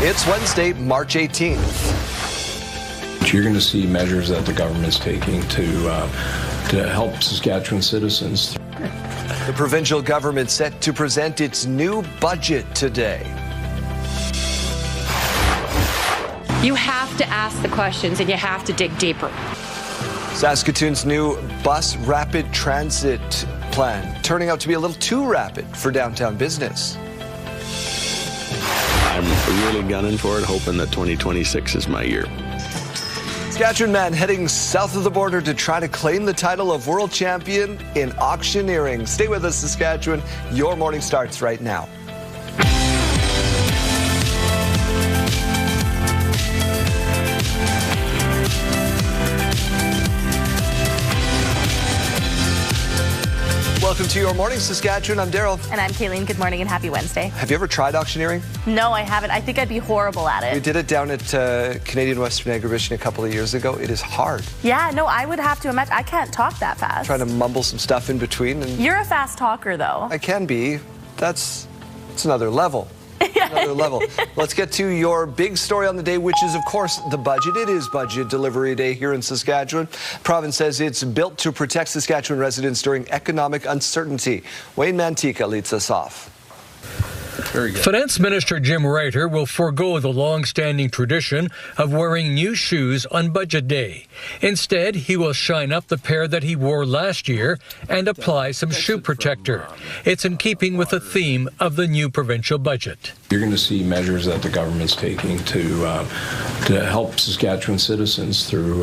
It's Wednesday, March 18th. You're going to see measures that the government's taking to help Saskatchewan citizens. The provincial government set to present its new budget today. You have to ask the questions and you have to dig deeper. Saskatoon's new bus rapid transit plan turning out to be a little too rapid for downtown business. I'm really gunning for it, hoping that 2026 is my year. Saskatchewan man heading south of the border to try to claim the title of world champion in auctioneering. Stay with us, Saskatchewan. Your morning starts right now. Welcome to Your Morning Saskatchewan. I'm Daryl. And I'm Kayleen. Good morning and happy Wednesday. Have you ever tried auctioneering? No, I haven't. I think I'd be horrible at it. We did it down at Canadian Western Agribition a couple of years ago. It is hard. Yeah, no, I would have to imagine. I can't talk that fast. Trying to mumble some stuff in between. And you're a fast talker, though. I can be. It's another level. Another level. Let's get to your big story on the day, which is, of course, the budget. It is Budget Delivery Day here in Saskatchewan. The province says it's built to protect Saskatchewan residents during economic uncertainty. Wayne Mantika leads us off. Very good. Finance Minister Jim Reiter will forego the long-standing tradition of wearing new shoes on Budget Day. Instead, he will shine up the pair that he wore last year and apply some shoe protector. It's in keeping with the theme of the new provincial budget. You're going to see measures that the government's taking to help Saskatchewan citizens through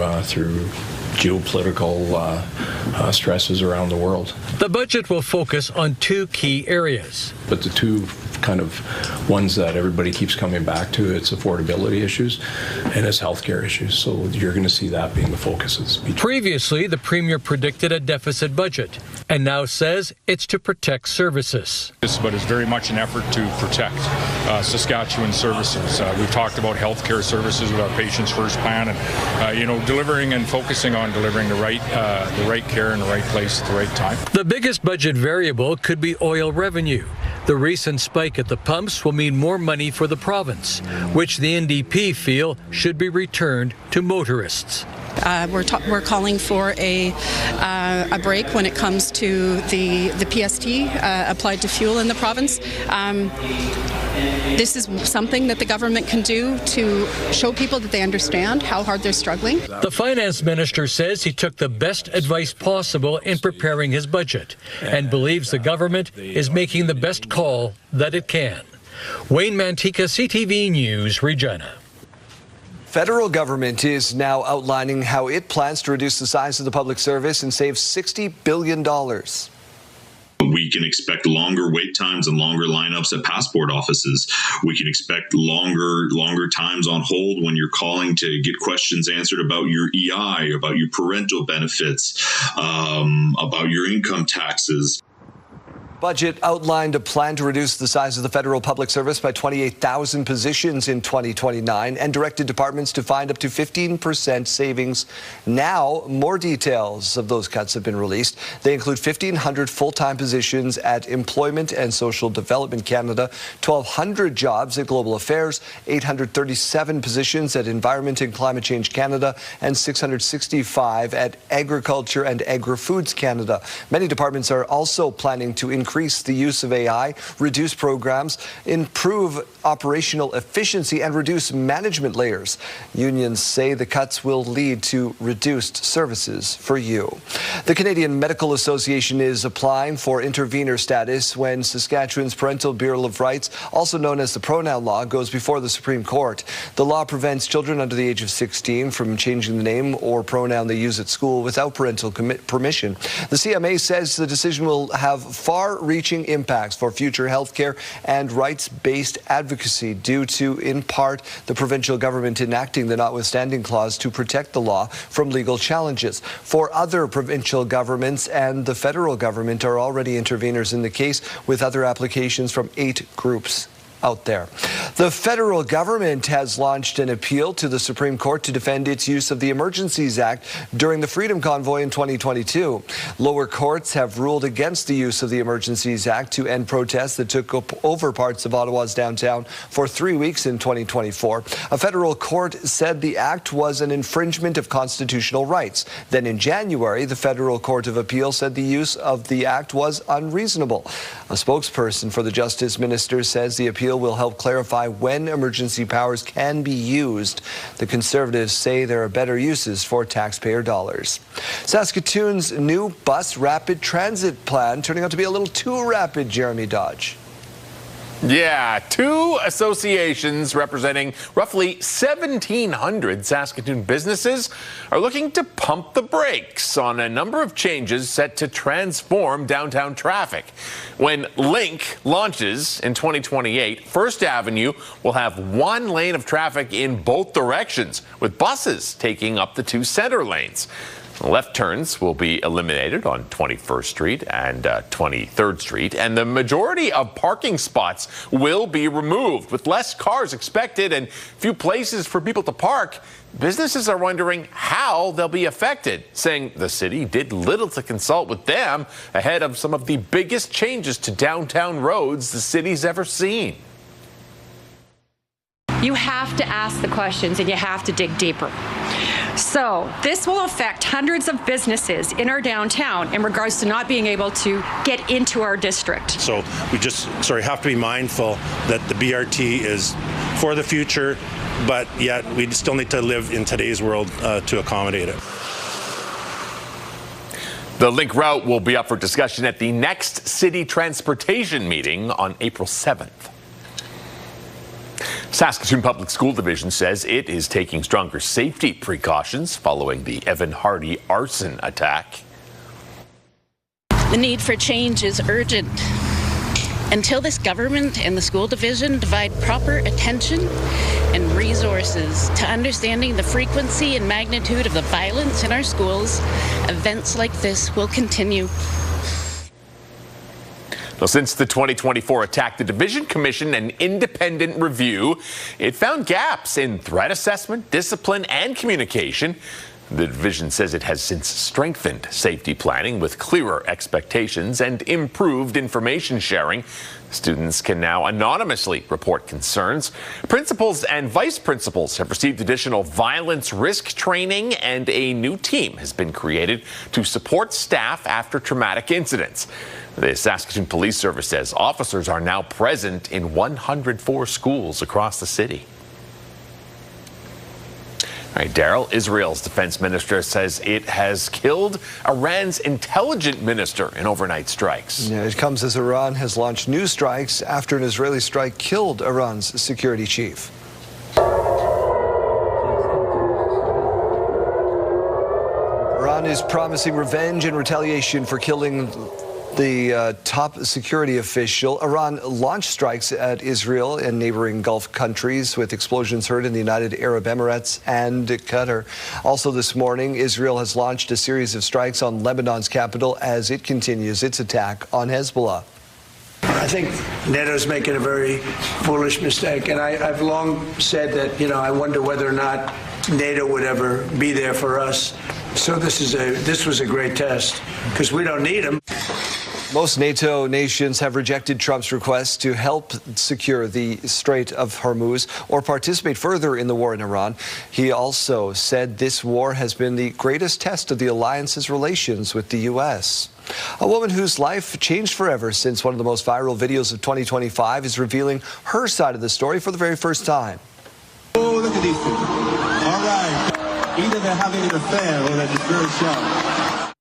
geopolitical stresses around the world. The budget will focus on two key areas. But the two kind of ones that everybody keeps coming back to, it's affordability issues and it's healthcare issues. So you're going to see that being the focus of the speech. Previously, the Premier predicted a deficit budget and now says it's to protect services. This budget is very much an effort to protect Saskatchewan services. We've talked about healthcare services with our Patients First plan and, delivering and focusing on delivering the right care in the right place at the right time. The biggest budget variable could be oil revenue. The recent spike at the pumps will mean more money for the province, which the NDP feel should be returned to motorists. We're calling for a break when it comes to the PST applied to fuel in the province. This is something that the government can do to show people that they understand how hard they're struggling. The finance minister says he took the best advice possible in preparing his budget and believes the government is making the best call that it can. Wayne Mantika, CTV News, Regina. Federal government is now outlining how it plans to reduce the size of the public service and save $60 billion. We can expect longer wait times and longer lineups at passport offices. We can expect longer times on hold when you're calling to get questions answered about your EI, about your parental benefits, about your income taxes. Budget outlined a plan to reduce the size of the federal public service by 28,000 positions in 2029 and directed departments to find up to 15% savings. Now, more details of those cuts have been released. They include 1,500 full-time positions at Employment and Social Development Canada, 1,200 jobs at Global Affairs, 837 positions at Environment and Climate Change Canada, and 665 at Agriculture and Agri-Foods Canada. Many departments are also planning to increase the use of AI, reduce programs, improve operational efficiency, and reduce management layers. Unions say the cuts will lead to reduced services for you. The Canadian Medical Association is applying for intervenor status when Saskatchewan's Parental Bureau of Rights, also known as the Pronoun law, goes before the Supreme Court. The law prevents children under the age of 16 from changing the name or pronoun they use at school without parental permission. The CMA says the decision will have far-reaching impacts for future healthcare and rights-based advocacy due to, in part, the provincial government enacting the notwithstanding clause to protect the law from legal challenges. For other provincial governments and the federal government are already interveners in the case, with other applications from 8 groups out there. The federal government has launched an appeal to the Supreme Court to defend its use of the Emergencies Act during the Freedom Convoy in 2022. Lower courts have ruled against the use of the Emergencies Act to end protests that took over parts of Ottawa's downtown for 3 weeks in 2024. A federal court said the act was an infringement of constitutional rights. Then in January, the Federal Court of Appeal said the use of the act was unreasonable. A spokesperson for the Justice Minister says the appeal will help clarify when emergency powers can be used. The Conservatives say there are better uses for taxpayer dollars. Saskatoon's new bus rapid transit plan turning out to be a little too rapid, Jeremy Dodge. Yeah, two associations representing roughly 1,700 Saskatoon businesses are looking to pump the brakes on a number of changes set to transform downtown traffic. When Link launches in 2028, First Avenue will have one lane of traffic in both directions, with buses taking up the two center lanes. Left turns will be eliminated on 21st Street and 23rd Street, and the majority of parking spots will be removed. With less cars expected and few places for people to park, businesses are wondering how they'll be affected, saying the city did little to consult with them ahead of some of the biggest changes to downtown roads the city's ever seen. You have to ask the questions and you have to dig deeper. So this will affect hundreds of businesses in our downtown in regards to not being able to get into our district. So we just have to be mindful that the BRT is for the future, but yet we still need to live in today's world to accommodate it. The Link route will be up for discussion at the next city transportation meeting on April 7th. Saskatoon Public School Division says it is taking stronger safety precautions following the Evan Hardy arson attack. The need for change is urgent. Until this government and the school division divide proper attention and resources to understanding the frequency and magnitude of the violence in our schools, events like this will continue. Well, since the 2024 attack, the Division commissioned an independent review. It found gaps in threat assessment, discipline, and communication. The division says it has since strengthened safety planning with clearer expectations and improved information sharing. Students can now anonymously report concerns. Principals and vice principals have received additional violence risk training, and a new team has been created to support staff after traumatic incidents. The Saskatoon Police Service says officers are now present in 104 schools across the city. All right, Daryl, Israel's defense minister says it has killed Iran's intelligence minister in overnight strikes. Yeah, it comes as Iran has launched new strikes after an Israeli strike killed Iran's security chief. Iran is promising revenge and retaliation for killing the top security official. Iran launched strikes at Israel and neighboring Gulf countries, with explosions heard in the United Arab Emirates and Qatar. Also this morning, Israel has launched a series of strikes on Lebanon's capital as it continues its attack on Hezbollah. I think NATO's making a very foolish mistake, and I've long said that, I wonder whether or not NATO would ever be there for us. So this was a great test, because we don't need them. Most NATO nations have rejected Trump's request to help secure the Strait of Hormuz or participate further in the war in Iran. He also said this war has been the greatest test of the alliance's relations with the U.S. A woman whose life changed forever since one of the most viral videos of 2025 is revealing her side of the story for the very first time. Oh, look at these two. All right. Either they're having an affair or they're just very sharp.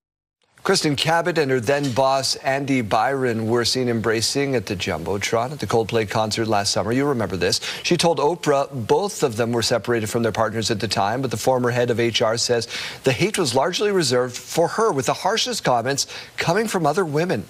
Kristen Cabot and her then boss, Andy Byron, were seen embracing at the Jumbotron at the Coldplay concert last summer. You remember this. She told Oprah both of them were separated from their partners at the time, but the former head of HR says the hate was largely reserved for her, with the harshest comments coming from other women.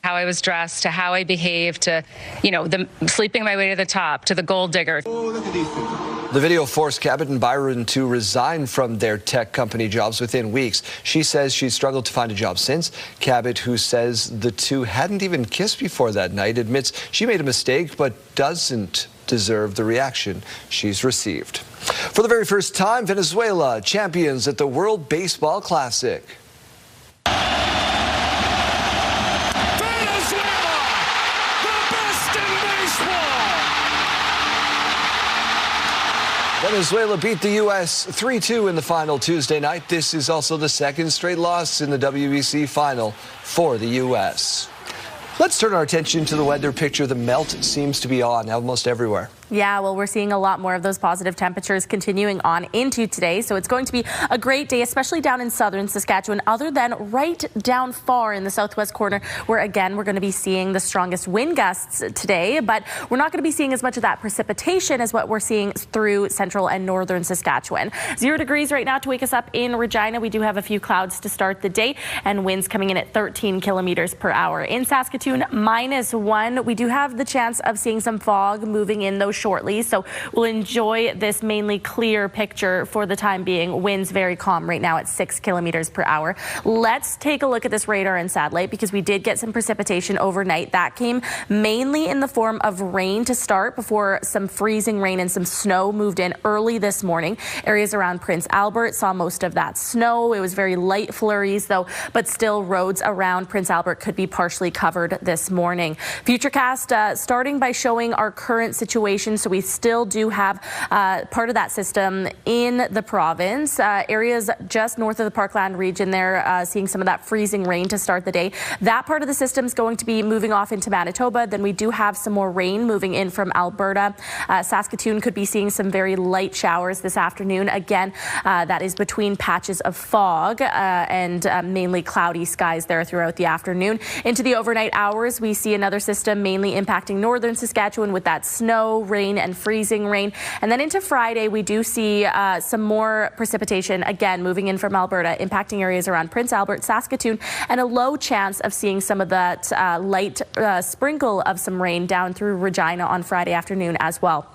how I was dressed, to how I behaved, to, the sleeping my way to the top, to the gold digger. Oh, look at these people. The video forced Cabot and Byron to resign from their tech company jobs within weeks. She says she's struggled to find a job since. Cabot, who says the two hadn't even kissed before that night, admits she made a mistake but doesn't deserve the reaction she's received. For the very first time, Venezuela champions at the World Baseball Classic. Venezuela beat the U.S. 3-2 in the final Tuesday night. This is also the second straight loss in the WBC final for the U.S. Let's turn our attention to the weather picture. The melt seems to be on almost everywhere. Yeah, well, we're seeing a lot more of those positive temperatures continuing on into today. So it's going to be a great day, especially down in southern Saskatchewan, other than right down far in the southwest corner, where, again, we're going to be seeing the strongest wind gusts today. But we're not going to be seeing as much of that precipitation as what we're seeing through central and northern Saskatchewan. 0 degrees right now to wake us up in Regina. We do have a few clouds to start the day and winds coming in at 13 kilometers per hour. In Saskatoon, -1. We do have the chance of seeing some fog moving in, though, shortly, so we'll enjoy this mainly clear picture for the time being. Winds very calm right now at 6 kilometers per hour. Let's take a look at this radar in satellite, because we did get some precipitation overnight. That came mainly in the form of rain to start before some freezing rain and some snow moved in early this morning. Areas around Prince Albert saw most of that snow. It was very light flurries, though, but still roads around Prince Albert could be partially covered this morning. Futurecast starting by showing our current situation. So we still do have part of that system in the province. Areas just north of the Parkland region there, seeing some of that freezing rain to start the day. That part of the system is going to be moving off into Manitoba. Then we do have some more rain moving in from Alberta. Saskatoon could be seeing some very light showers this afternoon. Again, that is between patches of fog and mainly cloudy skies there throughout the afternoon. Into the overnight hours, we see another system mainly impacting northern Saskatchewan with that snow, rain and freezing rain. And then into Friday, we do see some more precipitation, again, moving in from Alberta, impacting areas around Prince Albert, Saskatoon, and a low chance of seeing some of that light sprinkle of some rain down through Regina on Friday afternoon as well.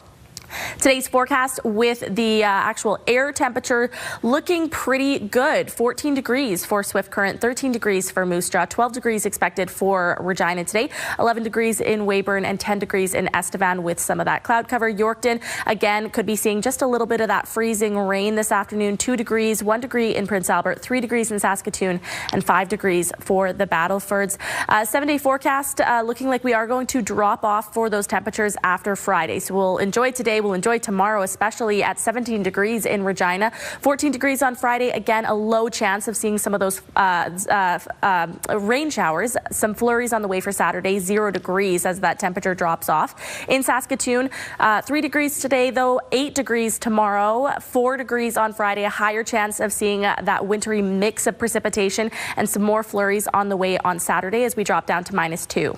Today's forecast with the actual air temperature looking pretty good. 14 degrees for Swift Current, 13 degrees for Moose Jaw, 12 degrees expected for Regina today, 11 degrees in Weyburn and 10 degrees in Estevan with some of that cloud cover. Yorkton, again, could be seeing just a little bit of that freezing rain this afternoon. 2 degrees, 1 degree in Prince Albert, 3 degrees in Saskatoon, and 5 degrees for the Battlefords. 7-day forecast looking like we are going to drop off for those temperatures after Friday. So we'll enjoy today. We'll enjoy tomorrow, especially at 17 degrees in Regina, 14 degrees on Friday. Again, a low chance of seeing some of those rain showers, some flurries on the way for Saturday, 0 degrees as that temperature drops off. In Saskatoon, 3 degrees today, though, 8 degrees tomorrow, 4 degrees on Friday, a higher chance of seeing that wintry mix of precipitation and some more flurries on the way on Saturday as we drop down to -2.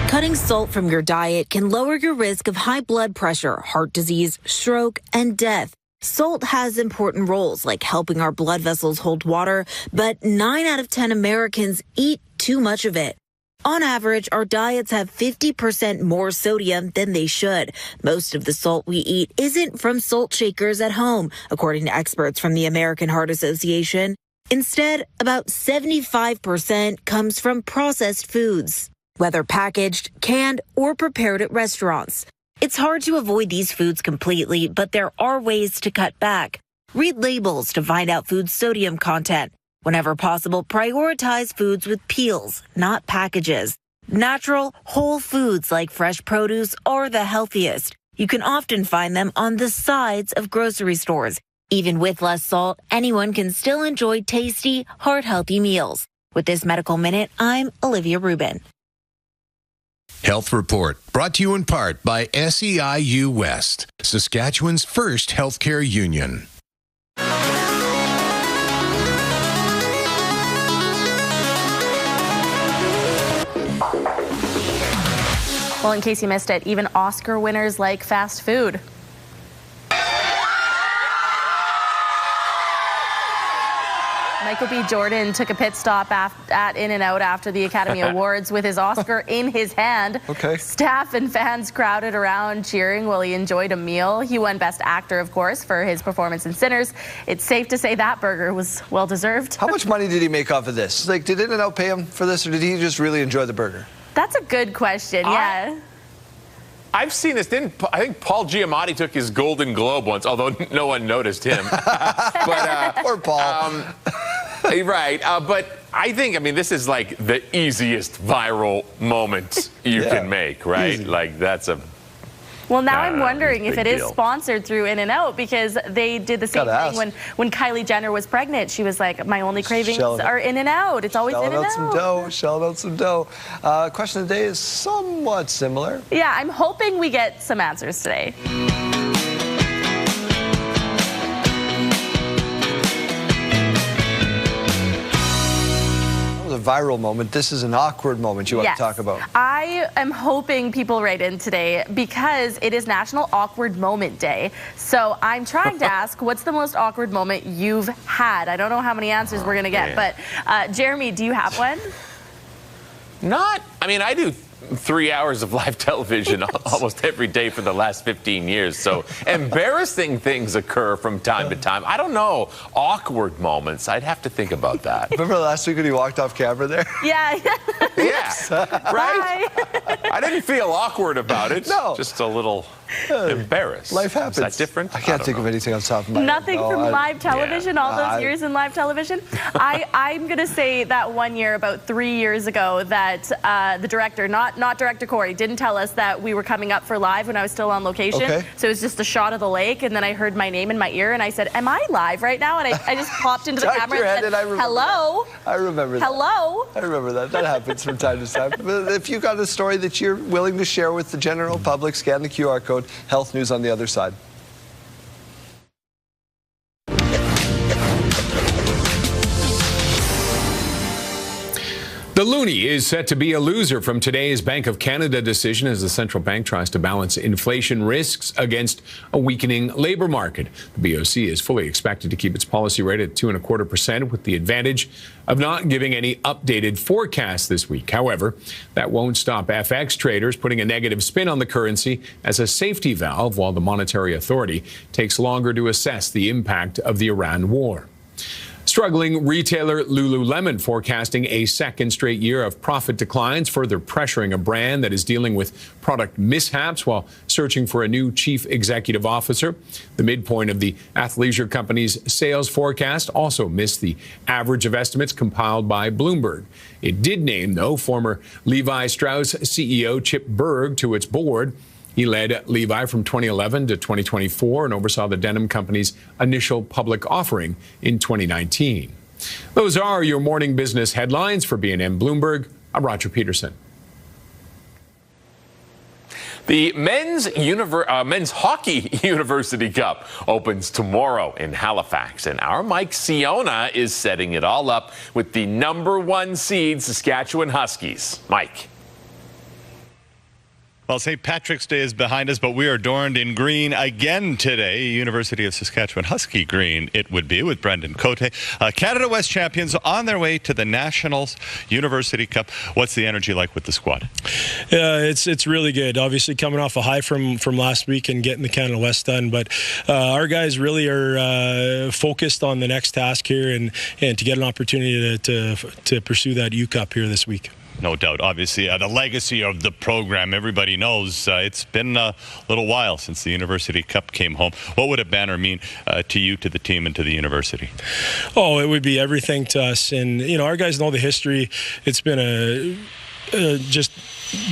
Cutting salt from your diet can lower your risk of high blood pressure, heart disease, stroke, and death. Salt has important roles like helping our blood vessels hold water, but 9 out of 10 Americans eat too much of it. On average, our diets have 50% more sodium than they should. Most of the salt we eat isn't from salt shakers at home, according to experts from the American Heart Association. Instead, about 75% comes from processed foods, whether packaged, canned, or prepared at restaurants. It's hard to avoid these foods completely, but there are ways to cut back. Read labels to find out food sodium content. Whenever possible, prioritize foods with peels, not packages. Natural, whole foods like fresh produce are the healthiest. You can often find them on the sides of grocery stores. Even with less salt, anyone can still enjoy tasty, heart-healthy meals. With this Medical Minute, I'm Olivia Rubin. Health Report, brought to you in part by SEIU West, Saskatchewan's first healthcare union. Well, in case you missed it, even Oscar winners like fast food. Michael B. Jordan took a pit stop at In-N-Out after the Academy Awards with his Oscar in his hand. Okay. Staff and fans crowded around cheering while he enjoyed a meal. He won Best Actor, of course, for his performance in Sinners. It's safe to say that burger was well-deserved. How much money did he make off of this? Like, did In-N-Out pay him for this, or did he just really enjoy the burger? That's a good question, yeah. I've seen this. I think Paul Giamatti took his Golden Globe once, although no one noticed him. But, poor Paul. Right. But I mean, this is like the easiest viral moment you can make, right? Easy. Like, that's a... Well, now I'm wondering if it is deal. sponsored through In-N-Out, because they did the same thing when Kylie Jenner was pregnant. She was like, my only cravings are In-N-Out. It's always In-N-Out. Shelling out some dough. Question of the day is somewhat similar. Yeah, I'm hoping we get some answers today. A viral moment. This is an awkward moment you want to talk about. I am hoping people write in today because it is National Awkward Moment Day. So I'm trying to ask, what's the most awkward moment you've had? I don't know how many answers we're going to get, but Jeremy, do you have one? I mean, I do 3 hours of live television almost every day for the last 15 years. So embarrassing things occur from time to time. I don't know. Awkward moments. I'd have to think about that. Remember last week when he walked off camera there? Yeah. Right? I didn't feel awkward about it. No. Just a little embarrassed. Life happens. Is that different? I can't think of anything on top of my head. Nothing from live television, all those years in live television. I'm going to say that one year, about 3 years ago, that the director, not Director Corey, didn't tell us that we were coming up for live when I was still on location. Okay. So it was just a shot of the lake, and then I heard my name in my ear, and I said, am I live right now? And I just popped into the camera and said, hello. I remember that. Hello. I remember that. That happens from time to time. But if you've got a story that you're willing to share with the general public, scan the QR code. Health News on the other side. The loonie is set to be a loser from today's Bank of Canada decision as the central bank tries to balance inflation risks against a weakening labor market. The BOC is fully expected to keep its policy rate at 2.25%, with the advantage of not giving any updated forecast this week. However, that won't stop FX traders putting a negative spin on the currency as a safety valve, while the Monetary Authority takes longer to assess the impact of the Iran war. Struggling retailer Lululemon forecasting a second straight year of profit declines, further pressuring a brand that is dealing with product mishaps while searching for a new chief executive officer. The midpoint of the athleisure company's sales forecast also missed the average of estimates compiled by Bloomberg. It did name, though, former Levi Strauss CEO Chip Bergh to its board. He led Levi from 2011 to 2024 and oversaw the denim company's initial public offering in 2019. Those are your morning business headlines. For B&M Bloomberg, I'm Roger Peterson. The men's hockey University Cup opens tomorrow in Halifax, and our Mike Siona is setting it all up with the #1 seed Saskatchewan Huskies. Mike. Well, St. Patrick's Day is behind us, but we are adorned in green again today. University of Saskatchewan Husky green it would be, with Brendan Cote. Canada West champions on their way to the Nationals University Cup. What's the energy like with the squad? It's really good. Obviously coming off a high from last week and getting the Canada West done, but our guys really are focused on the next task here and to get an opportunity to pursue that U Cup here this week. No doubt. Obviously, the legacy of the program, everybody knows it's been a little while since the University Cup came home. What would a banner mean to you, to the team, and to the university? Oh, it would be everything to us. And, our guys know the history. It's been just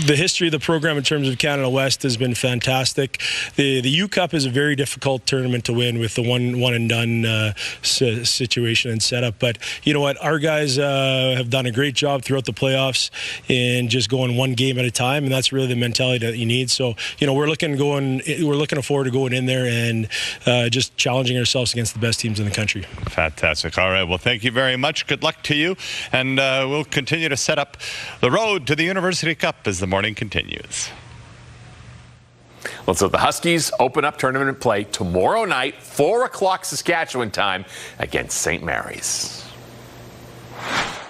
the history of the program in terms of Canada West has been fantastic. The U Cup is a very difficult tournament to win with the one and done situation and setup. But you know what, our guys have done a great job throughout the playoffs in just going one game at a time, and that's really the mentality that you need. So we're looking forward to going in there and just challenging ourselves against the best teams in the country. Fantastic. All right. Well, thank you very much. Good luck to you, and we'll continue to set up the road to the University Cup as the morning continues. Well, so the Huskies open up tournament play tomorrow night, 4 o'clock Saskatchewan time, against St. Mary's.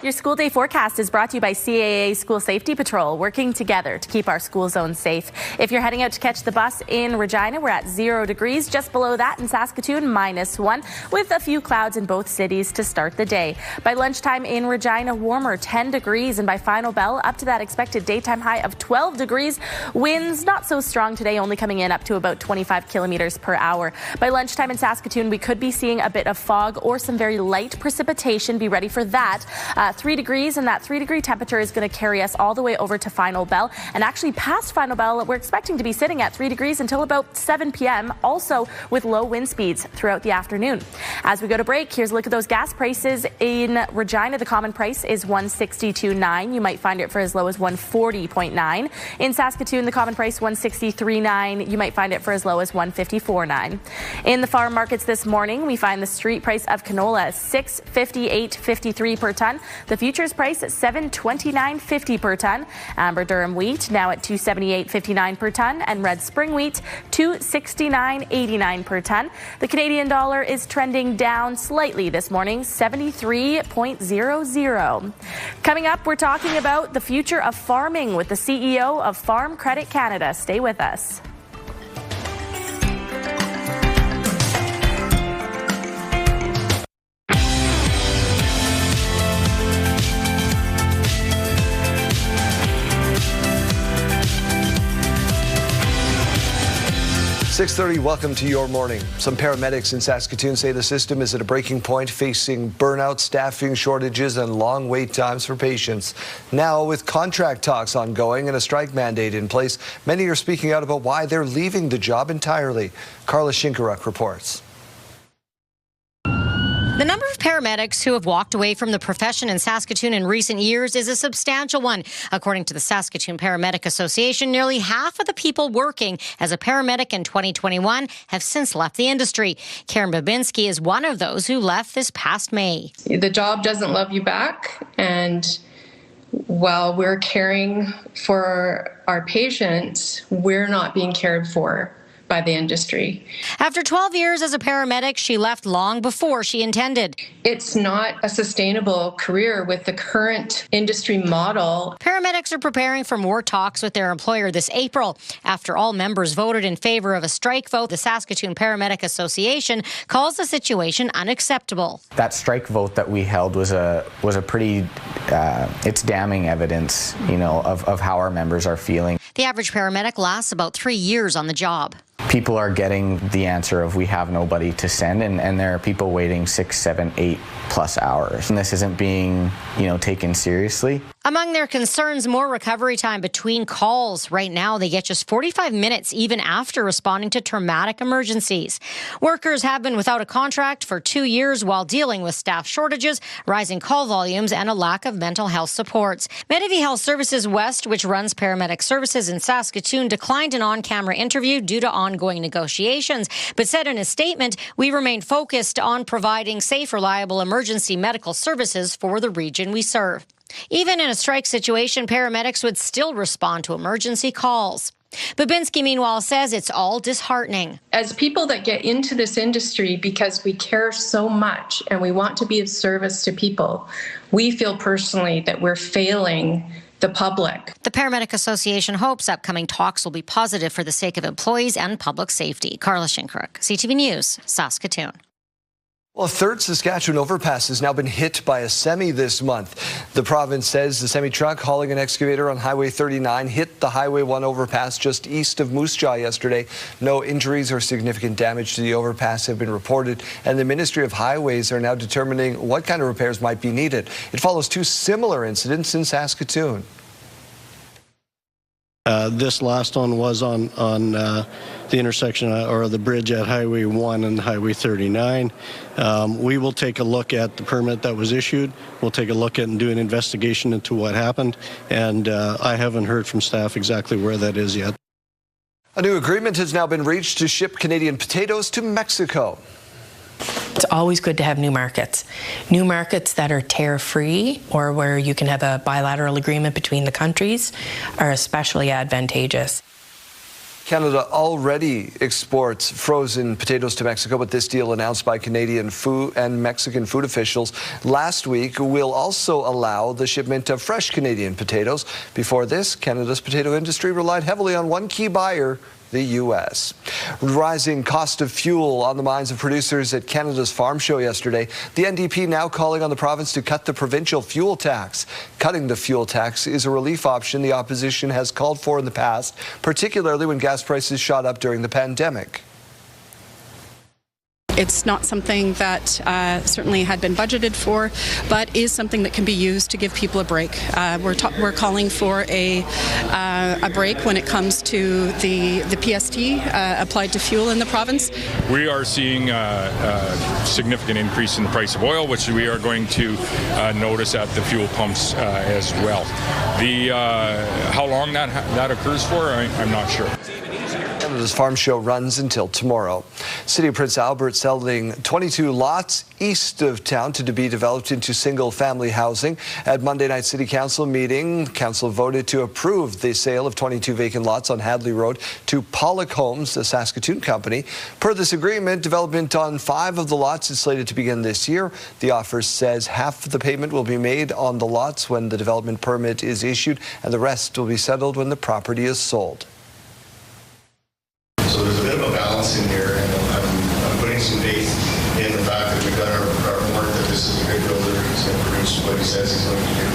Your school day forecast is brought to you by CAA School Safety Patrol, working together to keep our school zones safe. If you're heading out to catch the bus in Regina, we're at 0 degrees. Just below that in Saskatoon, -1, with a few clouds in both cities to start the day. By lunchtime in Regina, warmer, 10 degrees. And by final bell, up to that expected daytime high of 12 degrees. Winds not so strong today, only coming in up to about 25 kilometers per hour. By lunchtime in Saskatoon, we could be seeing a bit of fog or some very light precipitation. Be ready for that. 3 degrees, and that 3-degree temperature is going to carry us all the way over to final bell. And actually past final bell, we're expecting to be sitting at 3 degrees until about 7 p.m., also with low wind speeds throughout the afternoon. As we go to break, here's a look at those gas prices. In Regina, the common price is $1.62.9. You might find it for as low as $1.40.9. In Saskatoon, the common price $1.63.9. You might find it for as low as $1.54.9. In the farm markets this morning, we find the street price of canola $658.53 per ton. The futures price at $729.50 per ton. Amber durum wheat now at $278.59 per ton, and red spring wheat $269.89 per ton. The Canadian dollar is trending down slightly this morning, 73.00. Coming up, we're talking about the future of farming with the CEO of Farm Credit Canada. Stay with us. 6:30, welcome to Your Morning. Some paramedics in Saskatoon say the system is at a breaking point, facing burnout, staffing shortages, and long wait times for patients. Now, with contract talks ongoing and a strike mandate in place, many are speaking out about why they're leaving the job entirely. Carla Shinkaruk reports. The number of paramedics who have walked away from the profession in Saskatoon in recent years is a substantial one. According to the Saskatoon Paramedic Association, nearly half of the people working as a paramedic in 2021 have since left the industry. Karen Babinski is one of those who left this past May. The job doesn't love you back, and while we're caring for our patients, we're not being cared for by the industry. After 12 years as a paramedic, she left long before she intended. It's not a sustainable career with the current industry model. Paramedics are preparing for more talks with their employer this April. After all members voted in favor of a strike vote, the Saskatoon Paramedic Association calls the situation unacceptable. That strike vote that we held was a pretty, it's damning evidence, of how our members are feeling. The average paramedic lasts about 3 years on the job. People are getting the answer of we have nobody to send, and there are people waiting 6, 7, 8 plus hours. And this isn't being, taken seriously. Among their concerns, more recovery time between calls. Right now, they get just 45 minutes even after responding to traumatic emergencies. Workers have been without a contract for 2 years while dealing with staff shortages, rising call volumes, and a lack of mental health supports. Medivie Health Services West, which runs paramedic services in Saskatoon, declined an on-camera interview due to ongoing negotiations, but said in a statement, "We remain focused on providing safe, reliable emergency medical services for the region we serve." Even in a strike situation, paramedics would still respond to emergency calls. Babinski, meanwhile, says it's all disheartening. As people that get into this industry because we care so much and we want to be of service to people, we feel personally that we're failing the public. The Paramedic Association hopes upcoming talks will be positive for the sake of employees and public safety. Carla Shinkaruk, CTV News, Saskatoon. Well, a third Saskatchewan overpass has now been hit by a semi this month. The province says the semi-truck hauling an excavator on Highway 39 hit the Highway 1 overpass just east of Moose Jaw yesterday. No injuries or significant damage to the overpass have been reported, and the Ministry of Highways are now determining what kind of repairs might be needed. It follows two similar incidents in Saskatoon. This last one was on the intersection or the bridge at Highway 1 and Highway 39. We will take a look at the permit that was issued. We'll take a look at and do an investigation into what happened. And I haven't heard from staff exactly where that is yet. A new agreement has now been reached to ship Canadian potatoes to Mexico. It's always good to have new markets that are tariff-free or where you can have a bilateral agreement between the countries are especially advantageous. Canada already exports frozen potatoes to Mexico, but this deal announced by Canadian food and Mexican food officials last week will also allow the shipment of fresh Canadian potatoes. Before this, Canada's potato industry relied heavily on one key buyer, the U.S. Rising cost of fuel on the minds of producers at Canada's Farm Show yesterday. The NDP now calling on the province to cut the provincial fuel tax. Cutting the fuel tax is a relief option the opposition has called for in the past, particularly when gas prices shot up during the pandemic. It's not something that certainly had been budgeted for, but is something that can be used to give people a break. We're calling for a break when it comes to the PST applied to fuel in the province. We are seeing a significant increase in the price of oil, which we are going to notice at the fuel pumps as well. How long that occurs for, I'm not sure. Canada's Farm Show runs until tomorrow. City of Prince Albert selling 22 lots east of town to be developed into single-family housing. At Monday night City Council meeting, Council voted to approve the sale of 22 vacant lots on Hadley Road to Pollock Homes, a Saskatoon company. Per this agreement, development on 5 of the lots is slated to begin this year. The offer says half of the payment will be made on the lots when the development permit is issued, and the rest will be settled when the property is sold. So there's a bit of a balance in here, and I'm putting some faith in the fact that we've done our homework, that this is a good builder. He's going to produce what he says he's going to do.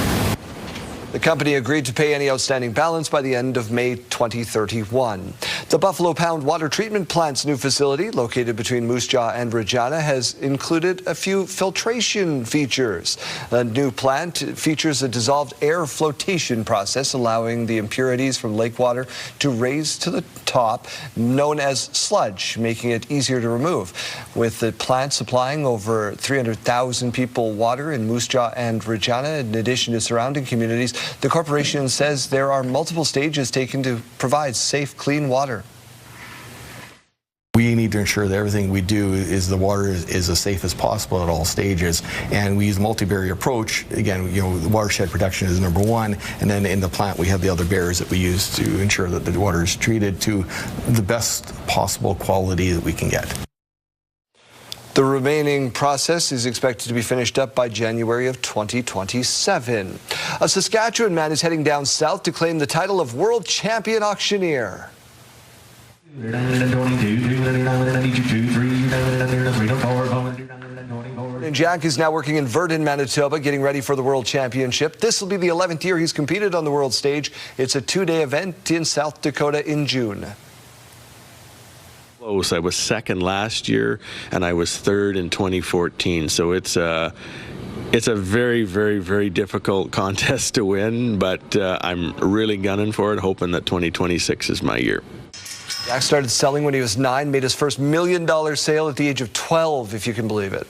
The company agreed to pay any outstanding balance by the end of May 2031. The Buffalo Pound Water Treatment Plant's new facility, located between Moose Jaw and Regina, has included a few filtration features. The new plant features a dissolved air flotation process, allowing the impurities from lake water to raise to the top, known as sludge, making it easier to remove. With the plant supplying over 300,000 people water in Moose Jaw and Regina, in addition to surrounding communities, the corporation says there are multiple stages taken to provide safe, clean water. We need to ensure that everything we do is the water is as safe as possible at all stages, and we use a multi-barrier approach. Again, the watershed protection is number one, and then in the plant we have the other barriers that we use to ensure that the water is treated to the best possible quality that we can get. The remaining process is expected to be finished up by January of 2027. A Saskatchewan man is heading down south to claim the title of World Champion Auctioneer. And Jack is now working in Verdun, Manitoba, getting ready for the World Championship. This will be the 11th year he's competed on the world stage. It's a 2-day event in South Dakota in June. I was second last year, and I was third in 2014. So it's a very, very, very difficult contest to win, but I'm really gunning for it, hoping that 2026 is my year. Jack started selling when he was 9, made his first $1 million sale at the age of 12, if you can believe it.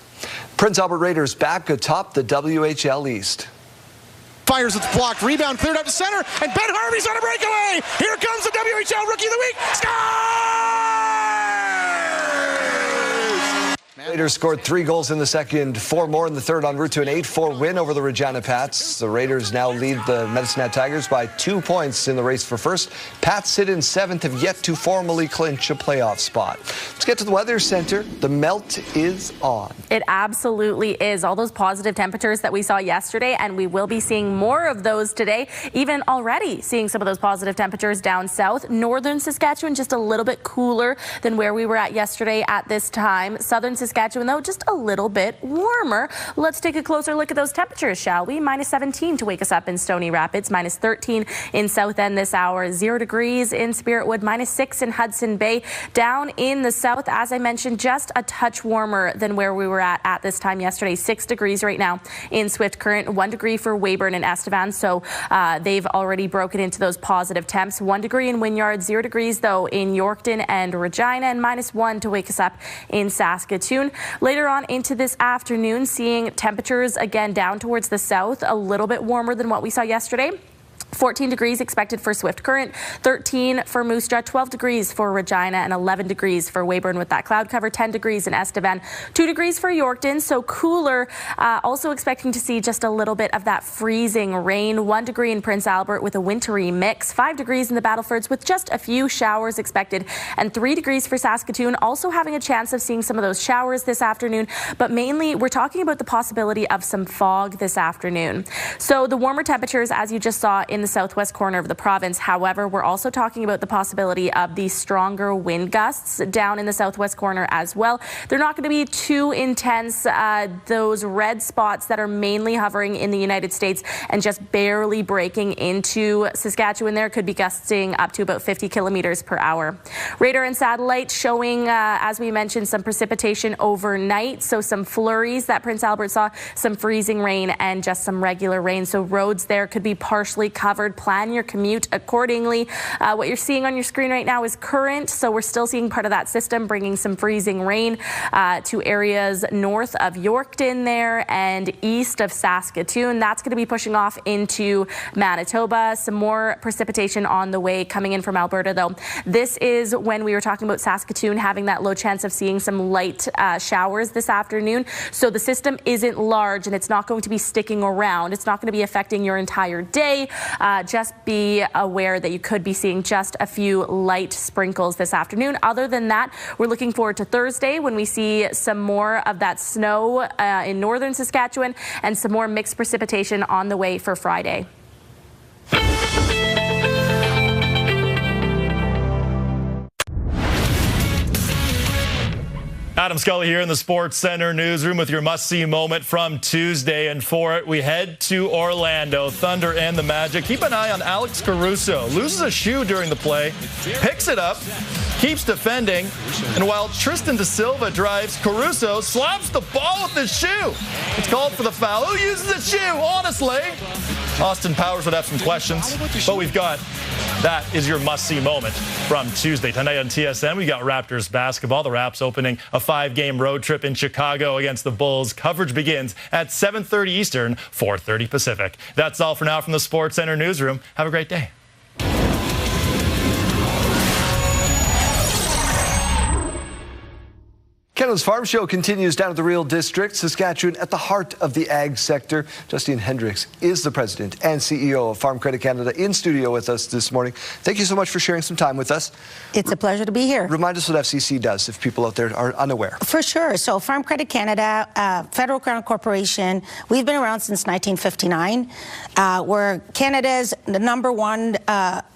Prince Albert Raiders back atop the WHL East. Fires, it's blocked, rebound cleared up to center, and Ben Harvey's on a breakaway. Here comes the WHL Rookie of the Week. Raiders scored 3 goals in the second, 4 more in the third, en route to an 8-4 win over the Regina Pats. The Raiders now lead the Medicine Hat Tigers by 2 points in the race for first. Pats sit in 7th, have yet to formally clinch a playoff spot. Let's get to the Weather Center. The melt is on. It absolutely is. All those positive temperatures that we saw yesterday, and we will be seeing more of those today. Even already seeing some of those positive temperatures down south. Northern Saskatchewan just a little bit cooler than where we were at yesterday at this time. Southern Saskatchewan, though, just a little bit warmer. Let's take a closer look at those temperatures, shall we? Minus 17 to wake us up in Stony Rapids, minus 13 in South End this hour, 0 degrees in Spiritwood, minus 6 in Hudson Bay. Down in the south, as I mentioned, just a touch warmer than where we were at this time yesterday. 6 degrees right now in Swift Current, 1 degree for Weyburn and Estevan. So they've already broken into those positive temps. 1 degree in Wynyard, 0 degrees though in Yorkton and Regina, and minus 1 to wake us up in Saskatoon. Later on into this afternoon, seeing temperatures again down towards the south, a little bit warmer than what we saw yesterday. 14 degrees expected for Swift Current, 13 for Moose Jaw, 12 degrees for Regina, and 11 degrees for Weyburn with that cloud cover, 10 degrees in Estevan, 2 degrees for Yorkton, so cooler. Also expecting to see just a little bit of that freezing rain, 1 degree in Prince Albert with a wintry mix, 5 degrees in the Battlefords with just a few showers expected, and 3 degrees for Saskatoon, also having a chance of seeing some of those showers this afternoon, but mainly we're talking about the possibility of some fog this afternoon. So the warmer temperatures, as you just saw, in the southwest corner of the province. However, we're also talking about the possibility of the stronger wind gusts down in the southwest corner as well. They're not going to be too intense. Those red spots that are mainly hovering in the United States and just barely breaking into Saskatchewan there could be gusting up to about 50 kilometers per hour. Radar and satellite showing, as we mentioned, some precipitation overnight. So some flurries that Prince Albert saw, some freezing rain and just some regular rain. So roads there could be partially covered. Plan your commute accordingly. What you're seeing on your screen right now is current, so we're still seeing part of that system bringing some freezing rain to areas north of Yorkton there and east of Saskatoon. That's going to be pushing off into Manitoba. Some more precipitation on the way coming in from Alberta, though. This is when we were talking about Saskatoon having that low chance of seeing some light showers this afternoon. So the system isn't large and it's not going to be sticking around. It's not going to be affecting your entire day. Just be aware that you could be seeing just a few light sprinkles this afternoon. Other than that, we're looking forward to Thursday when we see some more of that snow in northern Saskatchewan and some more mixed precipitation on the way for Friday. Adam Scully here in the Sports Center newsroom with your must-see moment from Tuesday. And for it, we head to Orlando. Thunder and the Magic. Keep an eye on Alex Caruso. Loses a shoe during the play, picks it up, keeps defending, and while Tristan Da Silva drives, Caruso slaps the ball with his shoe. It's called for the foul. Who uses a shoe, honestly? Austin Powers would have some questions, but we've got that is your must-see moment from Tuesday. Tonight on TSN, we got Raptors basketball. The Raps opening a 5-game road trip in Chicago against the Bulls. Coverage begins at 7:30 Eastern, 4:30 Pacific. That's all for now from the Sports Center newsroom. Have a great day. Canada's Farm Show continues down at the Real District, Saskatchewan, at the heart of the ag sector. Justine Hendricks is the president and CEO of Farm Credit Canada in studio with us this morning. Thank you so much for sharing some time with us. It's a pleasure to be here. Remind us what FCC does if people out there are unaware. For sure. So Farm Credit Canada, Federal Crown Corporation, we've been around since 1959. We're Canada's #1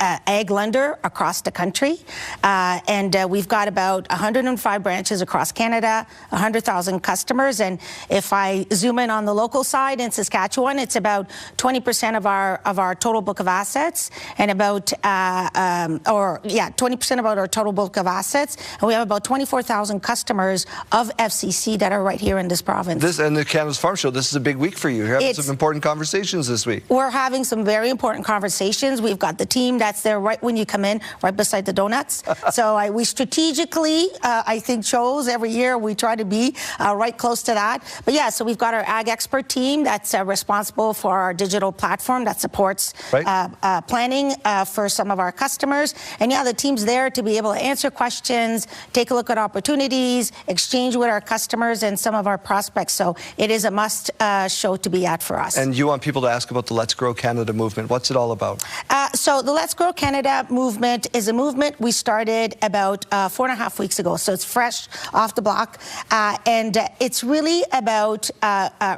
ag lender across the country. And we've got about 105 branches across Canada, 100,000 customers. And if I zoom in on the local side in Saskatchewan, it's about 20% of our total book of assets, and about 20% of our total book of assets. And we have about 24,000 customers of FCC that are right here in this province. This and the Canada's Farm Show, this is a big week for you. You're having some important conversations this week. We're having some very important conversations. We've got the team that's there right when you come in, right beside the donuts. So we strategically, I think, chose every year we try to be right close to that. But yeah, so we've got our ag expert team that's responsible for our digital platform that supports planning for some of our customers. And yeah, the team's there to be able to answer questions, take a look at opportunities, exchange with our customers and some of our prospects. So it is a must show to be at for us. And you want people to ask about the Let's Grow Canada movement. What's it all about? So the Let's Grow Canada movement is a movement we started about 4.5 weeks ago. So it's fresh off the block. And it's really about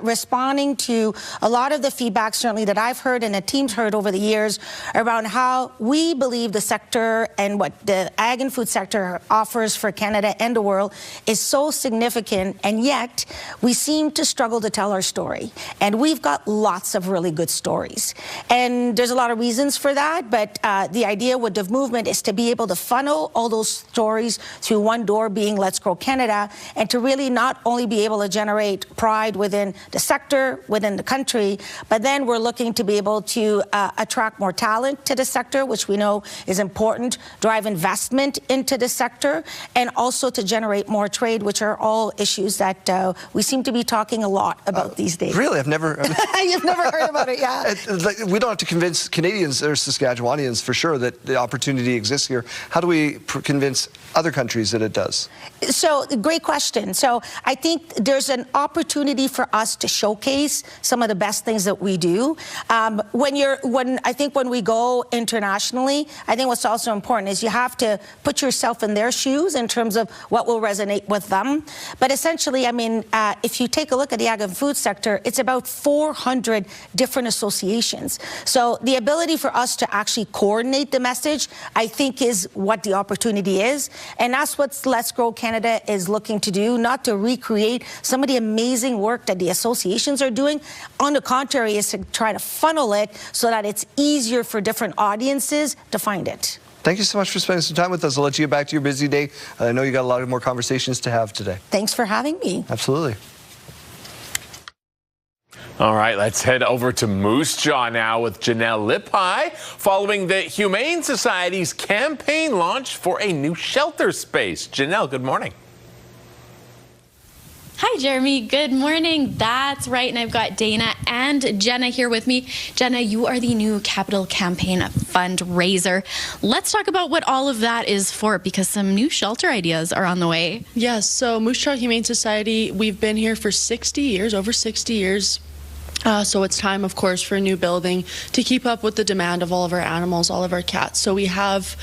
responding to a lot of the feedback, certainly that I've heard and the team's heard over the years, around how we believe the sector and what the ag and food sector offers for Canada and the world is so significant, and yet we seem to struggle to tell our story. And we've got lots of really good stories. And there's a lot of reasons for that, but the idea with the movement is to be able to funnel all those stories through one door, being Let's Grow Canada, Canada, and to really not only be able to generate pride within the sector, within the country, but then we're looking to be able to attract more talent to the sector, which we know is important, drive investment into the sector, and also to generate more trade, which are all issues that we seem to be talking a lot about these days. Really? I've never... You've never heard about it, yeah. We don't have to convince Canadians or Saskatchewanians for sure that the opportunity exists here. How do we convince other countries that it does? So, great question. So, I think there's an opportunity for us to showcase some of the best things that we do. When we go internationally, I think what's also important is you have to put yourself in their shoes in terms of what will resonate with them. But essentially, I mean, if you take a look at the ag and food sector, it's about 400 different associations. So the ability for us to actually coordinate the message, I think, is what the opportunity is. And that's what Let's Grow Canada is looking to do, not to recreate some of the amazing work that the associations are doing. On the contrary, is to try to funnel it so that it's easier for different audiences to find it. Thank you so much for spending some time with us. I'll let you get back to your busy day. I know you got a lot of more conversations to have today. Thanks for having me. Absolutely. All right, let's head over to Moose Jaw now with Janelle Lippi, following the Humane Society's campaign launch for a new shelter space. Janelle, good morning. Hi, Jeremy. Good morning. That's right. And I've got Dana and Jenna here with me. Jenna, you are the new Capital Campaign fundraiser. Let's talk about what all of that is for, because some new shelter ideas are on the way. Yes. So Moose Jaw Humane Society, we've been here for 60 years, over 60 years. So it's time, of course, for a new building to keep up with the demand of all of our animals, all of our cats. So we have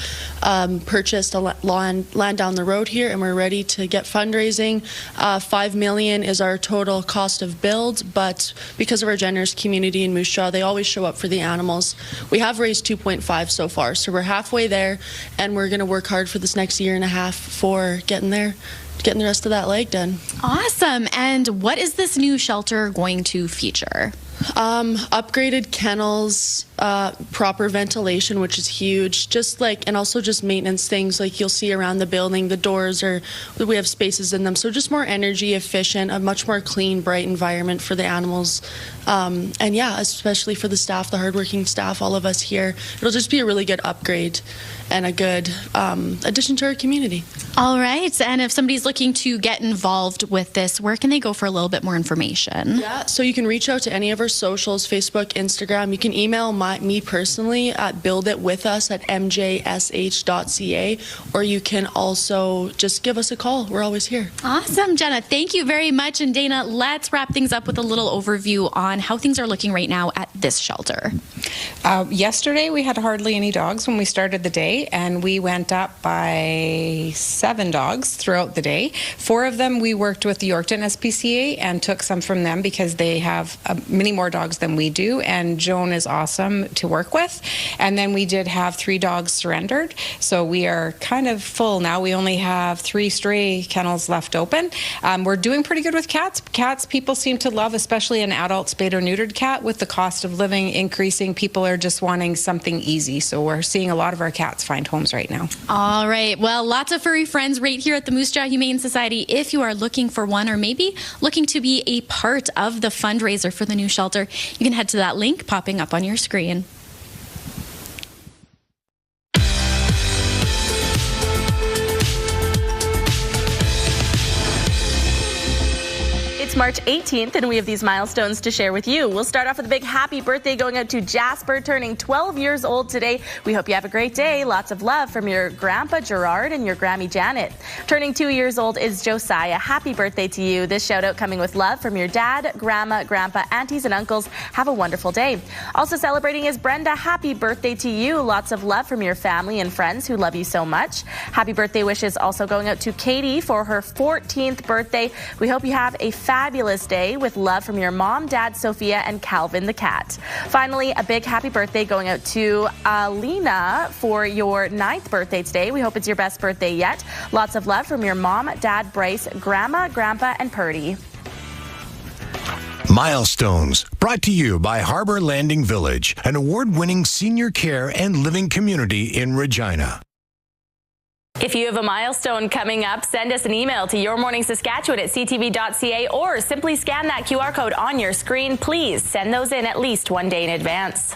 purchased a land down the road here, and we're ready to get fundraising. $5 million is our total cost of build, but because of our generous community in Moose Jaw, they always show up for the animals. We have raised 2.5 so far, so we're halfway there, and we're going to work hard for this next year and a half for getting there. Getting the rest of that leg done. Awesome. And what is this new shelter going to feature? Upgraded kennels, proper ventilation, which is huge, and also just maintenance things like you'll see around the building. The doors we have spaces in them, so just more energy efficient, a much more clean, bright environment for the animals. And yeah, especially for the staff, the hardworking staff, all of us here. It'll just be a really good upgrade and a good addition to our community. All right. And if somebody's looking to get involved with this, where can they go for a little bit more information? Yeah, so you can reach out to any of our socials, Facebook, Instagram. You can email me personally at builditwithus@mjsh.ca, or you can also just give us a call. We're always here. Awesome, Jenna. Thank you very much. And Dana, let's wrap things up with a little overview on how things are looking right now at this shelter. Yesterday, we had hardly any dogs when we started the day, and we went up by 7 dogs throughout the day. 4 of them we worked with the Yorkton SPCA and took some from them because they have many more dogs than we do, and Joan is awesome to work with. And then we did have 3 dogs surrendered, so we are kind of full now. We only have 3 stray kennels left open. We're doing pretty good with cats. Cats people seem to love, especially an adult spayed or neutered cat. With the cost of living increasing, people are just wanting something easy, so we're seeing a lot of our cats find homes right now. All right. Well, lots of furry friends right here at the Moose Jaw Humane Society. If you are looking for one, or maybe looking to be a part of the fundraiser for the new shelter, you can head to that link popping up on your screen. It's March 18th, and we have these milestones to share with you. We'll start off with a big happy birthday going out to Jasper, turning 12 years old today. We hope you have a great day. Lots of love from your Grandpa Gerard and your Grammy Janet. Turning 2 years old is Josiah. Happy birthday to you. This shout out coming with love from your dad, grandma, grandpa, aunties, and uncles. Have a wonderful day. Also celebrating is Brenda. Happy birthday to you. Lots of love from your family and friends who love you so much. Happy birthday wishes also going out to Katie for her 14th birthday. We hope you have a fabulous day with love from your mom, dad, Sophia, and Calvin the cat. Finally, a big happy birthday going out to Alina for your 9th birthday today. We hope it's your best birthday yet. Lots of love from your mom, dad, Bryce, grandma, grandpa, and Purdy. Milestones, brought to you by Harbor Landing Village, an award-winning senior care and living community in Regina. If you have a milestone coming up, send us an email to yourmorningsaskatchewan@ctv.ca or simply scan that QR code on your screen. Please send those in at least one day in advance.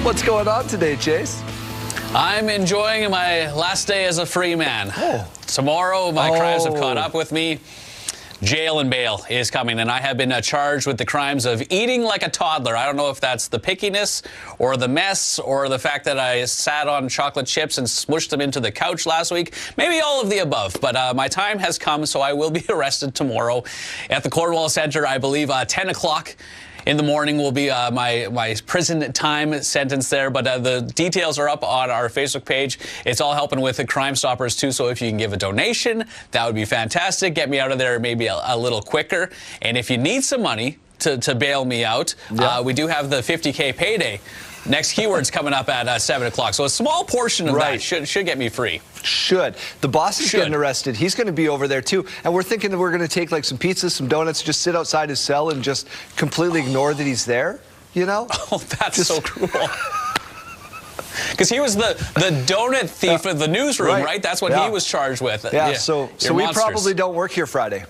What's going on today, Chase? I'm enjoying my last day as a free man. Tomorrow, my crimes have caught up with me. Jail and bail is coming, and I have been charged with the crimes of eating like a toddler. I don't know if that's the pickiness or the mess or the fact that I sat on chocolate chips and smushed them into the couch last week. Maybe all of the above, but my time has come, so I will be arrested tomorrow at the Cornwall Centre. I believe 10 o'clock in the morning will be my prison time sentence there, but the details are up on our Facebook page. It's all helping with the Crime Stoppers too, so if you can give a donation, that would be fantastic. Get me out of there maybe a little quicker. And if you need some money to bail me out, we do have the $50K payday. Next keyword's coming up at 7 o'clock, so a small portion of that should get me free. Should. The boss is getting arrested. He's going to be over there too. And we're thinking that we're going to take like some pizzas, some donuts, just sit outside his cell and just completely ignore that he's there, you know? Oh, that's so cruel. Because he was the donut thief of the newsroom, right? That's what he was charged with. Yeah, so we probably don't work here Friday.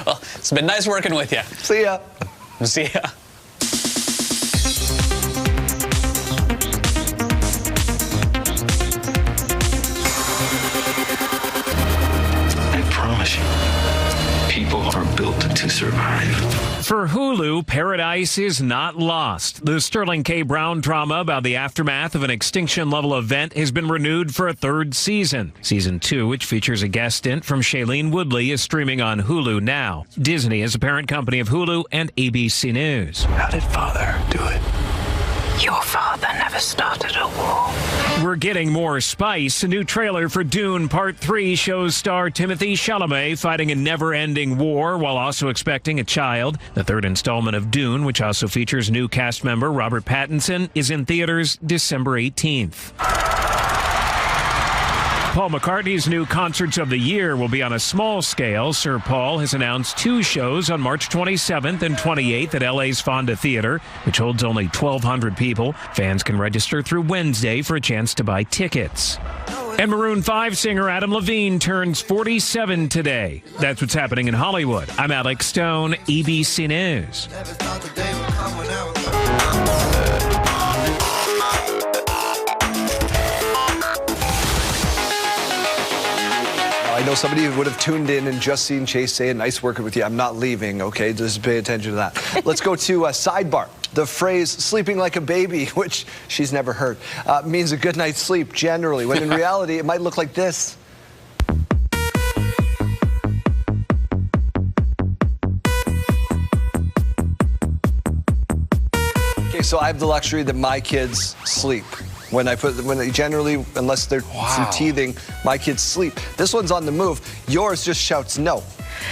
Well, it's been nice working with you. See ya. See ya. People are built to survive. For Hulu, paradise is not lost. The Sterling K. Brown drama about the aftermath of an extinction-level event has been renewed for a third season. Season 2, which features a guest stint from Shailene Woodley, is streaming on Hulu now. Disney is a parent company of Hulu and ABC News. How did Father do it? Your father never started a war. We're getting more spice. A new trailer for Dune Part 3 shows star Timothée Chalamet fighting a never-ending war while also expecting a child. The third installment of Dune, which also features new cast member Robert Pattinson, is in theaters December 18th. Paul McCartney's new Concerts of the Year will be on a small scale. Sir Paul has announced 2 shows on March 27th and 28th at LA's Fonda Theater, which holds only 1,200 people. Fans can register through Wednesday for a chance to buy tickets. And Maroon 5 singer Adam Levine turns 47 today. That's what's happening in Hollywood. I'm Alex Stone, ABC News. I know somebody would have tuned in and just seen Chase say, nice working with you. I'm not leaving, okay? Just pay attention to that. Let's go to a sidebar. The phrase sleeping like a baby, which she's never heard, means a good night's sleep generally, when in reality it might look like this. Okay, so I have the luxury that my kids sleep. When they generally, unless they're some teething, my kids sleep. This one's on the move. Yours just shouts no.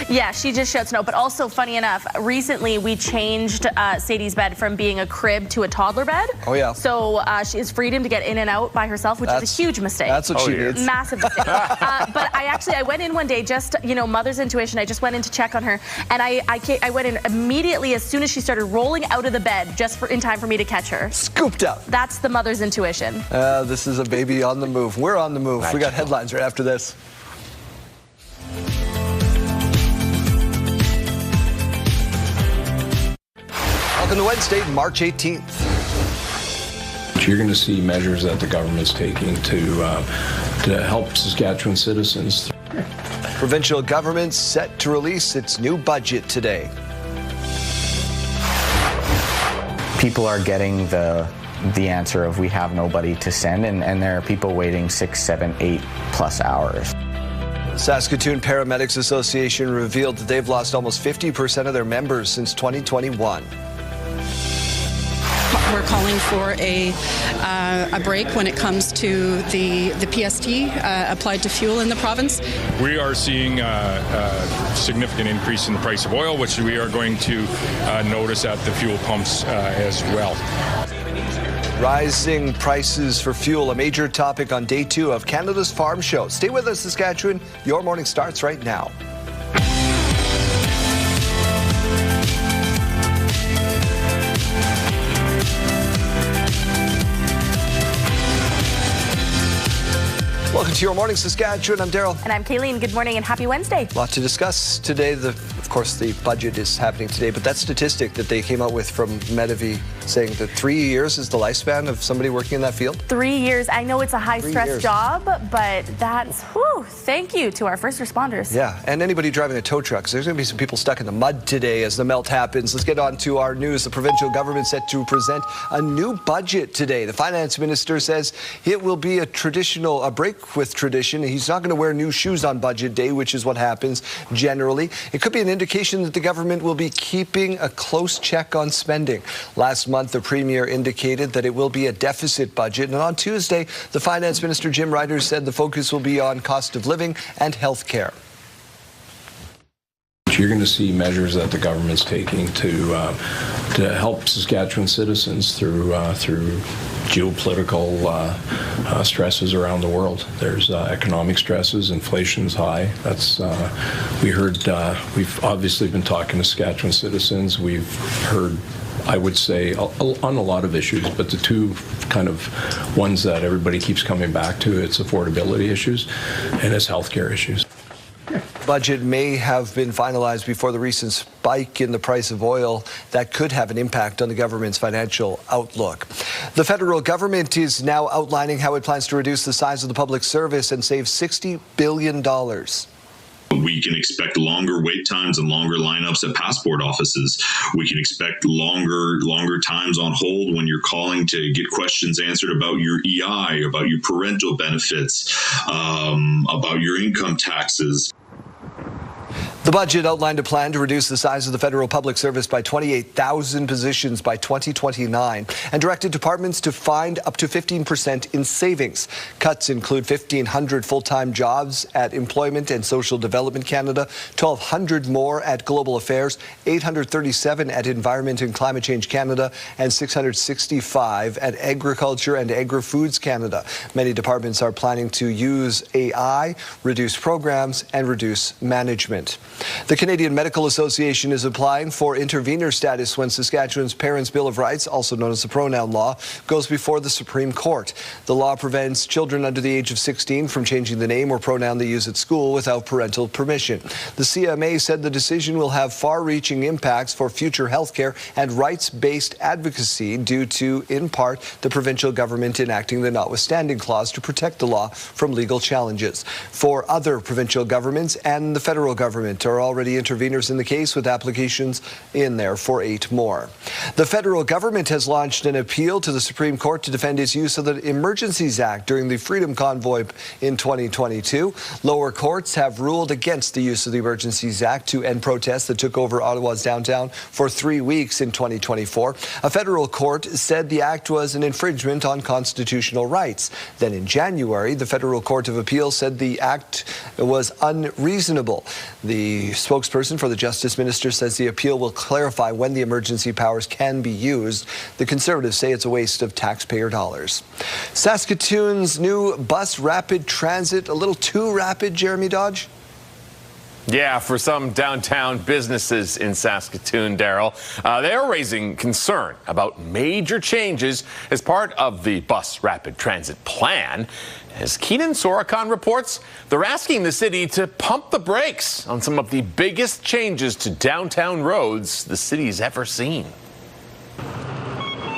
Yeah, she just shouts no. But also, funny enough, recently we changed Sadie's bed from being a crib to a toddler bed. Oh, yeah. So she has freedom to get in and out by herself, which is a huge mistake. That's what she needs. Massive mistake. But I went in one day, just, mother's intuition. I just went in to check on her. And I went in immediately as soon as she started rolling out of the bed, just in time for me to catch her. Scooped up. That's the mother's intuition. This is a baby on the move. We're on the move. We got headlines right after this. Welcome to Wednesday, March 18th. You're going to see measures that the government's taking to help Saskatchewan citizens. Provincial government set to release its new budget today. People are getting the answer of we have nobody to send, and there are people waiting 6, 7, 8+ hours. Saskatoon Paramedics Association revealed that they've lost almost 50% of their members since 2021. We're calling for a break when it comes to the PST applied to fuel in the province. We are seeing a significant increase in the price of oil, which we are going to notice at the fuel pumps as well. Rising prices for fuel, a major topic on day 2 of Canada's Farm Show. Stay with us, Saskatchewan. Your morning starts right now. Welcome to Your Morning Saskatchewan. I'm Daryl. And I'm Kayleen. Good morning and happy Wednesday. A lot to discuss today. Of course, the budget is happening today, but that statistic that they came out with from Medivy saying that 3 years is the lifespan of somebody working in that field. 3 years. I know it's a high-stress job, but that's, thank you to our first responders. Yeah, and anybody driving a tow truck. So there's going to be some people stuck in the mud today as the melt happens. Let's get on to our news. The provincial government set to present a new budget today. The finance minister says it will be a break with tradition. He's not going to wear new shoes on budget day, which is what happens generally. It could be an indication that the government will be keeping a close check on spending. Last month, the premier indicated that it will be a deficit budget. And on Tuesday, the finance minister, Jim Ryder, said the focus will be on cost of living and health care. You're going to see measures that the government's taking to help Saskatchewan citizens through geopolitical stresses around the world. There's economic stresses, inflation's high. That's we've obviously been talking to Saskatchewan citizens. We've heard, I would say, on a lot of issues, but the two kind of ones that everybody keeps coming back to, it's affordability issues and it's healthcare issues. Budget may have been finalized before the recent spike in the price of oil that could have an impact on the government's financial outlook. The federal government is now outlining how it plans to reduce the size of the public service and save $60 billion. We can expect longer wait times and longer lineups at passport offices. We can expect longer times on hold when you're calling to get questions answered about your EI, about your parental benefits, about your income taxes. The budget outlined a plan to reduce the size of the federal public service by 28,000 positions by 2029 and directed departments to find up to 15% in savings. Cuts include 1,500 full-time jobs at Employment and Social Development Canada, 1,200 more at Global Affairs, 837 at Environment and Climate Change Canada, and 665 at Agriculture and Agri-Foods Canada. Many departments are planning to use AI, reduce programs, and reduce management. The Canadian Medical Association is applying for intervenor status when Saskatchewan's Parents' Bill of Rights, also known as the Pronoun Law, goes before the Supreme Court. The law prevents children under the age of 16 from changing the name or pronoun they use at school without parental permission. The CMA said the decision will have far-reaching impacts for future health care and rights-based advocacy due to, in part, the provincial government enacting the notwithstanding clause to protect the law from legal challenges. For other provincial governments and the federal government are already interveners in the case, with applications in there for 8 more. The federal government has launched an appeal to the Supreme Court to defend its use of the Emergencies Act during the Freedom Convoy in 2022. Lower courts have ruled against the use of the Emergencies Act to end protests that took over Ottawa's downtown for 3 weeks in 2024. A federal court said the act was an infringement on constitutional rights. Then in January, the Federal Court of Appeal said the act was unreasonable. The spokesperson for the Justice Minister says the appeal will clarify when the emergency powers can be used. The Conservatives say it's a waste of taxpayer dollars. Saskatoon's new bus rapid transit, a little too rapid, Jeremy Dodge? Yeah, for some downtown businesses in Saskatoon, Daryl, they're raising concern about major changes as part of the bus rapid transit plan. As Keenan Sorokan reports, they're asking the city to pump the brakes on some of the biggest changes to downtown roads the city's ever seen.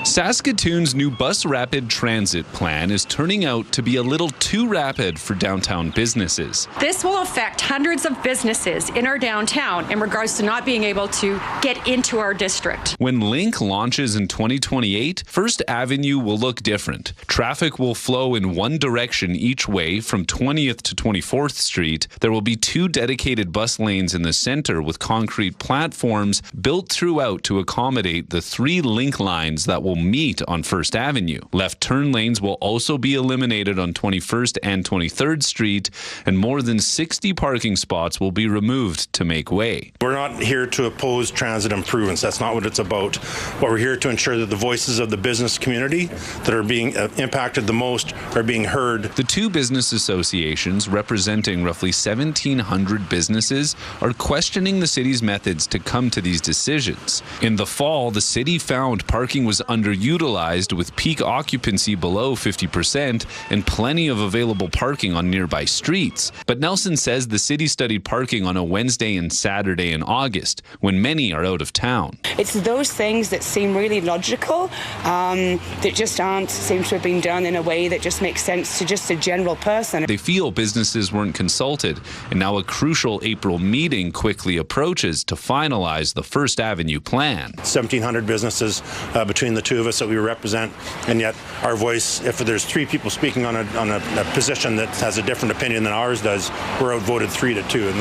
Saskatoon's new bus rapid transit plan is turning out to be a little too rapid for downtown businesses. This will affect hundreds of businesses in our downtown in regards to not being able to get into our district. When Link launches in 2028, First Avenue will look different. Traffic will flow in one direction each way from 20th to 24th Street. There will be 2 dedicated bus lanes in the center with concrete platforms built throughout to accommodate the 3 Link lines that will meet on First Avenue. Left turn lanes will also be eliminated on 21st and 23rd Street, and more than 60 parking spots will be removed to make way. We're not here to oppose transit improvements. That's not what it's about. But we're here to ensure that the voices of the business community that are being impacted the most are being heard. The 2 business associations, representing roughly 1,700 businesses, are questioning the city's methods to come to these decisions. In the fall, the city found parking was underutilized with peak occupancy below 50% and plenty of available parking on nearby streets. But Nelson says the city studied parking on a Wednesday and Saturday in August, when many are out of town. It's those things that seem really logical, that just seem to have been done in a way that just makes sense to just a general person. They feel businesses weren't consulted, and now a crucial April meeting quickly approaches to finalize the First Avenue plan. 1,700 businesses between the two of us that we represent, and yet our voice, if there's 3 people speaking on a position that has a different opinion than ours does, we're outvoted 3-2, and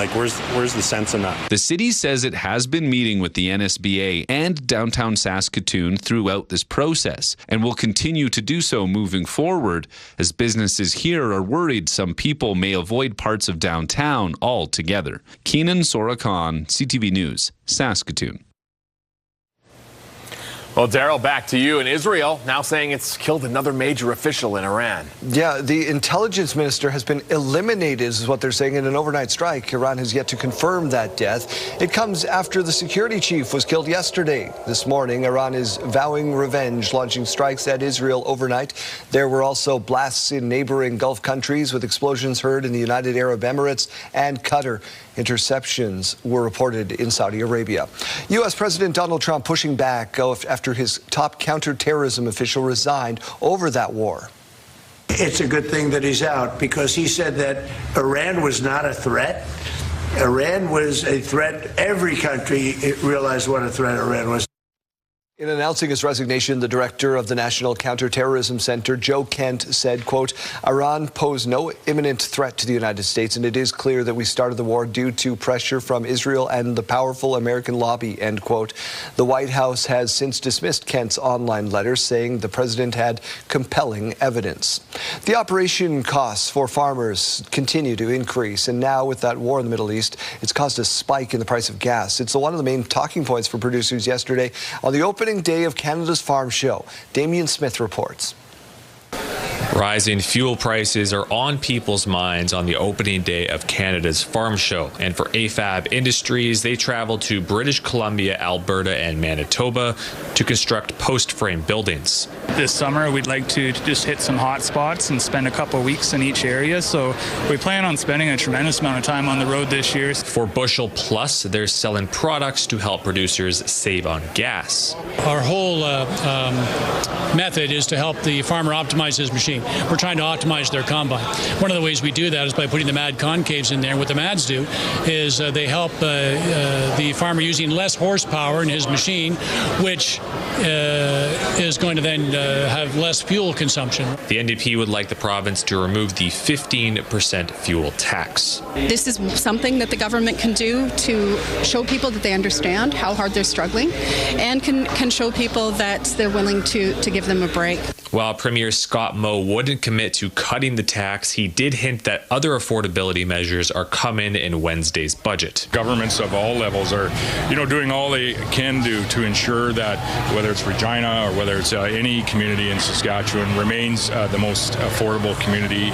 where's the sense in that? The city says it has been meeting with the NSBA and downtown Saskatoon throughout this process, and will continue to do so moving forward, as businesses here are worried some people may avoid parts of downtown altogether. Keenan Sorakan, CTV News, Saskatoon. Well, Daryl, back to you. And Israel now saying it's killed another major official in Iran. Yeah, the intelligence minister has been eliminated, is what they're saying, in an overnight strike. Iran has yet to confirm that death. It comes after the security chief was killed yesterday. This morning, Iran is vowing revenge, launching strikes at Israel overnight. There were also blasts in neighboring Gulf countries, with explosions heard in the United Arab Emirates and Qatar. Interceptions were reported in Saudi Arabia. U.S. President Donald Trump pushing back after his top counterterrorism official resigned over that war. It's a good thing that he's out, because he said that Iran was not a threat. Iran was a threat. Every country realized what a threat Iran was. In announcing his resignation, the director of the National Counterterrorism Center, Joe Kent, said, quote, "Iran posed no imminent threat to the United States, and it is clear that we started the war due to pressure from Israel and the powerful American lobby," end quote. The White House has since dismissed Kent's online letter, saying the president had compelling evidence. The operation costs for farmers continue to increase, and now with that war in the Middle East, it's caused a spike in the price of gas. It's one of the main talking points for producers yesterday on the opening day of Canada's Farm Show. Damien Smith reports. Rising fuel prices are on people's minds on the opening day of Canada's Farm Show. And for AFAB Industries, they travel to British Columbia, Alberta, and Manitoba to construct post-frame buildings. This summer, we'd like to just hit some hot spots and spend a couple weeks in each area. So we plan on spending a tremendous amount of time on the road this year. For Bushel Plus, they're selling products to help producers save on gas. Our whole method is to help the farmer optimize his machine. We're trying to optimize their combine. One of the ways we do that is by putting the MAD concaves in there. What the MADs do is they help the farmer using less horsepower in his machine, which is going to then have less fuel consumption. The NDP would like the province to remove the 15% fuel tax. This is something that the government can do to show people that they understand how hard they're struggling, and can show people that they're willing to give them a break. While Premier Scott Moe wouldn't commit to cutting the tax, he did hint that other affordability measures are coming in Wednesday's budget. Governments of all levels are, doing all they can do to ensure that whether it's Regina or whether it's any community in Saskatchewan remains the most affordable community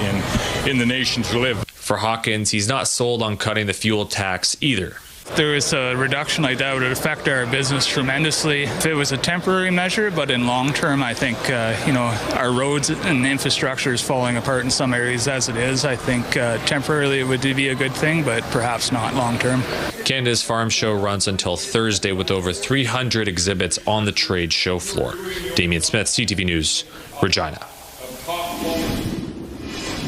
in the nation to live. For Hawkins, he's not sold on cutting the fuel tax either. If there was a reduction like that, it would affect our business tremendously. If it was a temporary measure, but in long term, I think, our roads and infrastructure is falling apart in some areas as it is. I think temporarily it would be a good thing, but perhaps not long term. Canada's Farm Show runs until Thursday with over 300 exhibits on the trade show floor. Damien Smith, CTV News, Regina.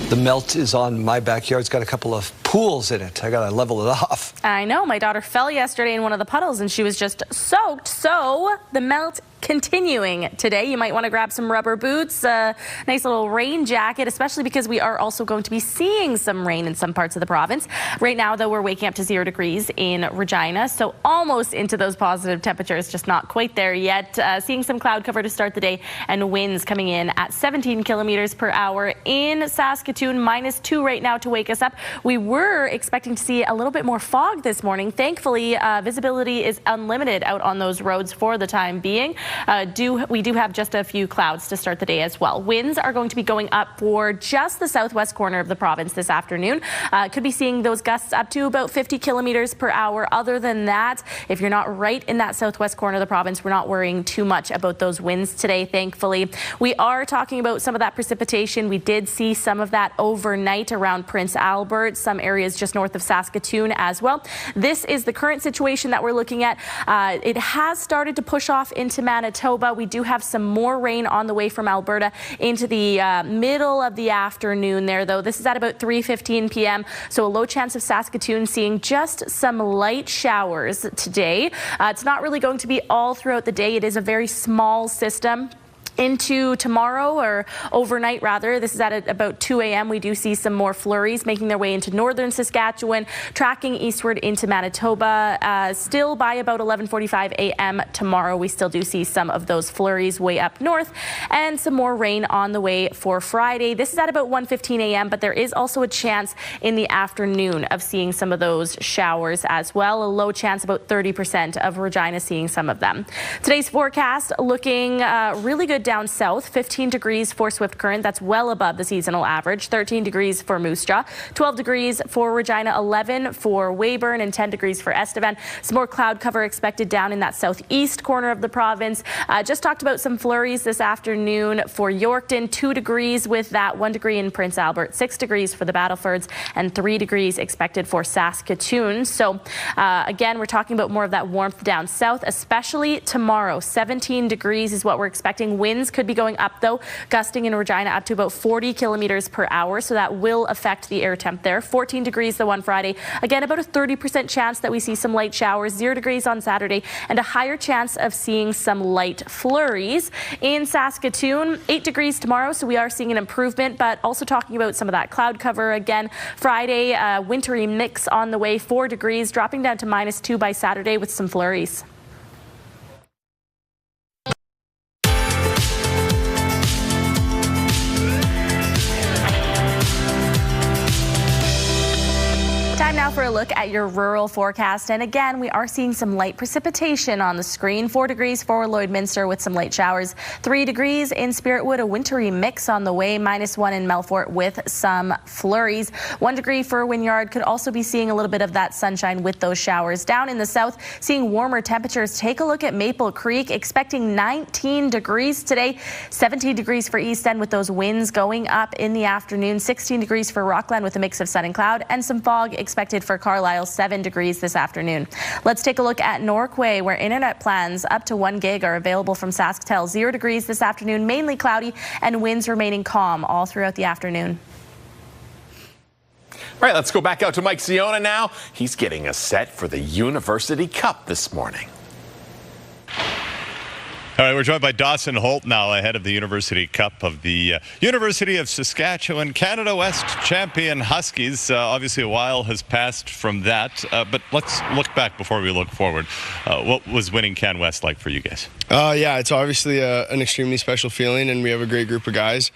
The melt is on my backyard. It's got a couple of pools in it. I got to level it off. I know. My daughter fell yesterday in one of the puddles and she was just soaked. So the melt continuing today. You might want to grab some rubber boots, a nice little rain jacket, especially because we are also going to be seeing some rain in some parts of the province. Right now, though, we're waking up to 0 degrees in Regina, so almost into those positive temperatures, just not quite there yet. Seeing some cloud cover to start the day and winds coming in at 17 kilometers per hour in Saskatoon, -2 right now to wake us up. We were were expecting to see a little bit more fog this morning. Thankfully, visibility is unlimited out on those roads for the time being. We do have just a few clouds to start the day as well. Winds are going to be going up for just the southwest corner of the province this afternoon. Could be seeing those gusts up to about 50 kilometers per hour. Other than that, if you're not right in that southwest corner of the province, we're not worrying too much about those winds today, thankfully. We are talking about some of that precipitation. We did see some of that overnight around Prince Albert, some areas just north of Saskatoon as well. This is the current situation that we're looking at. It has started to push off into Manitoba. We do have some more rain on the way from Alberta into the middle of the afternoon there, though. This is at about 3:15 p.m., so a low chance of Saskatoon seeing just some light showers today. It's not really going to be all throughout the day. It is a very small system. Into tomorrow, or overnight rather, this is at about 2 a.m. We do see some more flurries making their way into northern Saskatchewan, tracking eastward into Manitoba. Still by about 11:45 a.m. tomorrow, we still do see some of those flurries way up north, and some more rain on the way for Friday. This is at about 1:15 a.m., but there is also a chance in the afternoon of seeing some of those showers as well. A low chance, about 30% of Regina seeing some of them. Today's forecast looking really good down south. 15 degrees for Swift Current. That's well above the seasonal average. 13 degrees for Moose Jaw. 12 degrees for Regina. 11 for Weyburn, and 10 degrees for Estevan. Some more cloud cover expected down in that southeast corner of the province. Just talked about some flurries this afternoon for Yorkton. 2 degrees with that. 1 degree in Prince Albert. 6 degrees for the Battlefords, and 3 degrees expected for Saskatoon. So again, we're talking about more of that warmth down south, especially tomorrow. 17 degrees is what we're expecting. Winds could be going up, though, gusting in Regina up to about 40 kilometers per hour, so that will affect the air temp there. 14 degrees, though, on Friday. Again, about a 30% chance that we see some light showers. 0 degrees on Saturday, and a higher chance of seeing some light flurries. In Saskatoon, 8 degrees tomorrow, so we are seeing an improvement, but also talking about some of that cloud cover again. Friday, wintry mix on the way. 4 degrees, dropping down to -2 by Saturday with some flurries. Time now for a look at your rural forecast. And again, we are seeing some light precipitation on the screen. 4 degrees for Lloydminster with some late showers. 3 degrees in Spiritwood, a wintry mix on the way. -1 in Melfort with some flurries. 1 degree for Wynyard. Could also be seeing a little bit of that sunshine with those showers. Down in the south, seeing warmer temperatures. Take a look at Maple Creek, expecting 19 degrees today. 17 degrees for East End with those winds going up in the afternoon. 16 degrees for Rockland with a mix of sun and cloud, and some fog expected for Carlisle. 7 degrees this afternoon. Let's take a look at Norquay, where internet plans up to 1 gig are available from SaskTel. 0 degrees this afternoon, mainly cloudy, and winds remaining calm all throughout the afternoon. All right, let's go back out to Mike Siona now. He's getting us set for the University Cup this morning. All right, we're joined by Dawson Holt now ahead of the University Cup of the University of Saskatchewan Canada West champion Huskies. Obviously, a while has passed from that, but let's look back before we look forward. What was winning Can West like for you guys? Yeah, it's obviously an extremely special feeling, and we have a great group of guys.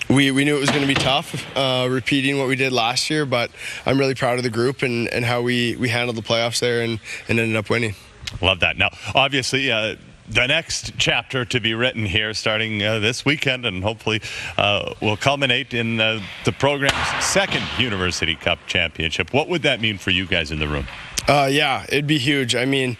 We knew it was going to be tough repeating what we did last year, but I'm really proud of the group and how we handled the playoffs there and ended up winning. Love that. Now, obviously, the next chapter to be written here starting this weekend and hopefully will culminate in the program's second University Cup championship. What would that mean for you guys in the room? Yeah, it'd be huge. I mean,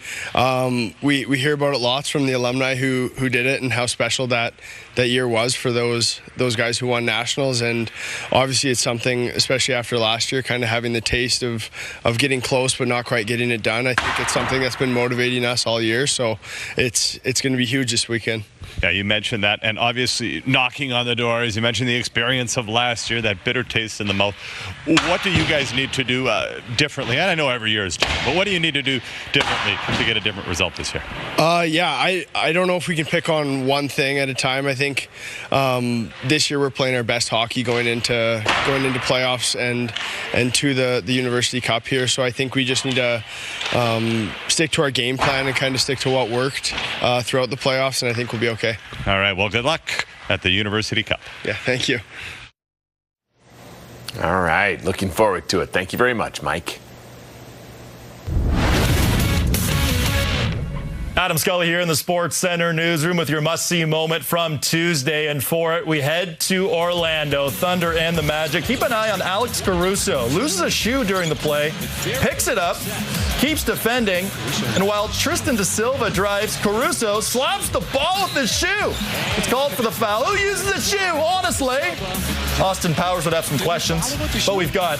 we hear about it lots from the alumni who did it and how special that year was for those guys who won nationals. And obviously it's something, especially after last year, kind of having the taste of getting close but not quite getting it done. I think it's something that's been motivating us all year. So it's going to be huge this weekend. Yeah, you mentioned that, and obviously knocking on the doors. You mentioned the experience of last year, that bitter taste in the mouth. What do you guys need to do differently? And I know every year is different, but what do you need to do differently to get a different result this year? Yeah, I don't know if we can pick on one thing at a time. I think this year we're playing our best hockey going into playoffs and to the University Cup here. So I think we just need to stick to our game plan and kind of stick to what worked throughout the playoffs, and I think we'll be okay. All right, well, good luck at the University Cup. Yeah, thank you. All right, looking forward to it. Thank you very much, Mike. Adam Scully here in the Sports Center newsroom with your must-see moment from Tuesday. And for it, we head to Orlando. Thunder and the Magic. Keep an eye on Alex Caruso. Loses a shoe during the play, picks it up, keeps defending, and while Tristan da Silva drives, Caruso slaps the ball with his shoe. It's called for the foul. Who uses a shoe, honestly? Austin Powers would have some questions, but we've got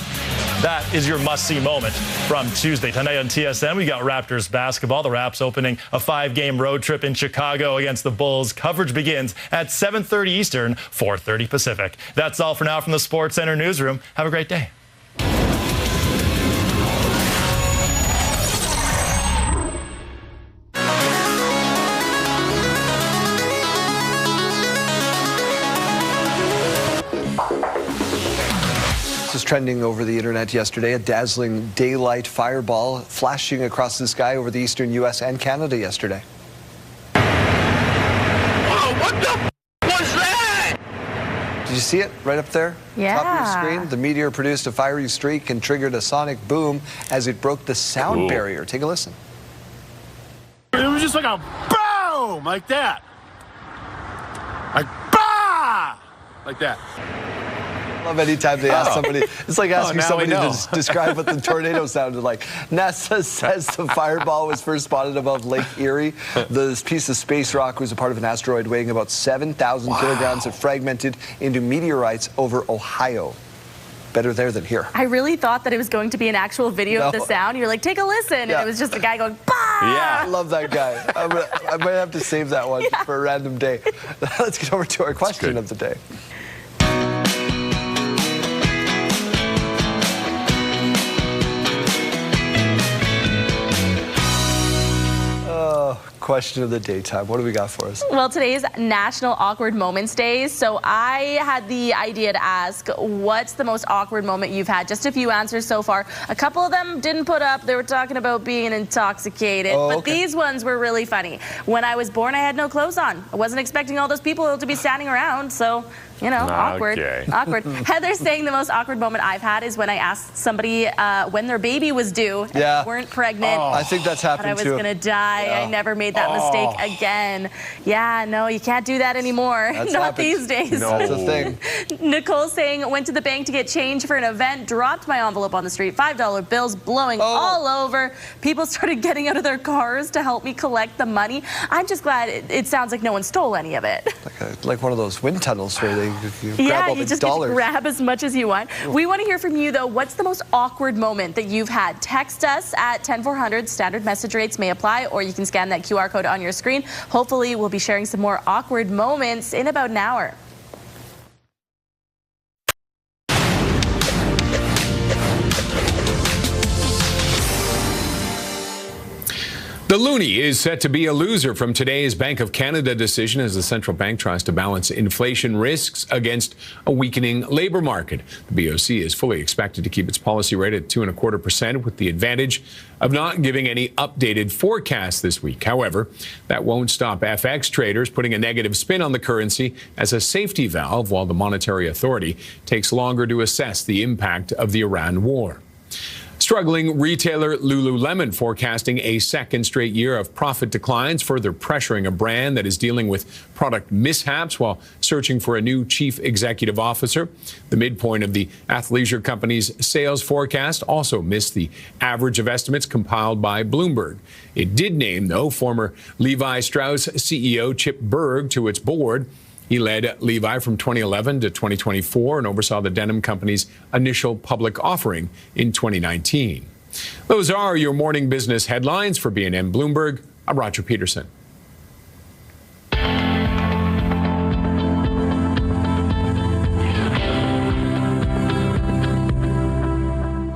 that is your must-see moment from Tuesday. Tonight on TSN, we got Raptors basketball. The Raps opening a 5-game road trip in Chicago against the Bulls. Coverage begins at 7:30 Eastern, 4:30 Pacific. That's all for now from the Sports Center newsroom. Have a great day. This was trending over the internet yesterday. A dazzling daylight fireball flashing across the sky over the eastern U.S. and Canada yesterday. Oh, what the was that? Did you see it right up there? Yeah. Top of your screen? The meteor produced a fiery streak and triggered a sonic boom as it broke the sound barrier. Take a listen. It was just like a boom, like that. Like, bah! Like that. I love anytime they ask somebody. It's like asking somebody to describe what the tornado sounded like. NASA says the fireball was first spotted above Lake Erie. This piece of space rock was a part of an asteroid weighing about 7,000 kilograms that fragmented into meteorites over Ohio. Better there than here. I really thought that it was going to be an actual video of the sound. You're like, take a listen. And it was just a guy going, bah! Yeah, I love that guy. I might have to save that one for a random day. Let's get over to our question of the day. Question of the daytime. What do we got for us? Well, today is National Awkward Moments Day, so I had the idea to ask, what's the most awkward moment you've had? Just a few answers so far. A couple of them didn't put up. They were talking about being intoxicated, but these ones were really funny. When I was born, I had no clothes on. I wasn't expecting all those people to be standing around, so, you know, awkward. Awkward. Heather's saying the most awkward moment I've had is when I asked somebody when their baby was due and they weren't pregnant. I think that's happened too. I was going to die. I never made that mistake again. Yeah, no, you can't do that anymore. Not these days. No. That's a thing. Nicole saying, went to the bank to get change for an event, dropped my envelope on the street, $5 bills blowing all over. People started getting out of their cars to help me collect the money. I'm just glad it sounds like no one stole any of it. Like one of those wind tunnels where they grab all you the just dollars. grab as much as you want. We want to hear from you, though. What's the most awkward moment that you've had? Text us at 10400. Standard message rates may apply, or you can scan that QR code on your screen. Hopefully, we'll be sharing some more awkward moments in about an hour. The loonie is set to be a loser from today's Bank of Canada decision as the central bank tries to balance inflation risks against a weakening labor market. The BOC is fully expected to keep its policy rate at 2.25% with the advantage of not giving any updated forecast this week. However, that won't stop FX traders putting a negative spin on the currency as a safety valve while the Monetary Authority takes longer to assess the impact of the Iran war. Struggling retailer Lululemon forecasting a second straight year of profit declines, further pressuring a brand that is dealing with product mishaps while searching for a new chief executive officer. The midpoint of the athleisure company's sales forecast also missed the average of estimates compiled by Bloomberg. It did name, though, former Levi Strauss CEO Chip Bergh to its board. He led Levi from 2011 to 2024 and oversaw the denim company's initial public offering in 2019. Those are your morning business headlines. For B&M Bloomberg, I'm Roger Peterson.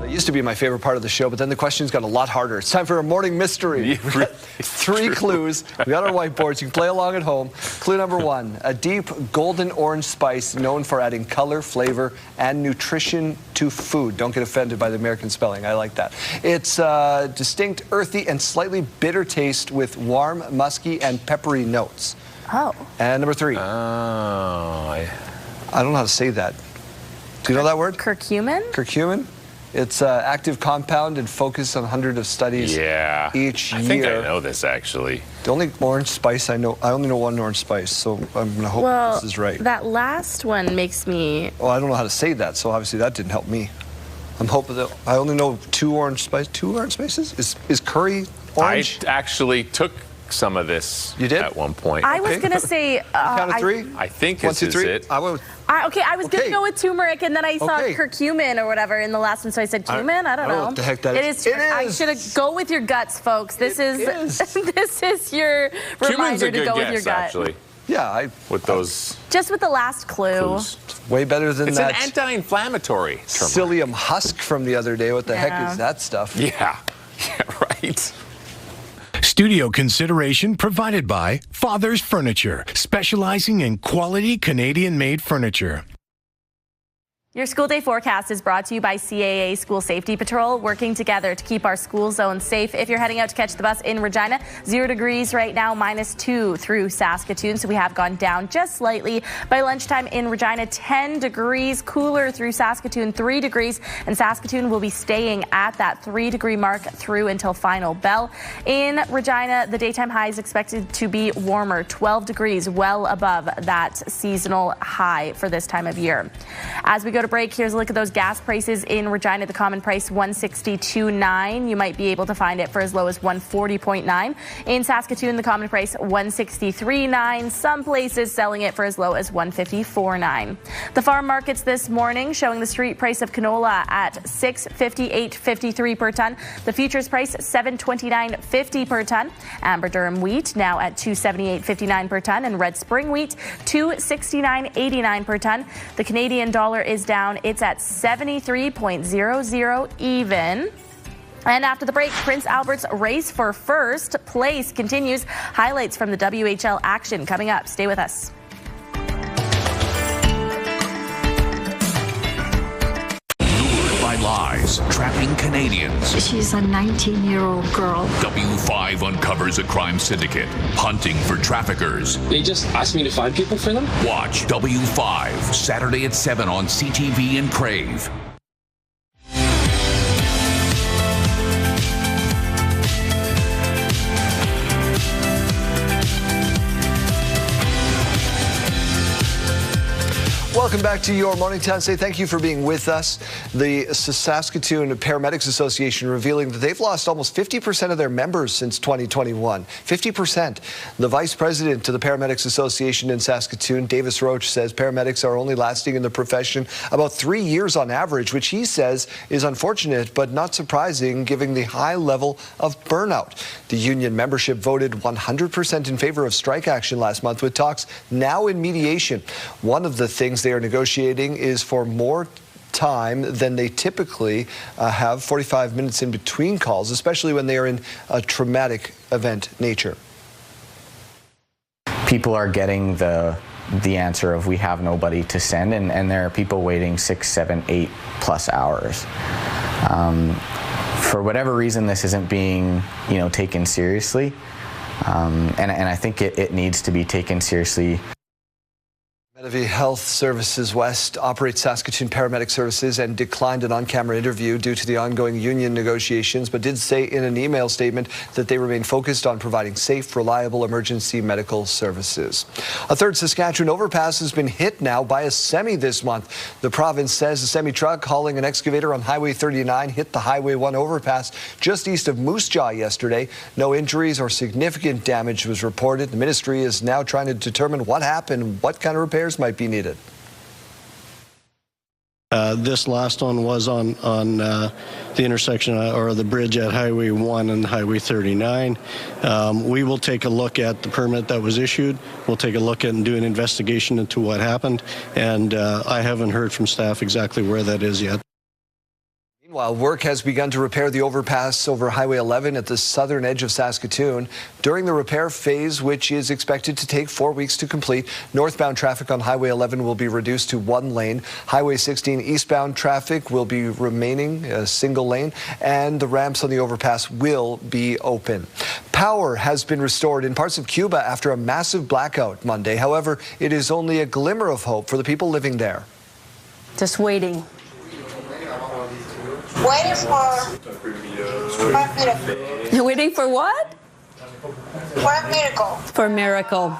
Used to be my favorite part of the show, but then the questions got a lot harder. It's time for a morning mystery. We got 3 clues. We got our whiteboards. You can play along at home. Clue number 1, a deep golden orange spice known for adding color, flavor, and nutrition to food. Don't get offended by the American spelling. I like that. It's a distinct, earthy, and slightly bitter taste with warm, musky, and peppery notes. Oh. And number 3. I don't know how to say that. Do you know that word? Curcumin? Curcumin? It's an active compound and focused on hundreds of studies each year. I think I know this, actually. The only orange spice I know, I only know one orange spice, so I'm going to hope this is right. That last one makes me... Well, I don't know how to say that, so obviously that didn't help me. I'm hoping that I only know two orange spices? Is curry orange? I actually took some of this at one point. I was going to say... count of three? I think One, this two, is three. it. I was going to go with turmeric, and then I saw curcumin or whatever in the last one, so I said cumin. I don't know. What the heck that is. It is. I should have go with your guts, folks. This is this is your reminder to go with your gut. Actually. Yeah, with those. Just with the last clue. Way better than it's that. It's an anti-inflammatory. Psyllium husk from the other day. What the heck is that stuff? Yeah, right. Studio consideration provided by Father's Furniture, specializing in quality Canadian-made furniture. Your school day forecast is brought to you by CAA School Safety Patrol, working together to keep our school zones safe. If you're heading out to catch the bus in Regina, 0 degrees right now, -2 through Saskatoon. So we have gone down just slightly. By lunchtime in Regina, 10 degrees cooler through Saskatoon, 3 degrees. And Saskatoon will be staying at that 3-degree mark through until final bell. In Regina, the daytime high is expected to be warmer, 12 degrees, well above that seasonal high for this time of year. As we go to break, here's a look at those gas prices in Regina. The common price $162.9. You might be able to find it for as low as $140.9. In Saskatoon, the common price $163.9. Some places selling it for as low as $154.9. The farm markets this morning showing the street price of canola at $658.53 per ton. The futures price $729.50 per ton. Amber durum wheat now at $278.59 per ton, and red spring wheat $269.89 per ton. The Canadian dollar is down. It's at 73.00 even. And after the break, Prince Albert's race for first place continues. Highlights from the WHL action coming up. Stay with us. Lured by lies, trapping Canadians. She's a 19-year-old girl. W5 uncovers a crime syndicate, hunting for traffickers. They just asked me to find people for them. Watch W5, Saturday at 7 on CTV and Crave. Welcome back to Your Morning Town. Thank you for being with us. The Saskatoon Paramedics Association revealing that they've lost almost 50% of their members since 2021. 50%. The vice president of the Paramedics Association in Saskatoon, Davis Roach, says paramedics are only lasting in the profession about 3 years on average, which he says is unfortunate but not surprising given the high level of burnout. The union membership voted 100% in favor of strike action last month, with talks now in mediation. One of the things they are negotiating is for more time than they typically have, 45 minutes in between calls, especially when they are in a traumatic event nature. People are getting the answer of we have nobody to send, and there are people waiting 6, 7, 8 plus hours. For whatever reason, this isn't being taken seriously, and I think it needs to be taken seriously. Medavie Health Services West operates Saskatoon Paramedic Services and declined an on-camera interview due to the ongoing union negotiations, but did say in an email statement that they remain focused on providing safe, reliable emergency medical services. A third Saskatchewan overpass has been hit now by a semi this month. The province says a semi-truck hauling an excavator on Highway 39 hit the Highway 1 overpass just east of Moose Jaw yesterday. No injuries or significant damage was reported. The ministry is now trying to determine what happened, what kind of repairs might be needed. This last one was on the intersection or the bridge at Highway 1 and Highway 39. We will take a look at the permit that was issued. We'll take a look at and do an investigation into what happened. And I haven't heard from staff exactly where that is yet. Meanwhile, work has begun to repair the overpass over Highway 11 at the southern edge of Saskatoon. During the repair phase, which is expected to take 4 weeks to complete, northbound traffic on Highway 11 will be reduced to 1 lane. Highway 16 eastbound traffic will be remaining a single lane, and the ramps on the overpass will be open. Power has been restored in parts of Cuba after a massive blackout Monday. However, it is only a glimmer of hope for the people living there. Just waiting. Waiting for miracle. Waiting for what? For a miracle. For a miracle.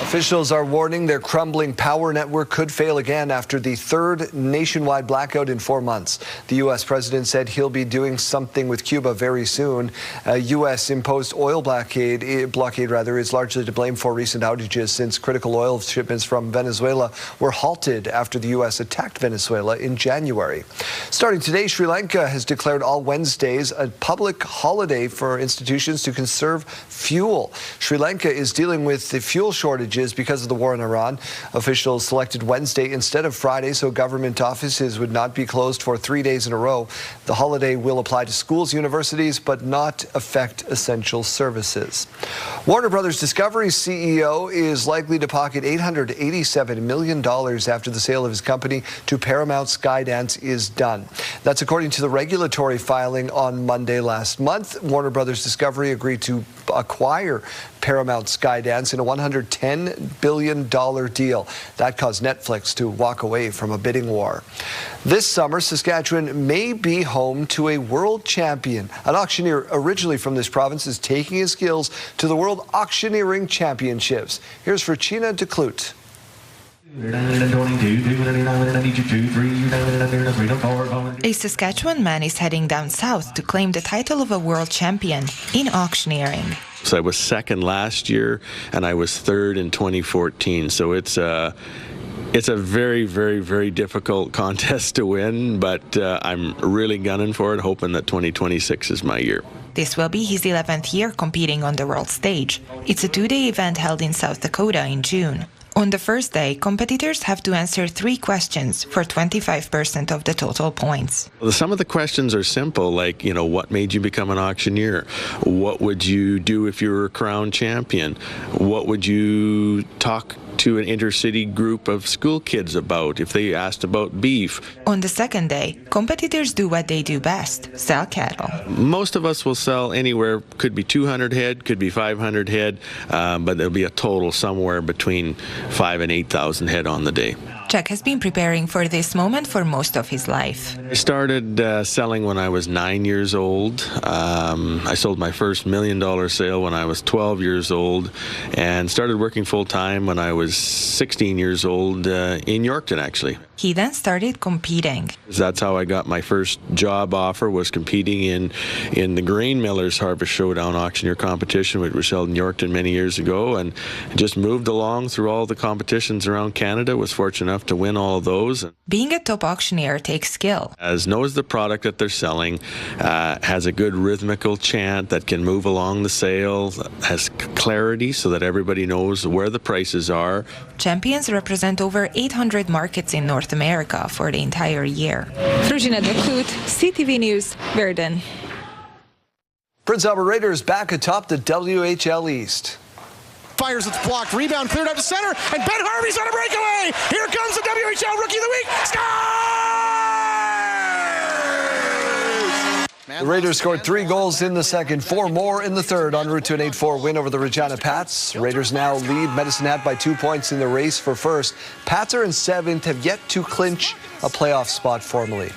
Officials are warning their crumbling power network could fail again after the third nationwide blackout in 4 months. The U.S. president said he'll be doing something with Cuba very soon. A U.S.-imposed oil blockade is largely to blame for recent outages since critical oil shipments from Venezuela were halted after the U.S. attacked Venezuela in January. Starting today, Sri Lanka has declared all Wednesdays a public holiday for institutions to conserve fuel. Sri Lanka is dealing with the fuel shortages because of the war in Iran. Officials selected Wednesday instead of Friday so government offices would not be closed for 3 days in a row. The holiday will apply to schools, universities, but not affect essential services. Warner Brothers Discovery's CEO is likely to pocket $887 million after the sale of his company to Paramount Skydance is done. That's according to the regulatory filing on Monday last month. Warner Brothers Discovery agreed to acquire Paramount Skydance in a $110 billion deal. That caused Netflix to walk away from a bidding war. This summer, Saskatchewan may be home to a world champion. An auctioneer originally from this province is taking his skills to the World Auctioneering Championships. Here's Virginia DeClute. A Saskatchewan man is heading down south to claim the title of a world champion in auctioneering. So I was second last year, and I was third in 2014. So it's a very, very, very difficult contest to win, but I'm really gunning for it, hoping that 2026 is my year. This will be his 11th year competing on the world stage. It's a 2-day event held in South Dakota in June. On the first day, competitors have to answer 3 questions for 25% of the total points. Some of the questions are simple, like, what made you become an auctioneer? What would you do if you were a crown champion? What would you talk to an intercity group of school kids about if they asked about beef? On the second day, competitors do what they do best, sell cattle. Most of us will sell anywhere, could be 200 head, could be 500 head, but there'll be a total somewhere between 5,000 and 8,000 head on the day. Jack has been preparing for this moment for most of his life. I started selling when I was 9 years old. I sold my first $1 million sale when I was 12 years old and started working full-time when I was 16 years old in Yorkton, actually. He then started competing. That's how I got my first job offer, was competing in the Grain Millers Harvest Showdown auctioneer competition, which was held in Yorkton many years ago, and just moved along through all the competitions around Canada, was fortunate enough to win all of those. Being a top auctioneer takes skill. Knows the product that they're selling, has a good rhythmical chant that can move along the sale, has clarity so that everybody knows where the prices are. Champions represent over 800 markets in North America for the entire year. Virginia DeClute, CTV News, Verdun. Prince Albert Raiders back atop the WHL East. Fires, it's blocked, rebound cleared out to center, and Ben Harvey's on a breakaway. Here comes the WHL Rookie of the Week. Scores! The Raiders scored 3 goals in the second, 4 more in the third, en route to an 8-4 win over the Regina Pats. Raiders now lead Medicine Hat by 2 points in the race for first. Pats are in 7th, have yet to clinch a playoff spot formally.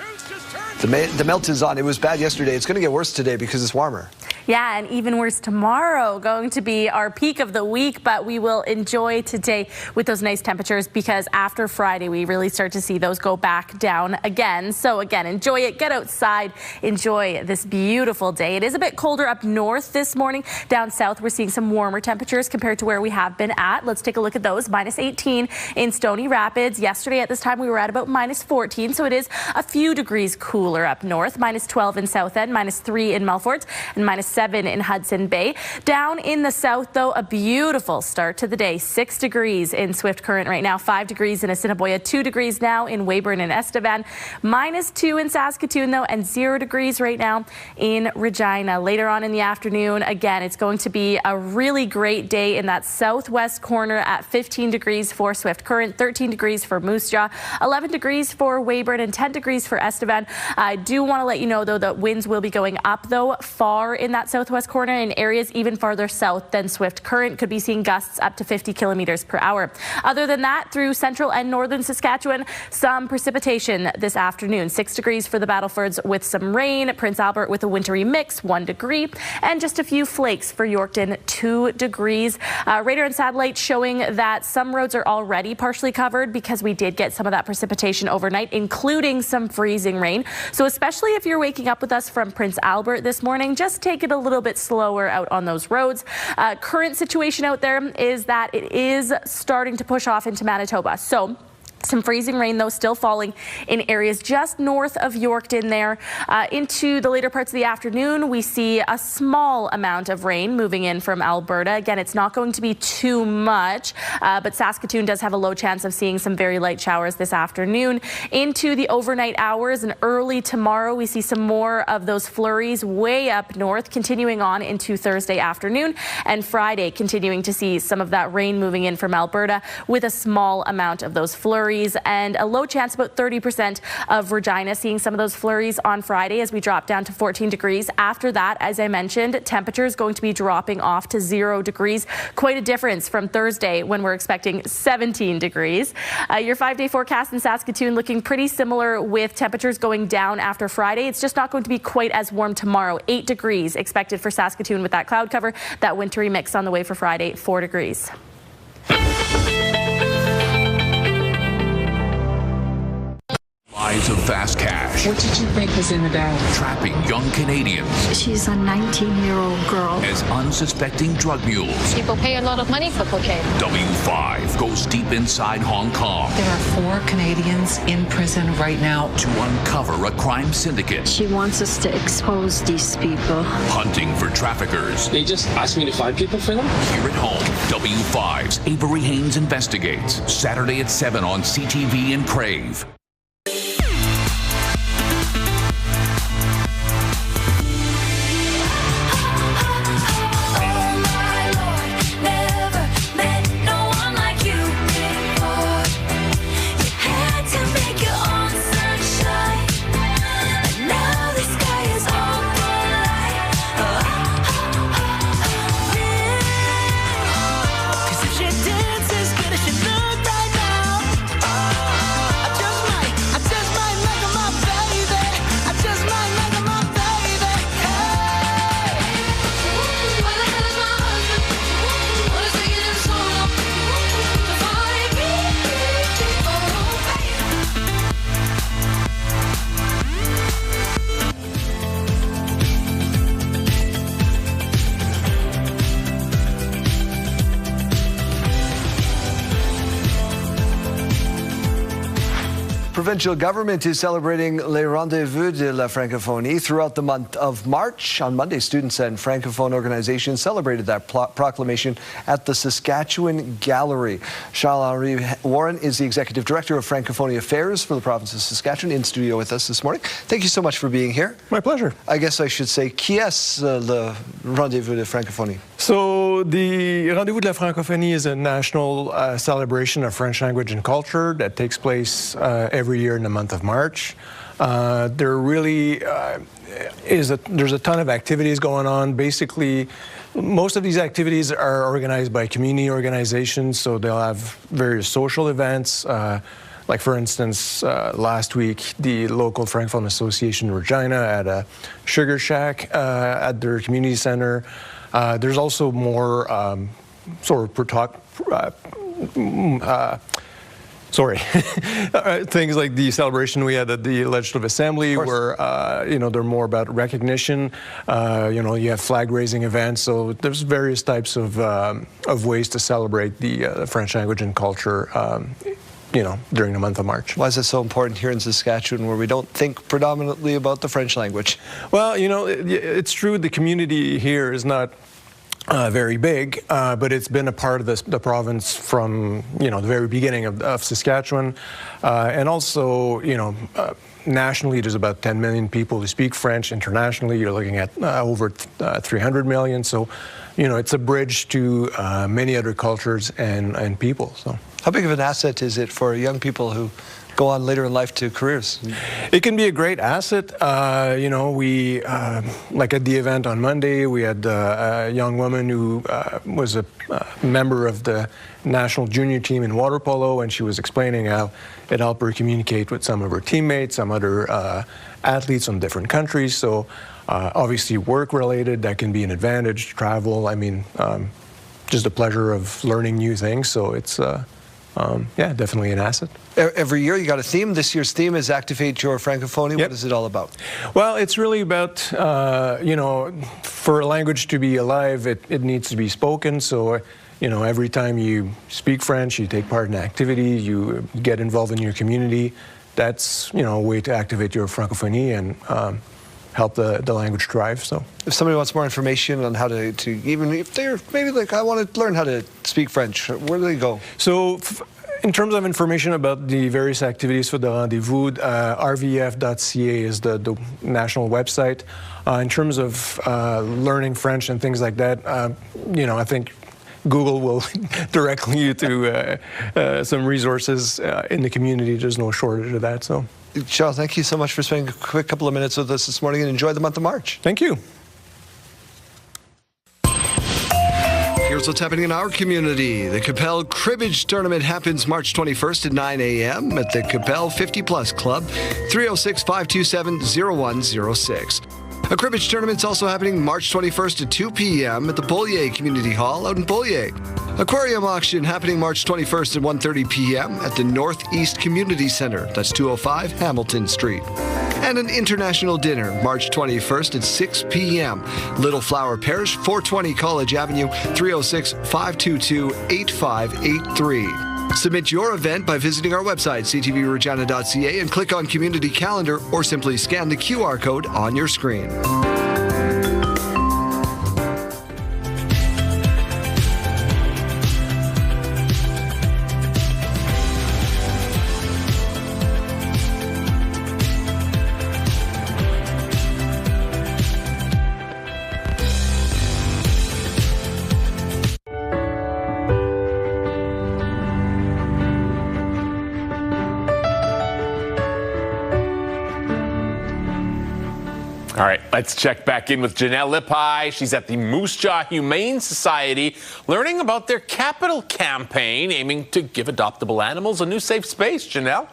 The melt is on. It was bad yesterday. It's going to get worse today because it's warmer. Yeah, and even worse tomorrow, going to be our peak of the week, but we will enjoy today with those nice temperatures because after Friday, we really start to see those go back down again. So again, enjoy it, get outside, enjoy this beautiful day. It is a bit colder up north this morning. Down south, we're seeing some warmer temperatures compared to where we have been at. Let's take a look at those. -18 in Stony Rapids. Yesterday at this time, we were at about -14, so it is a few degrees cooler up north. -12 in South End, -3 in Melfort, and -7 in Hudson Bay. Down in the south, though, a beautiful start to the day. 6 degrees in Swift Current right now, 5 degrees in Assiniboia, 2 degrees now in Weyburn and Estevan, -2 in Saskatoon, though, and 0 degrees right now in Regina. Later on in the afternoon, again, it's going to be a really great day in that southwest corner at 15 degrees for Swift Current, 13 degrees for Moose Jaw, 11 degrees for Weyburn, and 10 degrees for Estevan. I do want to let you know, though, that winds will be going up, though, far in that that southwest corner in areas even farther south than Swift Current. Could be seeing gusts up to 50 kilometers per hour. Other than that, through central and northern Saskatchewan, some precipitation this afternoon. 6 degrees for the Battlefords with some rain. Prince Albert with a wintry mix, 1 degree. And just a few flakes for Yorkton, 2 degrees. Radar and satellite showing that some roads are already partially covered because we did get some of that precipitation overnight, including some freezing rain. So especially if you're waking up with us from Prince Albert this morning, just take it a little bit slower out on those roads. Current situation out there is that it is starting to push off into Manitoba. So some freezing rain, though, still falling in areas just north of Yorkton there. Into the later parts of the afternoon, we see a small amount of rain moving in from Alberta. Again, it's not going to be too much, but Saskatoon does have a low chance of seeing some very light showers this afternoon. Into the overnight hours and early tomorrow, we see some more of those flurries way up north, continuing on into Thursday afternoon, and Friday continuing to see some of that rain moving in from Alberta with a small amount of those flurries. And a low chance, about 30% of Regina seeing some of those flurries on Friday as we drop down to 14 degrees. After that, as I mentioned, temperature is going to be dropping off to 0 degrees. Quite a difference from Thursday when we're expecting 17 degrees. Your 5-day forecast in Saskatoon looking pretty similar with temperatures going down after Friday. It's just not going to be quite as warm tomorrow. 8 degrees expected for Saskatoon with that cloud cover. That wintry mix on the way for Friday, 4 degrees. Lives of fast cash. What did you think was in the bag? Trapping young Canadians. She's a 19-year-old girl. As unsuspecting drug mules. People pay a lot of money for cocaine. W5 goes deep inside Hong Kong. There are 4 Canadians in prison right now. To uncover a crime syndicate. She wants us to expose these people. Hunting for traffickers. They just asked me to find people for them. Here at home, W5's Avery Haynes investigates. Saturday at 7 on CTV and Crave. Provincial government is celebrating Les Rendezvous de la Francophonie throughout the month of March. On Monday, students and Francophone organizations celebrated that proclamation at the Saskatchewan Gallery. Charles-Henri Warren is the Executive Director of Francophonie Affairs for the province of Saskatchewan, in studio with us this morning. Thank you so much for being here. My pleasure. I guess I should say, qui est le Rendezvous de Francophonie? So the Rendezvous de la Francophonie is a national celebration of French language and culture that takes place every year in the month of March. There really there's a ton of activities going on. Basically, most of these activities are organized by community organizations, so they'll have various social events. Like, for instance, last week, the local Francophone Association in Regina had a sugar shack at their community center. There's also more things like the celebration we had at the Legislative Assembly, where they're more about recognition. You have flag-raising events, so there's various types of ways to celebrate the French language and culture. During the month of March. Why is it so important here in Saskatchewan, where we don't think predominantly about the French language? Well, it's true the community here is not very big, but it's been a part of the province from the very beginning of Saskatchewan, and also nationally there's about 10 million people who speak French. Internationally, you're looking at over 300 million. So, it's a bridge to many other cultures and people. So, how big of an asset is it for young people who go on later in life to careers? It can be a great asset. We, like at the event on Monday, we had a young woman who was a member of the national junior team in water polo, and she was explaining how it helped her communicate with some of her teammates, some other athletes from different countries. So obviously work-related, that can be an advantage. Travel, I mean, just the pleasure of learning new things. So it's, definitely an asset. Every year you got a theme. This year's theme is Activate Your Francophonie. Yep. What is it all about? Well, it's really about, for a language to be alive, it needs to be spoken. So, every time you speak French, you take part in an activity, you get involved in your community. That's, a way to activate your Francophonie and help the language thrive. So, if somebody wants more information on how to even if they're maybe like, I want to learn how to speak French, where do they go? So, in terms of information about the various activities for the rendezvous, rvf.ca is the national website. In terms of learning French and things like that, I think Google will direct you to some resources in the community. There's no shortage of that. So, Charles, thank you so much for spending a quick couple of minutes with us this morning, and enjoy the month of March. Thank you. Here's what's happening in our community. The Capel Cribbage Tournament happens March 21st at 9 a.m. at the Capel 50+ Club, 306-527-0106. A cribbage tournament's also happening March 21st at 2 p.m. at the Bollier Community Hall out in Bollier. Aquarium auction happening March 21st at 1:30 p.m. at the Northeast Community Center. That's 205 Hamilton Street. And an international dinner March 21st at 6 p.m. Little Flower Parish, 420 College Avenue, 306-522-8583. Submit your event by visiting our website, ctvregina.ca, and click on Community Calendar, or simply scan the QR code on your screen. All right, let's check back in with Janelle Lippi. She's at the Moose Jaw Humane Society, learning about their capital campaign aiming to give adoptable animals a new safe space. Janelle?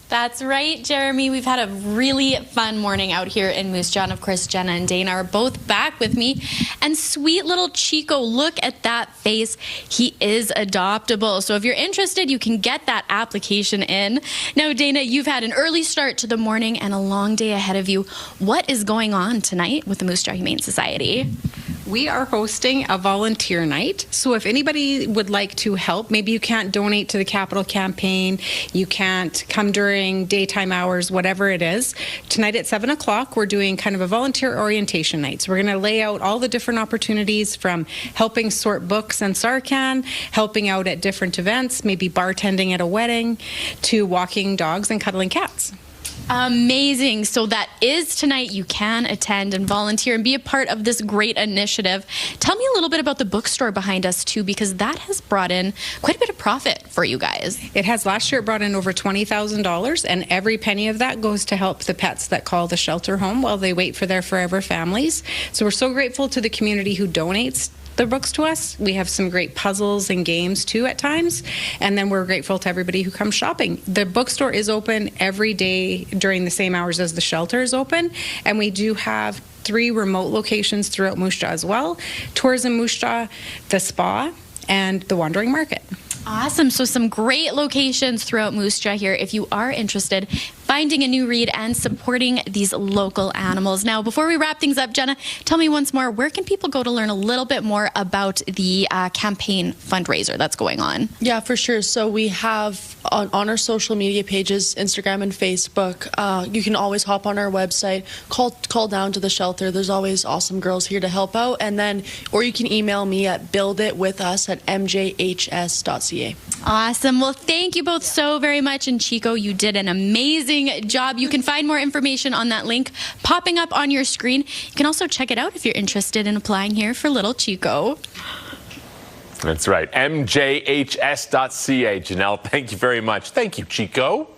That's right, Jeremy. We've had a really fun morning out here in Moose Jaw. And of course, Jenna and Dana are both back with me. And sweet little Chico, look at that face. He is adoptable. So if you're interested, you can get that application in. Now, Dana, you've had an early start to the morning and a long day ahead of you. What is going on tonight with the Moose Jaw Humane Society? We are hosting a volunteer night. So if anybody would like to help, maybe you can't donate to the capital campaign, you can't come during daytime hours, whatever it is. Tonight at 7 o'clock, we're doing kind of a volunteer orientation night. So we're going to lay out all the different opportunities, from helping sort books and Sarcan, helping out at different events, maybe bartending at a wedding, to walking dogs and cuddling cats. Amazing. So that is tonight. You can attend and volunteer and be a part of this great initiative. Tell me a little bit about the bookstore behind us too, because that has brought in quite a bit of profit for you guys. It has. Last year it brought in over $20,000, and every penny of that goes to help the pets that call the shelter home while they wait for their forever families. So we're so grateful to the community who donates the books to us. We have some great puzzles and games too at times, and then we're grateful to everybody who comes shopping. The bookstore is open every day during the same hours as the shelter is open, and we do have 3 remote locations throughout Moose Jaw as well: Tourism Moose Jaw, the spa, and the Wandering Market. Awesome. So some great locations throughout Moose Jaw here if you are interested finding a new read and supporting these local animals. Now, before we wrap things up, Jenna, tell me once more, where can people go to learn a little bit more about the campaign fundraiser that's going on? Yeah, for sure. So we have on our social media pages, Instagram and Facebook, you can always hop on our website, call down to the shelter. There's always awesome girls here to help out. And then, or you can email me at builditwithus@mjhs.ca. Awesome. Well, thank you both so very much. And Chico, you did an amazing job. You can find more information on that link popping up on your screen. You can also check it out if you're interested in applying here for little Chico. That's right. MJHS.ca. Janelle, thank you very much. Thank you, Chico.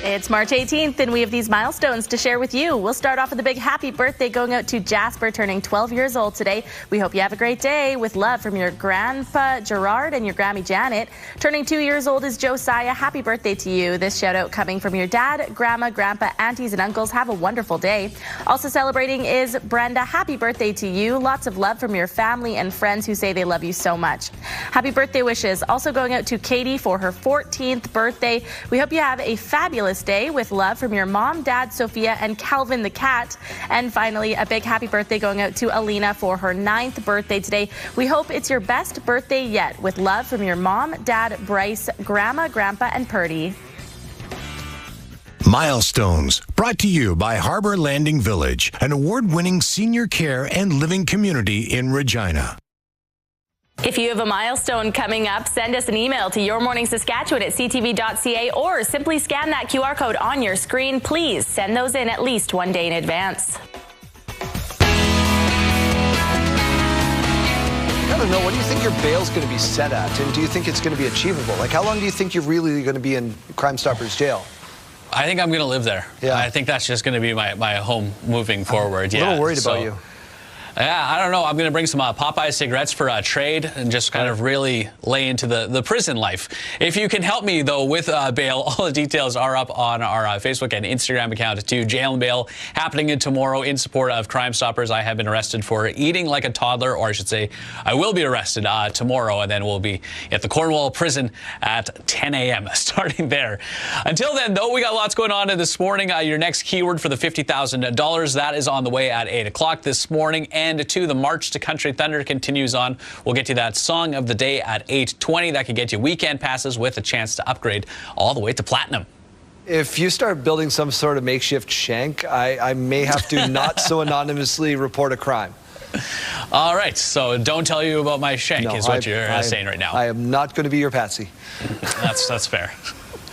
It's March 18th, and we have these milestones to share with you. We'll start off with a big happy birthday going out to Jasper, turning 12 years old today. We hope you have a great day. With love from your grandpa Gerard and your Grammy Janet. Turning 2 years old is Josiah. Happy birthday to you. This shout out coming from your dad, grandma, grandpa, aunties, and uncles. Have a wonderful day. Also celebrating is Brenda. Happy birthday to you. Lots of love from your family and friends who say they love you so much. Happy birthday wishes also going out to Katie for her 14th birthday. We hope you have a fabulous day. With love from your mom, dad, Sophia, and Calvin the cat. And finally, a big happy birthday going out to Alina for her 9th birthday today. We hope it's your best birthday yet. With love from your mom, dad, Bryce, grandma, grandpa, and Purdy. Milestones, brought to you by Harbor Landing Village, an award-winning senior care and living community in Regina. If you have a milestone coming up, send us an email to yourmorningsaskatchewan@ctv.ca or simply scan that QR code on your screen. Please send those in at least one day in advance. I don't know. What do you think your bail's going to be set at? And do you think it's going to be achievable? Like, how long do you think you're really going to be in Crime Stoppers jail? I think I'm going to live there. Yeah. I think that's just going to be my home moving forward. I'm a little worried about you. Yeah, I don't know. I'm going to bring some Popeye cigarettes for a trade and just kind of really lay into the prison life. If you can help me, though, with bail, all the details are up on our Facebook and Instagram account, too. Jail and bail happening tomorrow in support of Crime Stoppers. I have been arrested for eating like a toddler, or I should say I will be arrested tomorrow, and then we'll be at the Cornwall prison at 10 a.m. starting there. Until then, though, we got lots going on this morning. Your next keyword for the $50,000, that is on the way at 8 o'clock this morning. And two, the March to Country Thunder continues on. We'll get you that song of the day at 8:20. That could get you weekend passes with a chance to upgrade all the way to platinum. If you start building some sort of makeshift shank, I may have to not so anonymously report a crime. All right, so don't tell you about my shank is what you're saying right now. I am not going to be your patsy. That's fair.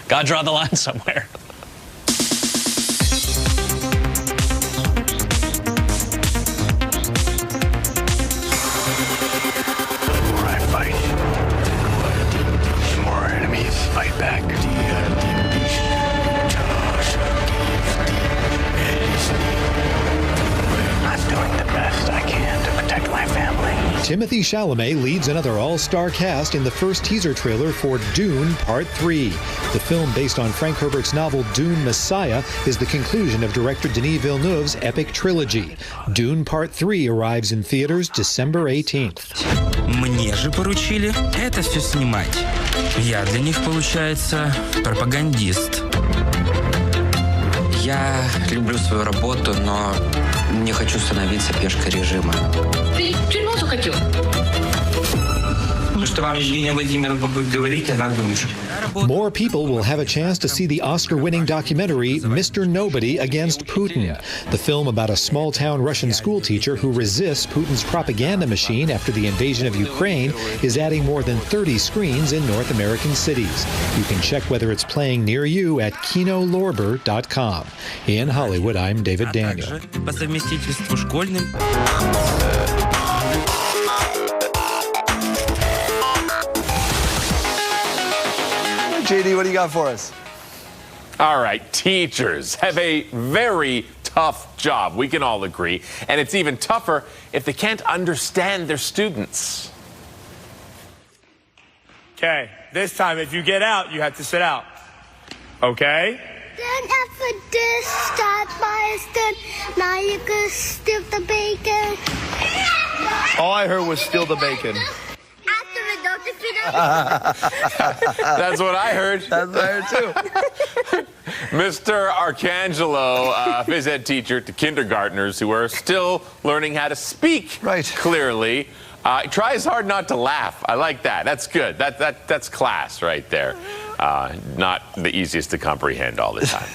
Gotta draw the line somewhere. Fight back. I'm doing the best I can to protect my family. Timothée Chalamet leads another all-star cast in the first teaser trailer for Dune Part 3. The film, based on Frank Herbert's novel Dune Messiah, is the conclusion of director Denis Villeneuve's epic trilogy. Dune Part 3 arrives in theaters December 18th. Мне же поручили это все снимать. Я для них, получается, пропагандист. Я люблю свою работу, но не хочу становиться пешкой режима. Ты тюрьму захотел? Ну, что вам Евгения Владимировна будет говорить, она думает. More people will have a chance to see the Oscar-winning documentary Mr. Nobody Against Putin. The film about a small-town Russian schoolteacher who resists Putin's propaganda machine after the invasion of Ukraine is adding more than 30 screens in North American cities. You can check whether it's playing near you at kinolorber.com. In Hollywood, I'm David Daniel. По совместительству школьным. JD, what do you got for us? All right, teachers have a very tough job. We can all agree. And it's even tougher if they can't understand their students. Okay, this time if you get out, you have to sit out. Okay? Then after this, start Milestone. Now you can steal the bacon. All I heard was steal the bacon. That's what I heard. That's what I heard too. Mr. Arcangelo, phys ed teacher to kindergartners who are still learning how to speak clearly. Tries hard not to laugh. I like that. That's good. That's class right there. Not the easiest to comprehend all the time.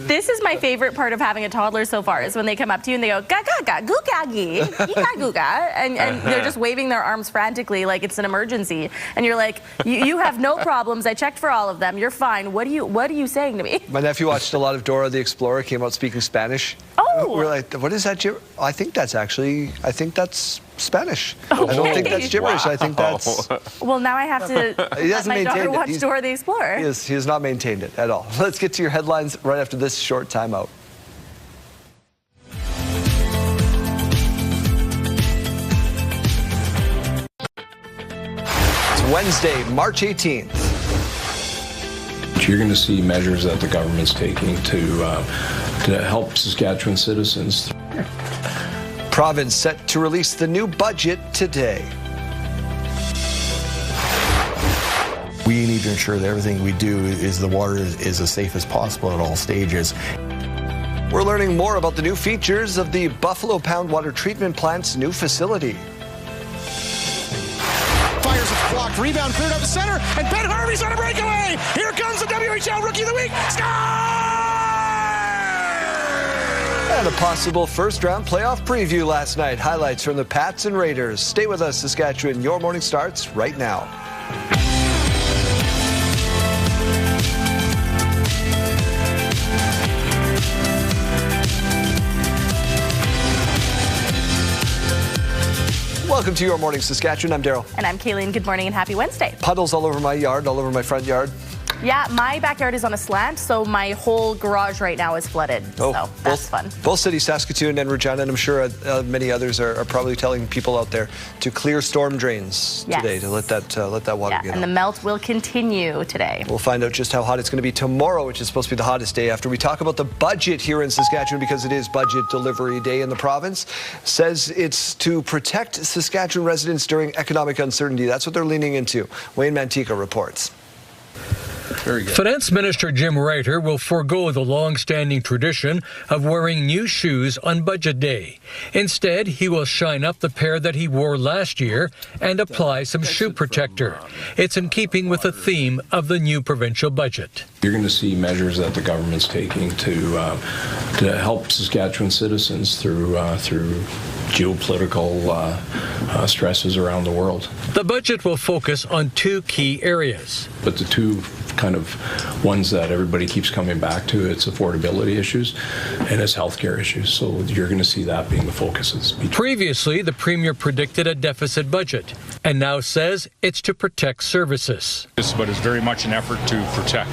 This is my favorite part of having a toddler so far, is when they come up to you and they go, ga-ga-ga, goo-ga-gee, ika-goo-ga, and they're just waving their arms frantically like it's an emergency. And you're like, you have no problems. I checked for all of them. You're fine. What are you saying to me? My nephew watched a lot of Dora the Explorer, came out speaking Spanish. Oh! We're like, what is that? I think that's Spanish. I don't think that's gibberish. Wow. I think that's... Well, now I have to let my daughter watch Dora the Explorer. He has not maintained it at all. Let's get to your headlines right after this short timeout. It's Wednesday, March 18th. You're going to see measures that the government's taking to help Saskatchewan citizens. Province set to release the new budget today. We need to ensure that everything we do is the water is as safe as possible at all stages. We're learning more about the new features of the Buffalo Pound Water Treatment Plant's new facility. Fires it blocked. Rebound cleared up the center, and Ben Harvey's on a breakaway. Here comes the WHL Rookie of the Week. And a possible first-round playoff preview last night. Highlights from the Pats and Raiders. Stay with us, Saskatchewan. Your morning starts right now. Welcome to Your Morning Saskatchewan. I'm Daryl. And I'm Kayleen. Good morning and happy Wednesday. Puddles all over my yard, all over my front yard. Yeah, my backyard is on a slant, so my whole garage right now is flooded. So that's fun. Both cities, Saskatoon and Regina, and I'm sure many others are probably telling people out there to clear storm drains today to let that water get out. And the melt will continue today. We'll find out just how hot it's going to be tomorrow, which is supposed to be the hottest day, after we talk about the budget here in Saskatchewan, because it is budget delivery day in the province. Says it's to protect Saskatchewan residents during economic uncertainty. That's what they're leaning into. Wayne Mantika reports. Finance Minister Jim Reiter will forego the long-standing tradition of wearing new shoes on Budget Day. Instead, he will shine up the pair that he wore last year and apply some shoe protector. It's in keeping with the theme of the new provincial budget. You're going to see measures that the government's taking to help Saskatchewan citizens through geopolitical stresses around the world. The budget will focus on two key areas. But the two kind of ones that everybody keeps coming back to, it's affordability issues and it's healthcare issues. So you're going to see that being the focus of the speech. Previously, the Premier predicted a deficit budget and now says it's to protect services. But it's very much an effort to protect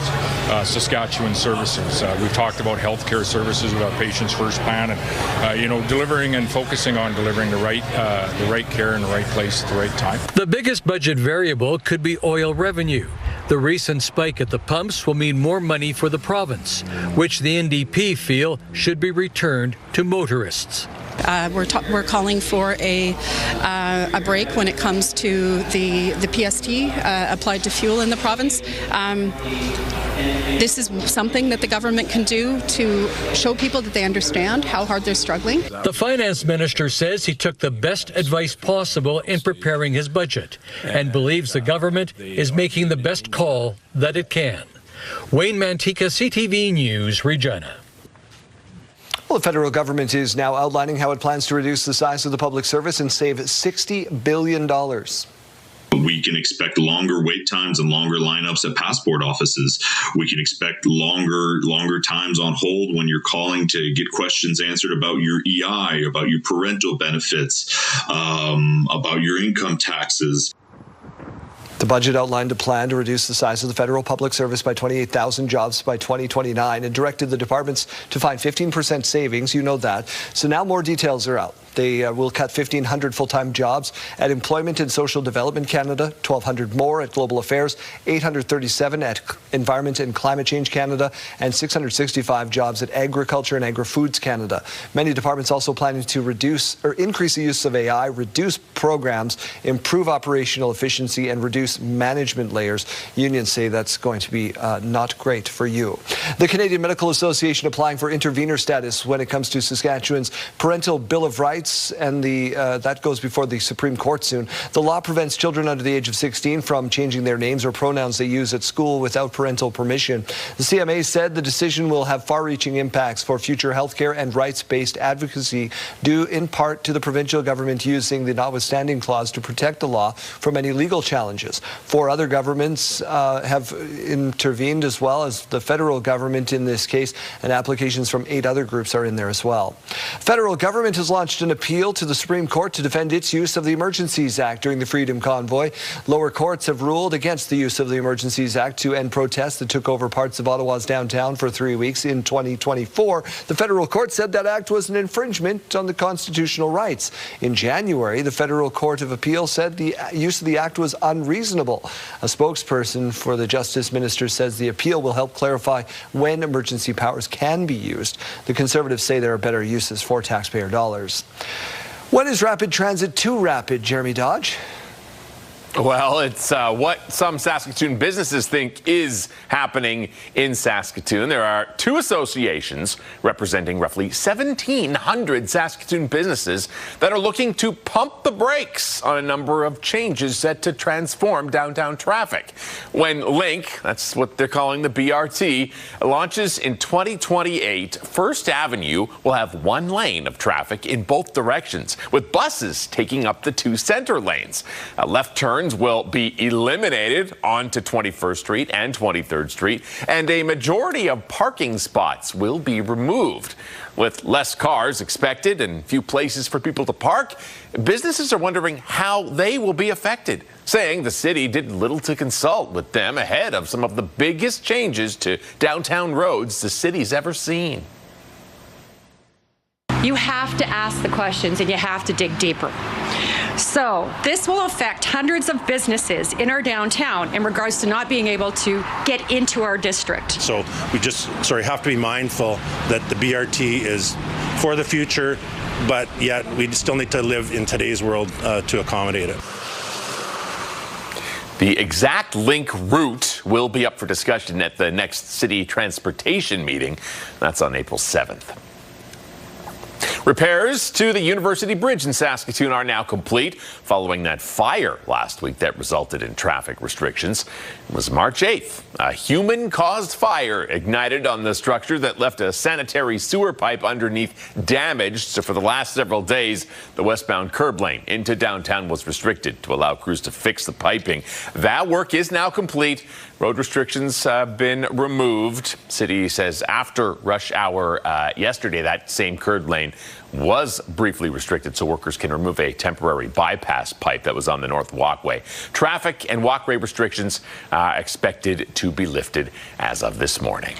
Saskatchewan services. We've talked about healthcare services with our Patients First plan, and delivering and focusing on delivering the right care in the right place at the right time. The biggest budget variable could be oil revenue. The recent spike at the pumps will mean more money for the province, which the NDP feel should be returned to motorists. We're calling for a break when it comes to the PST applied to fuel in the province. This is something that the government can do to show people that they understand how hard they're struggling. The finance minister says he took the best advice possible in preparing his budget and believes the government is making the best call that it can. Wayne Mantika, CTV News, Regina. Well, the federal government is now outlining how it plans to reduce the size of the public service and save $60 billion. We can expect longer wait times and longer lineups at passport offices. We can expect longer times on hold when you're calling to get questions answered about your EI, about your parental benefits, about your income taxes. The budget outlined a plan to reduce the size of the federal public service by 28,000 jobs by 2029 and directed the departments to find 15% savings. You know that. So now more details are out. They will cut 1,500 full-time jobs at Employment and Social Development Canada, 1,200 more at Global Affairs, 837 at Environment and Climate Change Canada, and 665 jobs at Agriculture and Agri-Foods Canada. Many departments also planning to increase the use of AI, reduce programs, improve operational efficiency, and reduce management layers. Unions say that's going to be not great for you. The Canadian Medical Association applying for intervenor status when it comes to Saskatchewan's Parental Bill of Rights rights, and that goes before the Supreme Court soon. The law prevents children under the age of 16 from changing their names or pronouns they use at school without parental permission. The CMA said the decision will have far-reaching impacts for future healthcare and rights-based advocacy, due in part to the provincial government using the notwithstanding clause to protect the law from any legal challenges. 4 other governments have intervened, as well as the federal government in this case, and applications from 8 other groups are in there as well. Federal government has launched an appeal to the Supreme Court to defend its use of the Emergencies Act during the Freedom Convoy. Lower courts have ruled against the use of the Emergencies Act to end protests that took over parts of Ottawa's downtown for 3 weeks in 2024. The federal court said that act was an infringement on the constitutional rights. In January, the Federal Court of Appeal said the use of the act was unreasonable. A spokesperson for the Justice Minister says the appeal will help clarify when emergency powers can be used. The Conservatives say there are better uses for taxpayer dollars. When is rapid transit too rapid, Jeremy Dodge? Well, it's what some Saskatoon businesses think is happening in Saskatoon. There are 2 associations representing roughly 1,700 Saskatoon businesses that are looking to pump the brakes on a number of changes set to transform downtown traffic. When Link, that's what they're calling the BRT, launches in 2028, First Avenue will have 1 lane of traffic in both directions, with buses taking up the 2 center lanes. Left turns will be eliminated onto 21st Street and 23rd Street, and a majority of parking spots will be removed. With less cars expected and few places for people to park, businesses are wondering how they will be affected, saying the city did little to consult with them ahead of some of the biggest changes to downtown roads the city's ever seen. You have to ask the questions and you have to dig deeper. So this will affect hundreds of businesses in our downtown in regards to not being able to get into our district. So we just have to be mindful that the BRT is for the future, but yet we still need to live in today's world to accommodate it. The exact Link route will be up for discussion at the next city transportation meeting. That's on April 7th. Repairs to the University Bridge in Saskatoon are now complete following that fire last week that resulted in traffic restrictions. It was March 8th. A human-caused fire ignited on the structure that left a sanitary sewer pipe underneath damaged. So for the last several days, the westbound curb lane into downtown was restricted to allow crews to fix the piping. That work is now complete. Road restrictions have been removed. City says after rush hour yesterday, that same curb lane was briefly restricted so workers can remove a temporary bypass pipe that was on the north walkway. Traffic and walkway restrictions expected to be lifted as of this morning.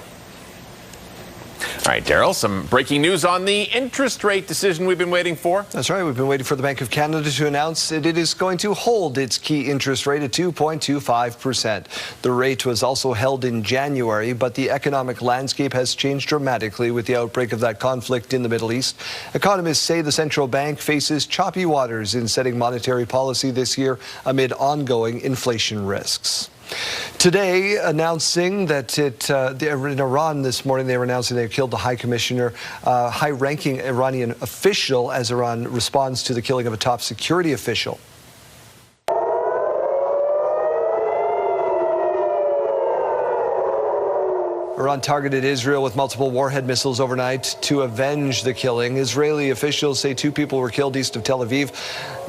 All right, Daryl, some breaking news on the interest rate decision we've been waiting for. That's right. We've been waiting for the Bank of Canada to announce that it is going to hold its key interest rate at 2.25%. The rate was also held in January, but the economic landscape has changed dramatically with the outbreak of that conflict in the Middle East. Economists say the central bank faces choppy waters in setting monetary policy this year amid ongoing inflation risks. Today, announcing that in Iran this morning, they were announcing they killed the high commissioner, high-ranking Iranian official, as Iran responds to the killing of a top security official. Iran targeted Israel with multiple warhead missiles overnight to avenge the killing. Israeli officials say 2 people were killed east of Tel Aviv.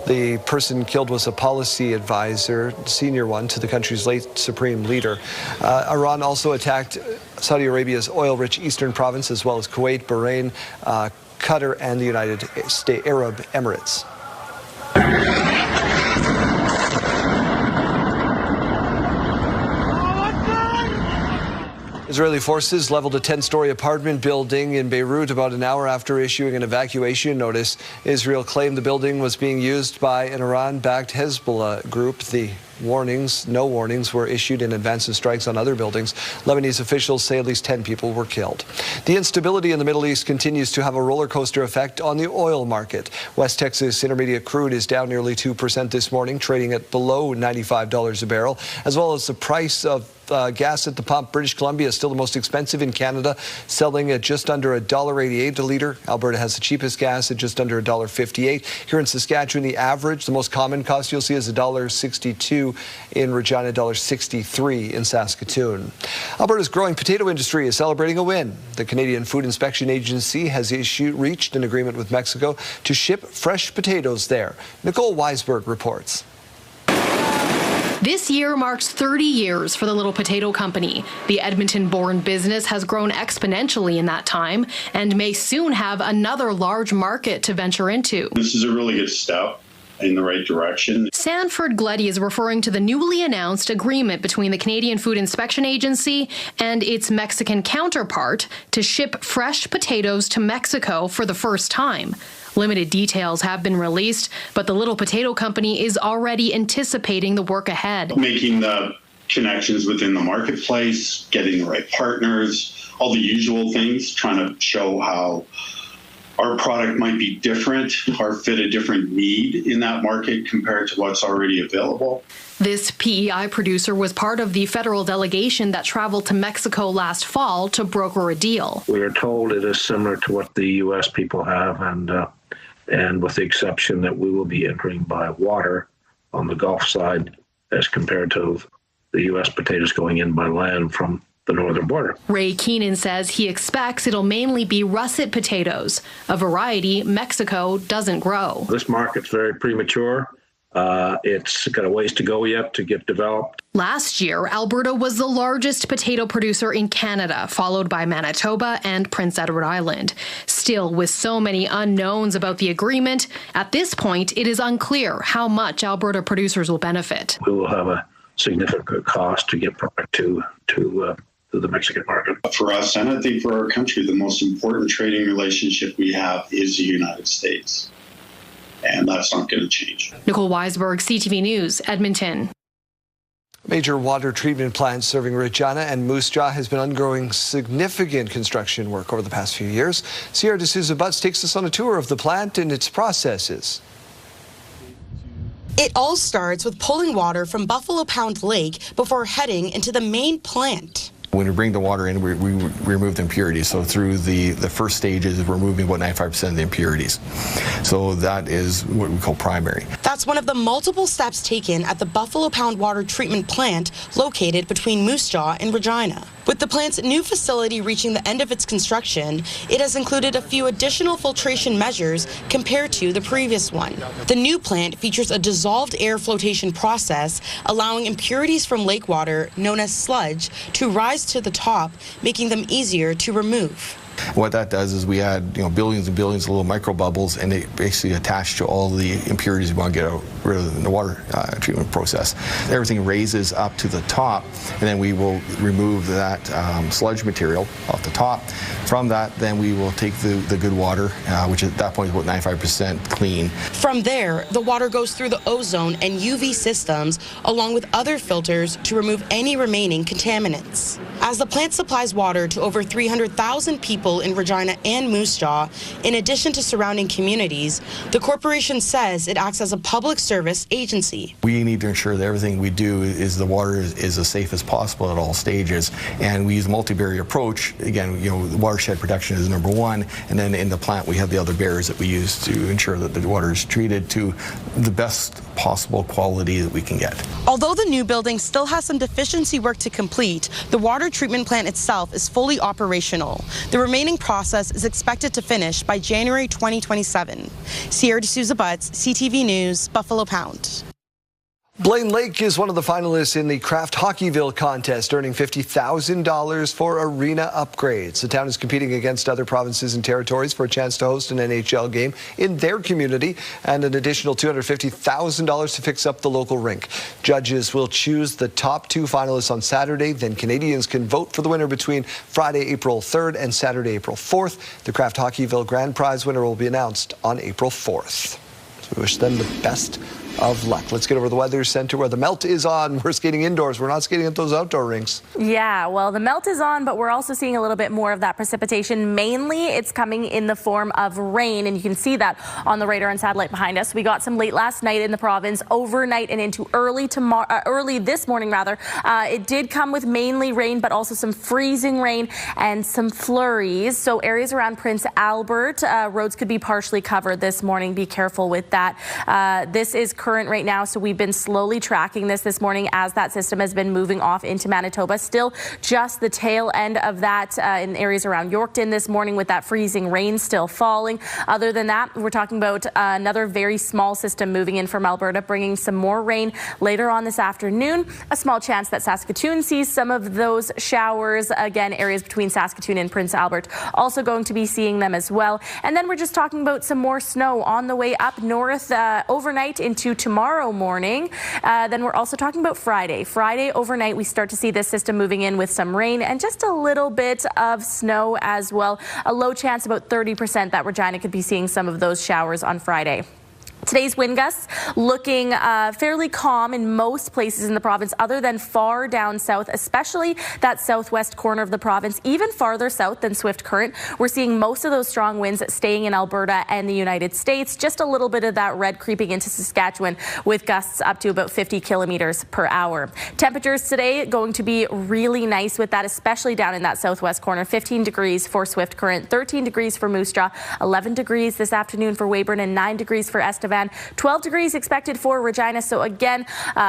The person killed was a policy advisor, senior one, to the country's late supreme leader. Iran also attacked Saudi Arabia's oil-rich eastern province, as well as Kuwait, Bahrain, Qatar, and the United Arab Emirates. Israeli forces leveled a 10-story apartment building in Beirut about an hour after issuing an evacuation notice. Israel claimed the building was being used by an Iran-backed Hezbollah group. The No warnings were issued in advance of strikes on other buildings. Lebanese officials say at least 10 people were killed. The instability in the Middle East continues to have a roller coaster effect on the oil market. West Texas Intermediate crude is down nearly 2% this morning, trading at below $95 a barrel, as well as the price of gas at the pump. British Columbia is still the most expensive in Canada, selling at just under $1.88 a litre. Alberta has the cheapest gas at just under $1.58. Here in Saskatchewan, the average, the most common cost you'll see is $1.62 in Regina, $1.63 in Saskatoon. Alberta's growing potato industry is celebrating a win. The Canadian Food Inspection Agency has reached an agreement with Mexico to ship fresh potatoes there. Nicole Weisberg reports. This year marks 30 years for the Little Potato Company. The Edmonton-born business has grown exponentially in that time and may soon have another large market to venture into. This is a really good step in the right direction. Sanford Gleddy is referring to the newly announced agreement between the Canadian Food Inspection Agency and its Mexican counterpart to ship fresh potatoes to Mexico for the first time. Limited details have been released, but the Little Potato Company is already anticipating the work ahead. Making the connections within the marketplace, getting the right partners, all the usual things, trying to show how our product might be different or fit a different need in that market compared to what's already available. This PEI producer was part of the federal delegation that traveled to Mexico last fall to broker a deal. We are told it is similar to what the U.S. people have, and with the exception that we will be entering by water on the Gulf side as compared to the U.S. potatoes going in by land from the northern border. Ray Keenan says he expects it'll mainly be russet potatoes, a variety Mexico doesn't grow. This market's very premature. It's got a ways to go yet to get developed. Last year, Alberta was the largest potato producer in Canada, followed by Manitoba and Prince Edward Island. Still, with so many unknowns about the agreement, at this point, it is unclear how much Alberta producers will benefit. We will have a significant cost to get product to the Mexican market. For us, and I think for our country, the most important trading relationship we have is the United States. And that's not going to change. Nicole Weisberg, CTV News, Edmonton. Major water treatment plant serving Regina and Moose Jaw has been undergoing significant construction work over the past few years. Sierra D'Souza Butts takes us on a tour of the plant and its processes. It all starts with pulling water from Buffalo Pound Lake before heading into the main plant. When we bring the water in, we remove the impurities. So through the first stages, we're removing about 95% of the impurities. So that is what we call primary. That's one of the multiple steps taken at the Buffalo Pound Water Treatment Plant located between Moose Jaw and Regina. With the plant's new facility reaching the end of its construction, it has included a few additional filtration measures compared to the previous one. The new plant features a dissolved air flotation process, allowing impurities from lake water, known as sludge, to rise to the top, making them easier to remove. What that does is we add billions and billions of little micro bubbles, and they basically attach to all the impurities we want to get rid of in the water treatment process. Everything raises up to the top, and then we will remove that sludge material off the top. From that, then we will take the good water, which at that point is about 95% clean. From there, the water goes through the ozone and UV systems, along with other filters to remove any remaining contaminants. As the plant supplies water to over 300,000 people in Regina and Moose Jaw, in addition to surrounding communities, the corporation says it acts as a public service agency. We need to ensure that everything we do is the water is as safe as possible at all stages, and we use a multi-barrier approach. Again, the watershed protection is number one, and then in the plant we have the other barriers that we use to ensure that the water is treated to the best possible quality that we can get. Although the new building still has some deficiency work to complete, the water treatment plant itself is fully operational. The remaining process is expected to finish by January 2027. Sierra D'Souza Butts, CTV News, Buffalo Pound. Blaine Lake is one of the finalists in the Kraft Hockeyville contest, earning $50,000 for arena upgrades. The town is competing against other provinces and territories for a chance to host an NHL game in their community and an additional $250,000 to fix up the local rink. Judges will choose the top two finalists on Saturday. Then Canadians can vote for the winner between Friday, April 3rd and Saturday, April 4th. The Kraft Hockeyville Grand Prize winner will be announced on April 4th. So we wish them the best of luck. Let's get over to the Weather Center where the melt is on. We're skating indoors. We're not skating at those outdoor rinks. Yeah, well, the melt is on, but we're also seeing a little bit more of that precipitation. Mainly, it's coming in the form of rain, and you can see that on the radar and satellite behind us. We got some late last night in the province, overnight and into early this morning, rather. It did come with mainly rain, but also some freezing rain and some flurries. So areas around Prince Albert, roads could be partially covered this morning. Be careful with that. This is current right now, so we've been slowly tracking this morning as that system has been moving off into Manitoba. Still just the tail end of that in areas around Yorkton this morning with that freezing rain still falling. Other than that, we're talking about another very small system moving in from Alberta, bringing some more rain later on this afternoon. A small chance that Saskatoon sees some of those showers. Again, areas between Saskatoon and Prince Albert also going to be seeing them as well. And then we're just talking about some more snow on the way up north overnight into tomorrow morning. Then we're also talking about Friday. Friday overnight, we start to see this system moving in with some rain and just a little bit of snow as well. A low chance, about 30%, that Regina could be seeing some of those showers on Friday. Today's wind gusts looking fairly calm in most places in the province other than far down south, especially that southwest corner of the province, even farther south than Swift Current. We're seeing most of those strong winds staying in Alberta and the United States. Just a little bit of that red creeping into Saskatchewan with gusts up to about 50 kilometers per hour. Temperatures today going to be really nice with that, especially down in that southwest corner. 15 degrees for Swift Current, 13 degrees for Moose Jaw, 11 degrees this afternoon for Weyburn, and 9 degrees for Estevan. 12 degrees expected for Regina. So again,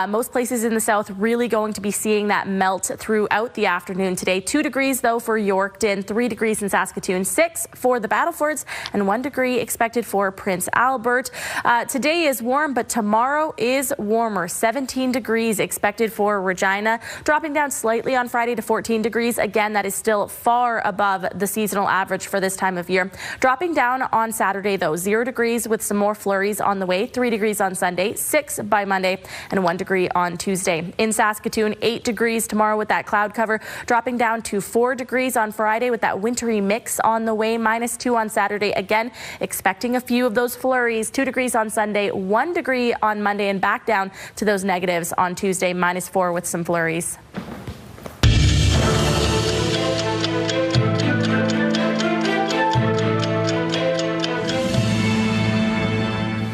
most places in the south really going to be seeing that melt throughout the afternoon today. 2 degrees though for Yorkton, 3 degrees in Saskatoon, 6 for the Battlefords, and 1 degree expected for Prince Albert. Today is warm, but tomorrow is warmer. 17 degrees expected for Regina, dropping down slightly on Friday to 14 degrees. Again, that is still far above the seasonal average for this time of year. Dropping down on Saturday though, 0 degrees with some more flurries on the way. 3 degrees on Sunday, 6 by Monday, and 1 degree on Tuesday. In Saskatoon, 8 degrees tomorrow with that cloud cover, dropping down to 4 degrees on Friday with that wintry mix on the way, -2 on Saturday. Again, expecting a few of those flurries. 2 degrees on Sunday, 1 degree on Monday, and back down to those negatives on Tuesday, -4 with some flurries.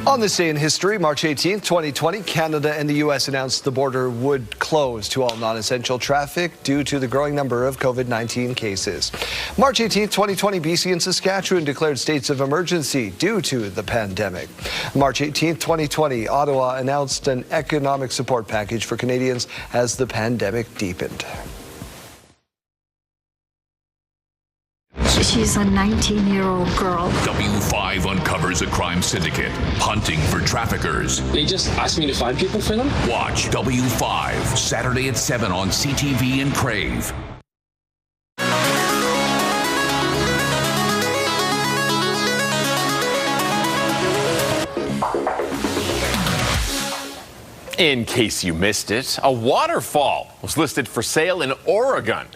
On this day in history, March 18th, 2020, Canada and the U.S. announced the border would close to all non-essential traffic due to the growing number of COVID-19 cases. March 18th, 2020, BC and Saskatchewan declared states of emergency due to the pandemic. March 18th, 2020, Ottawa announced an economic support package for Canadians as the pandemic deepened. She's a 19-year-old girl. W5 uncovers a crime syndicate hunting for traffickers. They just asked me to find people for them. Watch W5 Saturday at 7 on CTV and Crave. In case you missed it, a waterfall was listed for sale in Oregon.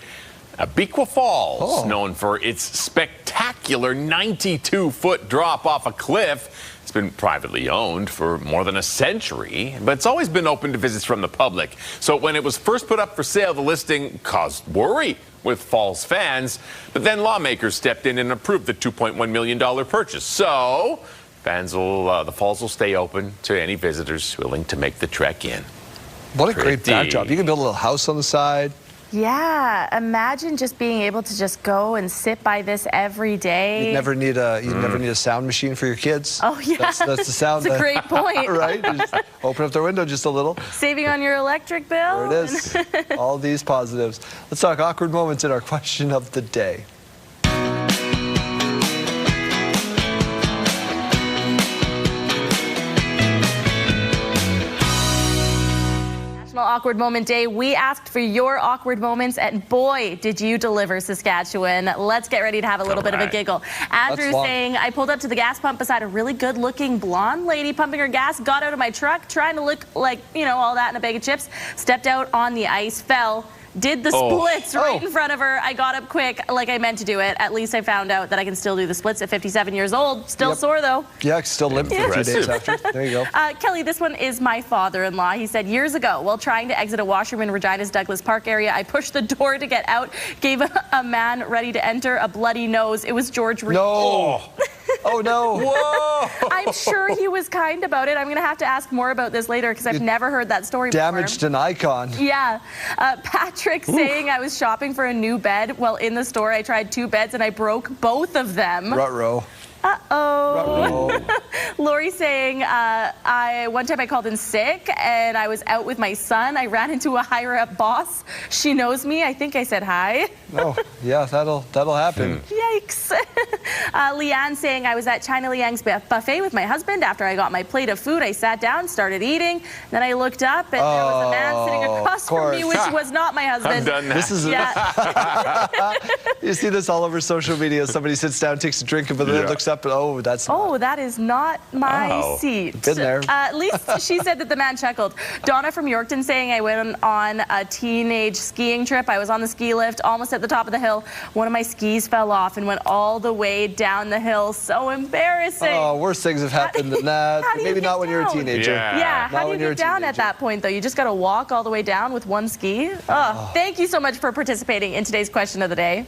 Abiqua Falls, known for its spectacular 92-foot drop off a cliff. It's been privately owned for more than a century, but it's always been open to visits from the public. So when it was first put up for sale, the listing caused worry with Falls fans, but then lawmakers stepped in and approved the $2.1 million purchase. So the falls will stay open to any visitors willing to make the trek in. What a great backdrop. You can build a little house on the side. Yeah, imagine just being able to just go and sit by this every day. You'd never need a sound machine for your kids. Oh yeah, that's the sound. That's a great point. Right? Just open up the window just a little. Saving on your electric bill. There it is. All these positives. Let's talk awkward moments in our question of the day. Awkward Moment Day. We asked for your awkward moments, and boy, did you deliver, Saskatchewan. Let's get ready to have a little bit of a giggle. Andrew saying, I pulled up to the gas pump beside a really good-looking blonde lady pumping her gas, got out of my truck, trying to look like, all that in a bag of chips, stepped out on the ice, fell, did the splits right in front of her. I got up quick like I meant to do it. At least I found out that I can still do the splits at 57 years old. Still sore, though. Yeah, still limp for a few days after. There you go. Kelly, this one is my father-in-law. He said, years ago, while trying to exit a washroom in Regina's Douglas Park area, I pushed the door to get out, gave a man ready to enter a bloody nose. It was George Reed. No. Oh, no. Whoa. I'm sure he was kind about it. I'm going to have to ask more about this later because I've never heard that story before. Damaged an icon. Yeah. Patrick saying I was shopping for a new bed. Well, in the store, I tried 2 beds and I broke both of them. Ruh-roh. Uh-oh. Lori saying, one time I called in sick and I was out with my son. I ran into a higher-up boss. She knows me. I think I said hi. Oh, yeah, that'll happen. Yikes. Leanne saying, I was at China Liang's buffet with my husband. After I got my plate of food, I sat down, started eating. Then I looked up and there was a man sitting across from me, which was not my husband. I've done that. This is you see this all over social media. Somebody sits down, takes a drink, but then looks up and, that is not my seat. Been there. At least she said that the man chuckled. Donna from Yorkton saying, I went on a teenage skiing trip. I was on the ski lift, almost at the top of the hill. One of my skis fell off and went all the way down the hill. So embarrassing. Oh, worse things have happened than that. Maybe not when you're a teenager. Yeah, how do you get down at that point, though? You just got to walk all the way down with one ski? Thank you so much for participating in today's question of the day.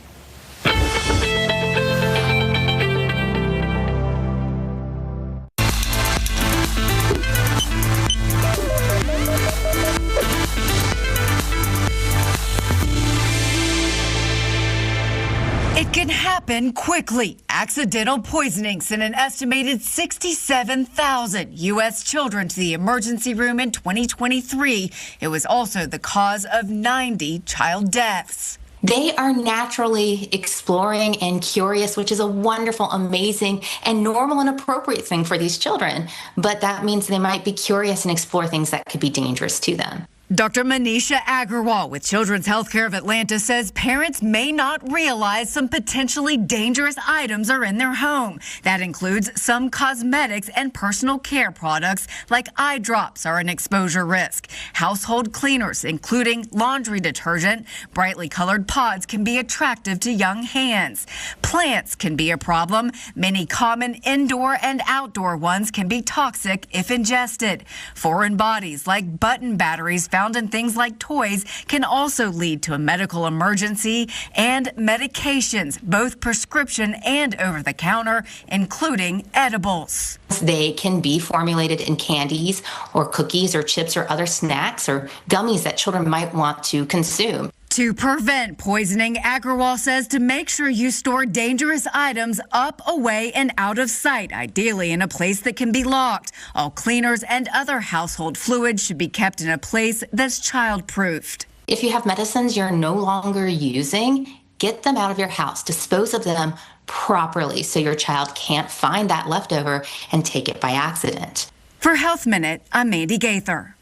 It can happen quickly. Accidental poisoning sent an estimated 67,000 U.S. children to the emergency room in 2023. It was also the cause of 90 child deaths. They are naturally exploring and curious, which is a wonderful, amazing, and normal and appropriate thing for these children. But that means they might be curious and explore things that could be dangerous to them. Dr. Manisha Agarwal with Children's Healthcare of Atlanta says parents may not realize some potentially dangerous items are in their home. That includes some cosmetics and personal care products like eye drops are an exposure risk. Household cleaners, including laundry detergent, brightly colored pods can be attractive to young hands. Plants can be a problem. Many common indoor and outdoor ones can be toxic if ingested. Foreign bodies like button batteries found in things like toys can also lead to a medical emergency, and medications, both prescription and over-the-counter, including edibles. They can be formulated in candies or cookies or chips or other snacks or gummies that children might want to consume. To prevent poisoning, Agarwal says to make sure you store dangerous items up, away, and out of sight, ideally in a place that can be locked. All cleaners and other household fluids should be kept in a place that's child-proofed. If you have medicines you're no longer using, get them out of your house. Dispose of them properly so your child can't find that leftover and take it by accident. For Health Minute, I'm Mandy Gaither.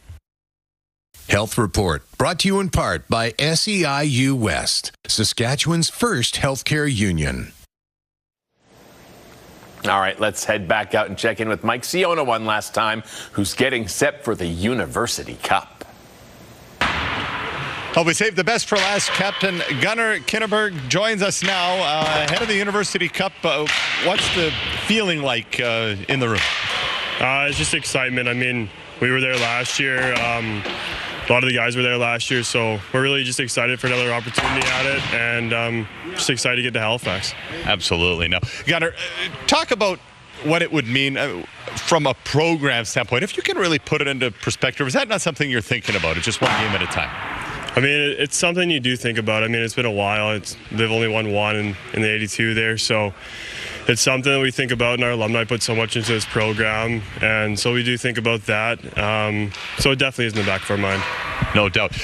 Health Report, brought to you in part by SEIU West, Saskatchewan's first healthcare union. All right, let's head back out and check in with Mike Siona one last time, who's getting set for the University Cup. Well, we saved the best for last. Captain Gunnar Kinneberg joins us now, ahead of the University Cup. What's the feeling like in the room? It's just excitement. I mean, we were there last year. A lot of the guys were there last year, so we're really just excited for another opportunity at it, and just excited to get to Halifax. Absolutely. Now, Gunnar, talk about what it would mean from a program standpoint. If you can really put it into perspective, is that not something you're thinking about? It's just one game at a time. I mean, it's something you do think about. I mean, it's been a while. They've only won one in the 82 there, so it's something that we think about, and our alumni put so much into this program, and so we do think about that. So it definitely is in the back of our mind. No doubt.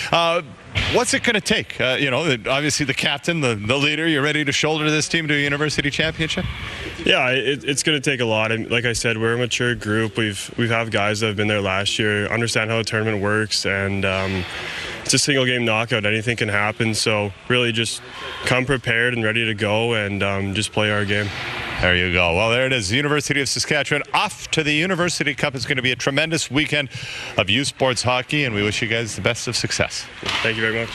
What's it going to take? Obviously the captain, the leader, you're ready to shoulder this team to a university championship? Yeah, it's going to take a lot. And like I said, we're a mature group. We've have guys that have been there last year, understand how the tournament works, and it's a single game knockout. Anything can happen. So really just come prepared and ready to go, and just play our game. There you go. Well, there it is. The University of Saskatchewan off to the University Cup. It's going to be a tremendous weekend of U Sports hockey, and we wish you guys the best of success. Thank you very much.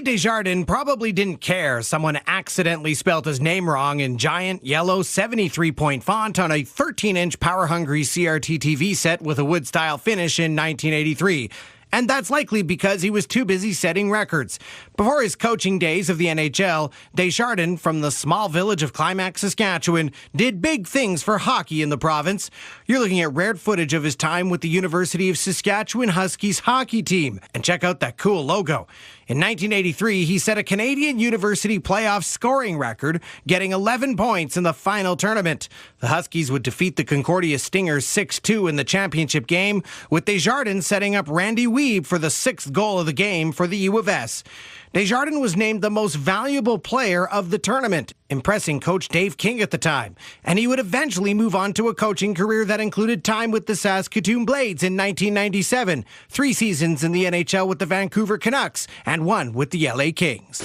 Billy Desjardins probably didn't care someone accidentally spelt his name wrong in giant yellow 73-point font on a 13-inch power-hungry CRT TV set with a wood-style finish in 1983. And that's likely because he was too busy setting records. Before his coaching days of the NHL, Desjardins, from the small village of Climax, Saskatchewan, did big things for hockey in the province. You're looking at rare footage of his time with the University of Saskatchewan Huskies hockey team. And check out that cool logo. In 1983, he set a Canadian University playoff scoring record, getting 11 points in the final tournament. The Huskies would defeat the Concordia Stingers 6-2 in the championship game, with Desjardins setting up Randy Weeb for the 6th goal of the game for the U of S. Desjardins was named the most valuable player of the tournament, impressing Coach Dave King at the time. And he would eventually move on to a coaching career that included time with the Saskatoon Blades in 1997, 3 seasons in the NHL with the Vancouver Canucks, and 1 with the LA Kings.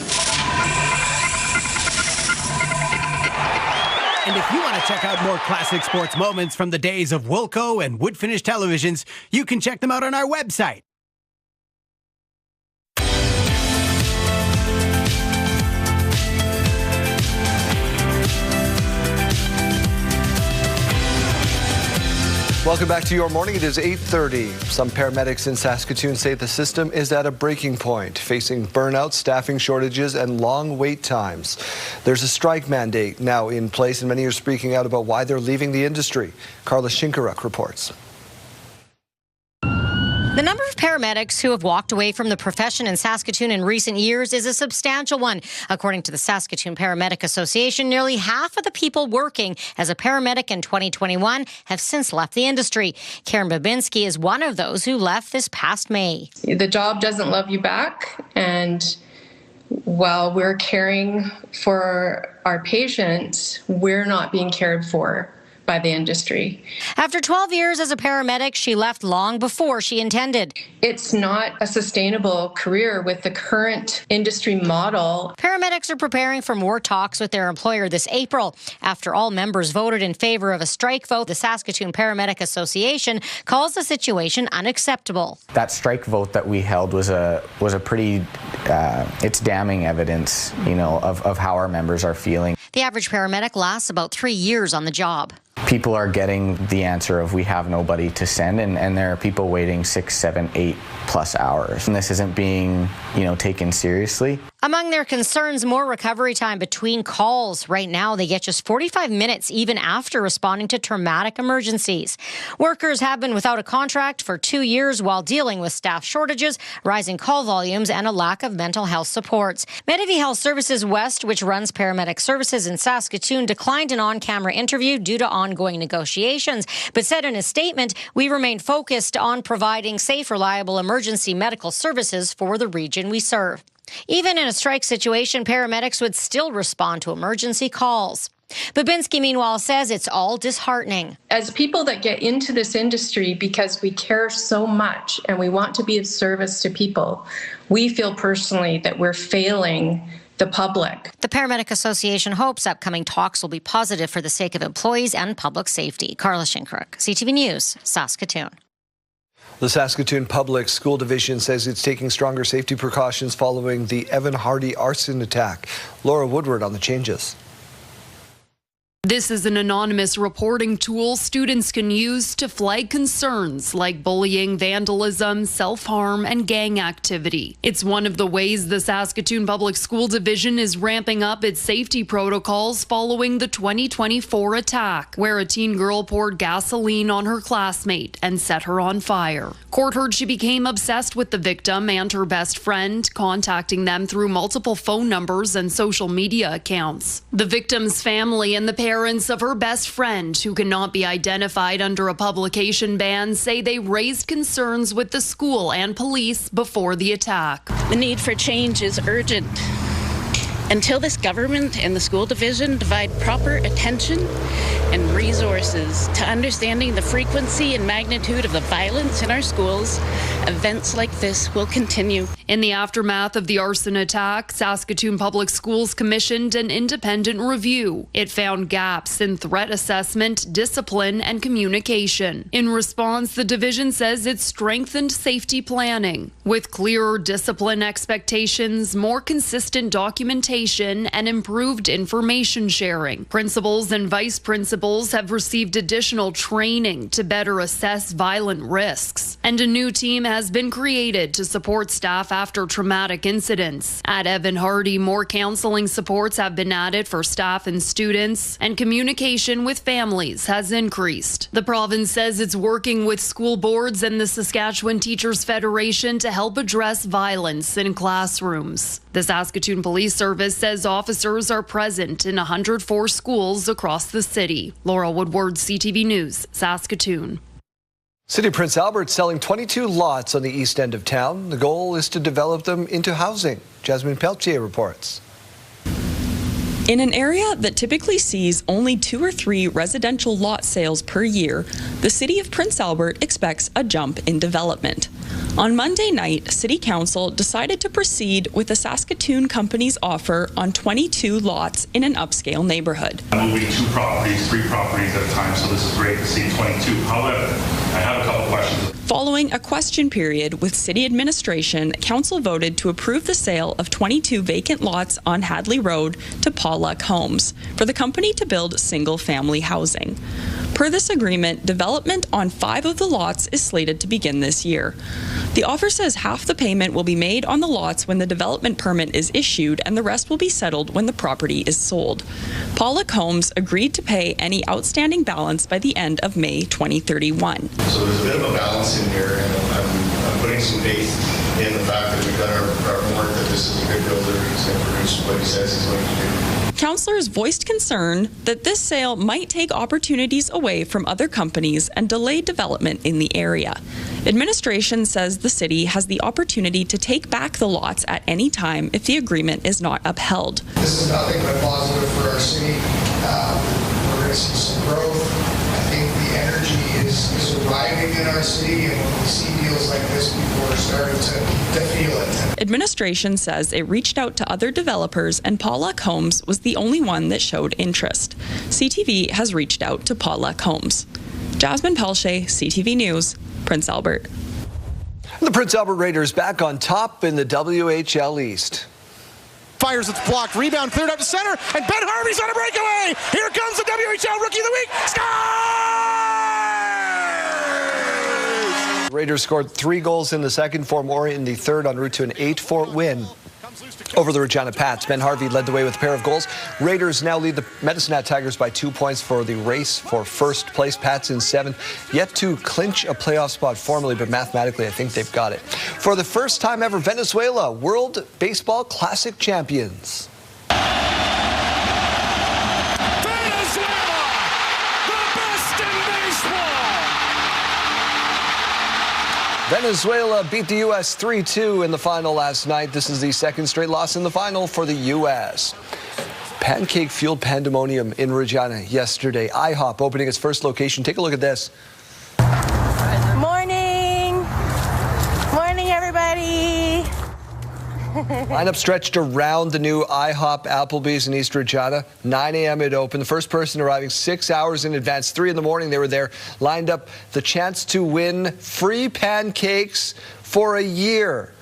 And if you want to check out more classic sports moments from the days of Wilco and wood-finish televisions, you can check them out on our website. Welcome back to Your Morning. It is 8:30. Some paramedics in Saskatoon say the system is at a breaking point, facing burnout, staffing shortages, and long wait times. There's a strike mandate now in place, and many are speaking out about why they're leaving the industry. Carla Shinkaruk reports. The number of paramedics who have walked away from the profession in Saskatoon in recent years is a substantial one. According to the Saskatoon Paramedic Association, nearly half of the people working as a paramedic in 2021 have since left the industry. Karen Babinski is one of those who left this past May. The job doesn't love you back, and while we're caring for our patients, we're not being cared for by the industry. After 12 years as a paramedic, she left long before she intended. It's not a sustainable career with the current industry model. Paramedics are preparing for more talks with their employer this April. After all members voted in favor of a strike vote, the Saskatoon Paramedic Association calls the situation unacceptable. That strike vote that we held was a pretty, it's damning evidence, of how our members are feeling. The average paramedic lasts about 3 years on the job. People are getting the answer of we have nobody to send, and there are people waiting 6, 7, 8 plus hours. And this isn't being, taken seriously. Among their concerns, more recovery time between calls. Right now, they get just 45 minutes even after responding to traumatic emergencies. Workers have been without a contract for 2 years while dealing with staff shortages, rising call volumes, and a lack of mental health supports. Medivie Health Services West, which runs paramedic services in Saskatoon, declined an on-camera interview due to ongoing negotiations, but said in a statement, "We remain focused on providing safe, reliable emergency medical services for the region we serve." Even in a strike situation, paramedics would still respond to emergency calls. Babinski, meanwhile, says it's all disheartening. As people that get into this industry because we care so much and we want to be of service to people, we feel personally that we're failing the public. The Paramedic Association hopes upcoming talks will be positive for the sake of employees and public safety. Carla Shinkaruk, CTV News, Saskatoon. The Saskatoon Public School Division says it's taking stronger safety precautions following the Evan Hardy arson attack. Laura Woodward on the changes. This is an anonymous reporting tool students can use to flag concerns like bullying, vandalism, self-harm, and gang activity. It's one of the ways the Saskatoon Public School Division is ramping up its safety protocols following the 2024 attack, where a teen girl poured gasoline on her classmate and set her on fire. Court heard she became obsessed with the victim and her best friend, contacting them through multiple phone numbers and social media accounts. The victim's family and the parents of her best friend, who cannot be identified under a publication ban, say they raised concerns with the school and police before the attack. The need for change is urgent. Until this government and the school division divide proper attention and resources to understanding the frequency and magnitude of the violence in our schools, events like this will continue. In the aftermath of the arson attack, Saskatoon Public Schools commissioned an independent review. It found gaps in threat assessment, discipline, and communication. In response, the division says it strengthened safety planning with clearer discipline expectations, more consistent documentation, and improved information sharing. Principals and vice principals have received additional training to better assess violent risks. And a new team has been created to support staff after traumatic incidents. At Evan Hardy, more counseling supports have been added for staff and students, and communication with families has increased. The province says it's working with school boards and the Saskatchewan Teachers Federation to help address violence in classrooms. The Saskatoon Police Service says officers are present in 104 schools across the city. Laura Woodward, CTV News, Saskatoon. City of Prince Albert selling 22 lots on the east end of town. The goal is to develop them into housing. Jasmine Peltier reports. In an area that typically sees only 2 or 3 residential lot sales per year, the City of Prince Albert expects a jump in development. On Monday night, City Council decided to proceed with the Saskatoon Company's offer on 22 lots in an upscale neighborhood. I'm moving 2 properties, 3 properties at a time, so this is great to see 22. However, I have a couple questions. Following a question period with City Administration, Council voted to approve the sale of 22 vacant lots on Hadley Road to Paul Luck Homes for the company to build single-family housing. Per this agreement, development on 5 of the lots is slated to begin this year. The offer says half the payment will be made on the lots when the development permit is issued, and the rest will be settled when the property is sold. Paul Luck Homes agreed to pay any outstanding balance by the end of May 2031. So there's a bit of a balance in here, and I'm putting some faith in the fact that we've done our homework, that this is a good builder. He's going to produce what he says he's going to do. Councillors voiced concern that this sale might take opportunities away from other companies and delay development in the area. Administration says the city has the opportunity to take back the lots at any time if the agreement is not upheld. This is nothing but positive for our city. We're going to see some growth. I think the energy is arriving in our city, and when we see deals like this, people are starting to feel it. Administration says it reached out to other developers, and Paul Luck Homes was the only one that showed interest. CTV has reached out to Paul Luck Homes. Jasmine Peltier, CTV News, Prince Albert. The Prince Albert Raiders back on top in the WHL East. Fires it's blocked. Rebound cleared up to center, and Ben Harvey's on a breakaway. Here comes the WHL Rookie of the Week. Scores! Raiders scored 3 goals in the second for more in the third en route to an 8-4 win over the Regina Pats. Ben Harvey led the way with a pair of goals. Raiders now lead the Medicine Hat Tigers by 2 points for the race for first place. Pats in 7th, yet to clinch a playoff spot formally, but mathematically I think they've got it. For the first time ever, Venezuela, World Baseball Classic champions. Venezuela beat the U.S. 3-2 in the final last night. This is the second straight loss in the final for the U.S. Pancake-fueled pandemonium in Regina yesterday. IHOP opening its first location. Take a look at this. Morning. Morning, everybody. Lineup stretched around the new IHOP Applebee's in East Regina. 9 a.m. it opened. The first person arriving 6 hours in advance. 3 in the morning they were there, lined up the chance to win free pancakes for a year.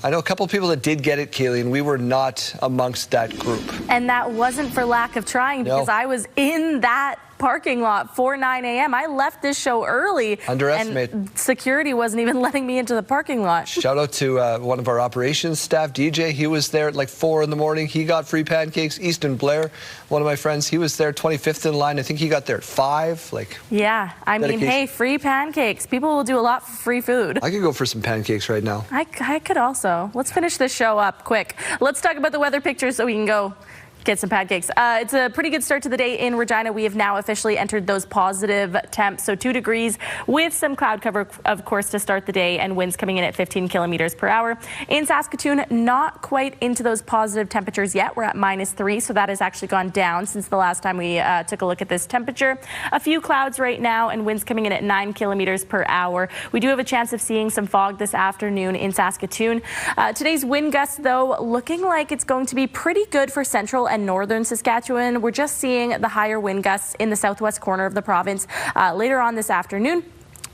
I know a couple of people that did get it, Kaylee, and we were not amongst that group. And that wasn't for lack of trying, because I was in that parking lot for 9 a.m. I left this show early. Underestimate. And security wasn't even letting me into the parking lot. Shout out to one of our operations staff, DJ. He was there at like 4 in the morning. He got free pancakes. Easton Blair, one of my friends, he was there 25th in line. I think he got there at 5. Yeah, I mean, hey, free pancakes. People will do a lot for free food. I could go for some pancakes right now. I could also. Let's finish this show up quick. Let's talk about the weather picture so we can go Get some pancakes. It's a pretty good start to the day in Regina. We have now officially entered those positive temps. So 2 degrees with some cloud cover, of course, to start the day, and winds coming in at 15 kilometers per hour. In Saskatoon, not quite into those positive temperatures yet. We're at -3, so that has actually gone down since the last time we took a look at this temperature. A few clouds right now and winds coming in at 9 kilometers per hour. We do have a chance of seeing some fog this afternoon in Saskatoon. Today's wind gusts, though, looking like it's going to be pretty good for central and northern Saskatchewan. We're just seeing the higher wind gusts in the southwest corner of the province later on this afternoon.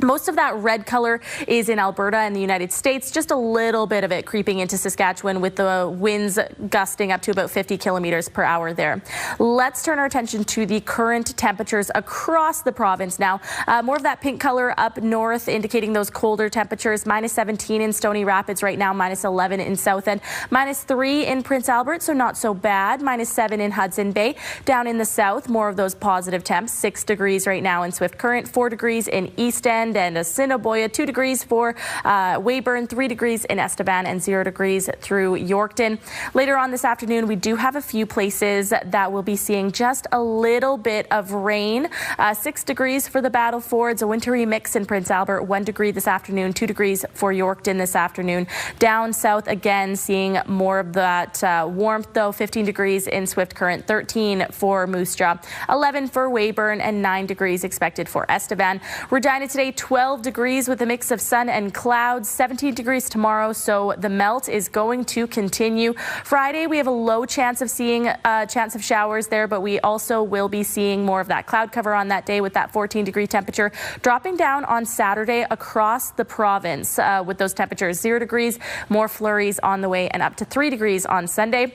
Most of that red color is in Alberta and the United States, just a little bit of it creeping into Saskatchewan with the winds gusting up to about 50 kilometers per hour there. Let's turn our attention to the current temperatures across the province now. More of that pink color up north indicating those colder temperatures. -17 in Stony Rapids right now, -11 in South End, -3 in Prince Albert, so not so bad, -7 in Hudson Bay. Down in the south, more of those positive temps, 6 degrees right now in Swift Current, 4 degrees in East End and Assiniboia, 2 degrees for Weyburn, 3 degrees in Estevan, and 0 degrees through Yorkton. Later on this afternoon, we do have a few places that will be seeing just a little bit of rain. 6 degrees for the Battlefords, a wintry mix in Prince Albert, 1 degree this afternoon, 2 degrees for Yorkton this afternoon. Down south again, seeing more of that warmth, though, 15 degrees in Swift Current, 13 for Moose Jaw, 11 for Weyburn, and 9 degrees expected for Estevan. Regina today, 12 degrees with a mix of sun and clouds, 17 degrees tomorrow, so the melt is going to continue. Friday, we have a low chance of seeing a chance of showers there, but we also will be seeing more of that cloud cover on that day with that 14-degree temperature, dropping down on Saturday across the province with those temperatures, 0 degrees, more flurries on the way, and up to 3 degrees on Sunday.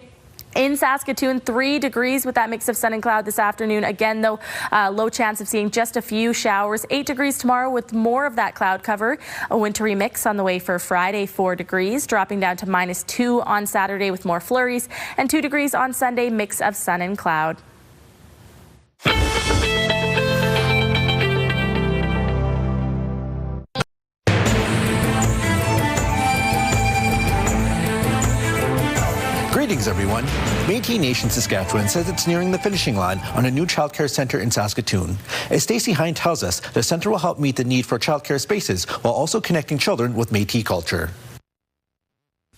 In Saskatoon, 3 degrees with that mix of sun and cloud this afternoon. Again, though, low chance of seeing just a few showers. 8 degrees tomorrow with more of that cloud cover. A wintry mix on the way for Friday, 4 degrees, dropping down to -2 on Saturday with more flurries, and 2 degrees on Sunday, mix of sun and cloud. Greetings, everyone. Métis Nation Saskatchewan says it's nearing the finishing line on a new childcare centre in Saskatoon. As Stacey Hine tells us, the centre will help meet the need for childcare spaces while also connecting children with Métis culture.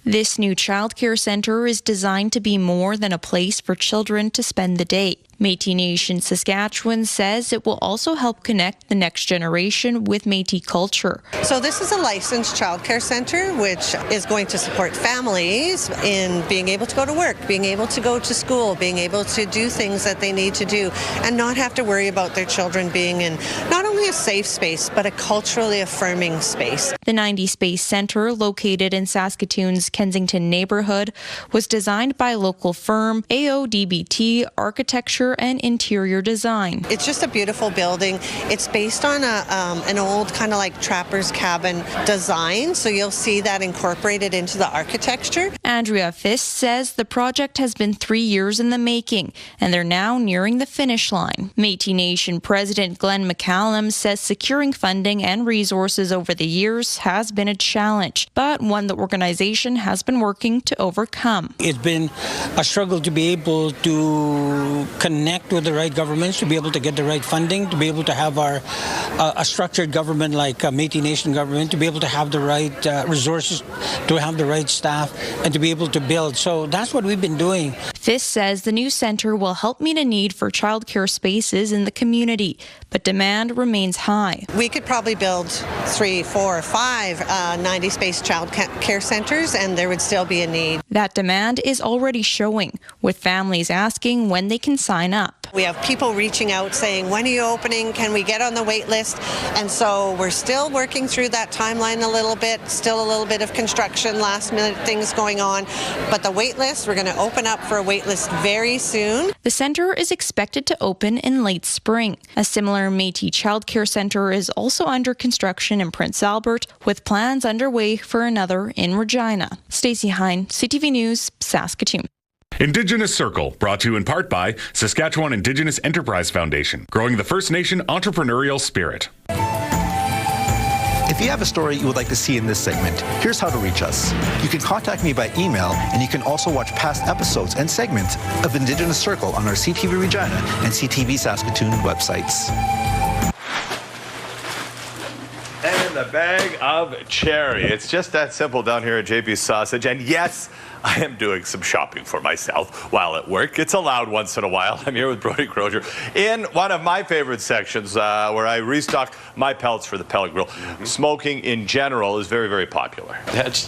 This new childcare centre is designed to be more than a place for children to spend the day. Métis Nation Saskatchewan says it will also help connect the next generation with Métis culture. So this is a licensed childcare centre which is going to support families in being able to go to work, being able to go to school, being able to do things that they need to do and not have to worry about their children being in not only a safe space but a culturally affirming space. The 90-space centre, located in Saskatoon's Kensington neighbourhood, was designed by local firm AODBT Architecture and Interior Design. It's just a beautiful building. It's based on an old kind of like trapper's cabin design, so you'll see that incorporated into the architecture. Andrea Fist says the project has been 3 years in the making, and they're now nearing the finish line. Métis Nation President Glenn McCallum says securing funding and resources over the years has been a challenge, but one the organization has been working to overcome. It's been a struggle to be able to connect with the right governments, to be able to get the right funding, to be able to have a structured government like Métis Nation government, to be able to have the right resources, to have the right staff, and to be able to build. So that's what we've been doing. Fist says the new centre will help meet a need for childcare spaces in the community, but demand remains high. We could probably build 3, 4, 5 90-space child care centres and there would still be a need. That demand is already showing, with families asking when they can sign up. We have people reaching out saying, when are you opening? Can we get on the wait list? And so we're still working through that timeline a little bit, still a little bit of construction, last minute things going on. But the wait list, we're going to open up for a wait list very soon. The centre is expected to open in late spring. A similar Métis childcare centre is also under construction in Prince Albert, with plans underway for another in Regina. Stacey Hine, CTV News, Saskatoon. Indigenous Circle, brought to you in part by Saskatchewan Indigenous Enterprise Foundation, growing the First Nation entrepreneurial spirit. If you have a story you would like to see in this segment, here's how to reach us. You can contact me by email, and you can also watch past episodes and segments of Indigenous Circle on our CTV Regina and CTV Saskatoon websites. And the bag of cherry. It's just that simple down here at JB's Sausage. And yes, I am doing some shopping for myself while at work. It's allowed once in a while. I'm here with Brody Crozier in one of my favorite sections where I restock my pellets for the pellet grill. Smoking in general is very, very popular.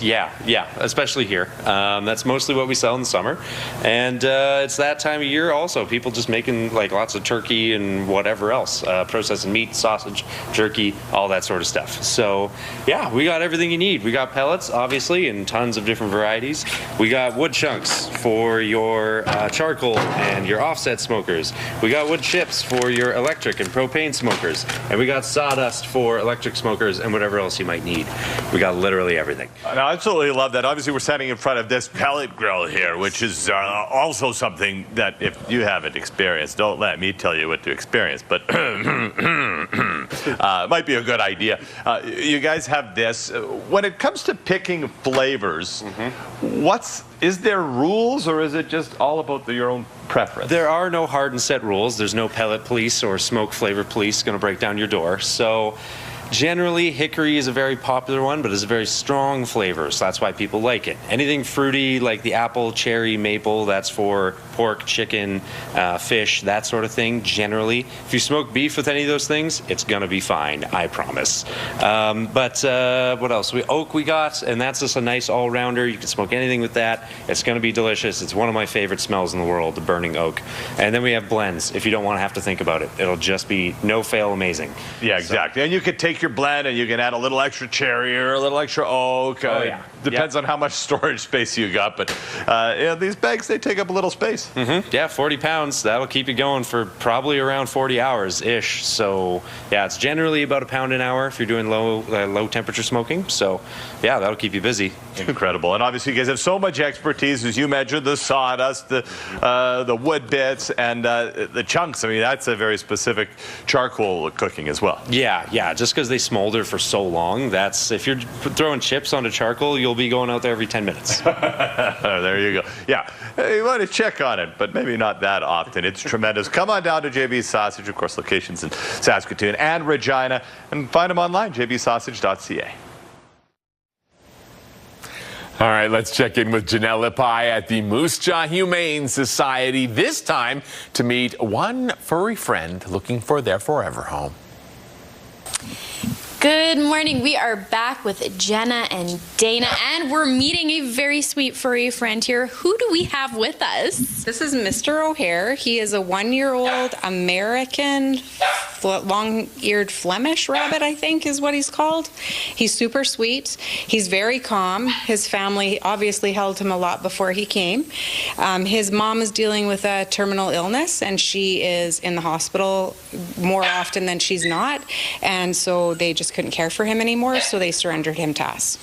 Yeah, especially here. That's mostly what we sell in the summer. And it's that time of year also. People just making like lots of turkey and whatever else. Processing meat, sausage, jerky, all that sort of stuff. So yeah, we got everything you need. We got pellets, obviously, in tons of different varieties. We got wood chunks for your charcoal and your offset smokers. We got wood chips for your electric and propane smokers. And we got sawdust for electric smokers and whatever else you might need. We got literally everything. I absolutely love that. Obviously, we're standing in front of this pellet grill here, which is also something that if you haven't experienced, don't let me tell you what to experience, but might be a good idea. You guys have this. When it comes to picking flavors, is there rules, or is it just all about your own preference? There are no hard and set rules. There's no pellet police or smoke flavor police going to break down your door. So generally, hickory is a very popular one, but it's a very strong flavor, so that's why people like it. Anything fruity like the apple, cherry, maple, that's for pork, chicken, fish, that sort of thing, generally. If you smoke beef with any of those things, it's going to be fine, I promise. But what else? Oak we got, and that's just a nice all-rounder. You can smoke anything with that. It's going to be delicious. It's one of my favorite smells in the world, the burning oak. And then we have blends, if you don't want to have to think about it. It'll just be no-fail amazing. Yeah, exactly. And you could take your blend and you can add a little extra cherry or a little extra oak. Depends on how much storage space you got, but these bags, they take up a little space. Yeah, 40 pounds. That'll keep you going for probably around 40 hours-ish. So, yeah, it's generally about a pound an hour if you're doing low temperature smoking. So, yeah, that'll keep you busy. Incredible. And obviously, you guys have so much expertise, as you mentioned, the sawdust, the wood bits, and the chunks. I mean, that's a very specific charcoal cooking as well. Yeah. Just because they smolder for so long, if you're throwing chips onto charcoal, you'll be going out there every 10 minutes. There you go. Yeah, you want to check on it, but maybe not that often. It's tremendous. Come on down to JB's Sausage, of course, locations in Saskatoon and Regina, and find them online, jbsausage.ca. All right, let's check in with Janelle Lipai at the Moose Jaw Humane Society, this time to meet one furry friend looking for their forever home. Good morning. We are back with Jenna and Dana, and we're meeting a very sweet furry friend here. Who do we have with us? This is Mr. O'Hare. He is a 1-year-old American long-eared Flemish rabbit, I think is what he's called. He's super sweet. He's very calm. His family obviously held him a lot before he came. His mom is dealing with a terminal illness, and she is in the hospital more often than she's not, and so they just couldn't care for him anymore, so they surrendered him to us.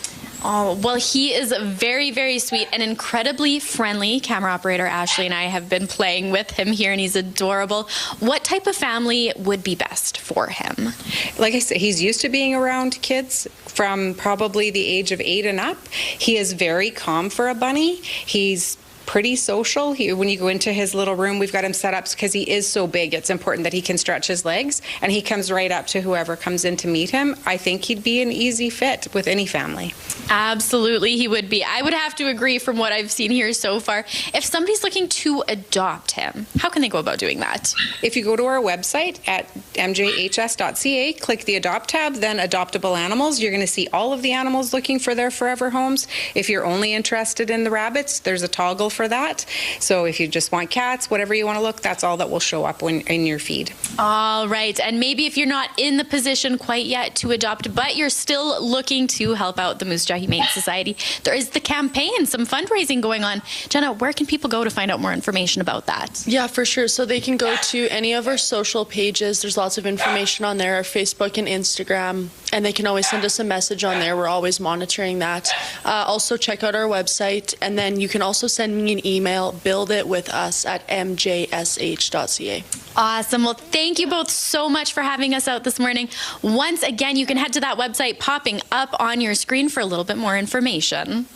Oh, well, he is very, very sweet and incredibly friendly. Camera operator Ashley and I have been playing with him here, and he's adorable. What type of family would be best for him? Like I said, he's used to being around kids from probably the age of 8 and up. He is very calm for a bunny. He's pretty social. When you go into his little room, we've got him set up because he is so big. It's important that he can stretch his legs, and he comes right up to whoever comes in to meet him. I think he'd be an easy fit with any family. Absolutely, he would be. I would have to agree from what I've seen here so far. If somebody's looking to adopt him, how can they go about doing that? If you go to our website at mjhs.ca, click the Adopt tab, then Adoptable Animals, you're going to see all of the animals looking for their forever homes. If you're only interested in the rabbits, there's a toggle for that. So if you just want cats, whatever you want to look, that's all that will show up in your feed. All right. And maybe if you're not in the position quite yet to adopt, but you're still looking to help out the Moose Jaw Humane Society, there is the campaign, some fundraising going on. Jenna, where can people go to find out more information about that? Yeah, for sure. So they can go to any of our social pages. There's lots of information on there, our Facebook and Instagram, and they can always send us a message on there. We're always monitoring that. Also check out our website, and then you can also send me me an email, builditwithus@mjsh.ca. Awesome. Well, thank you both so much for having us out this morning. Once again, you can head to that website popping up on your screen for a little bit more information.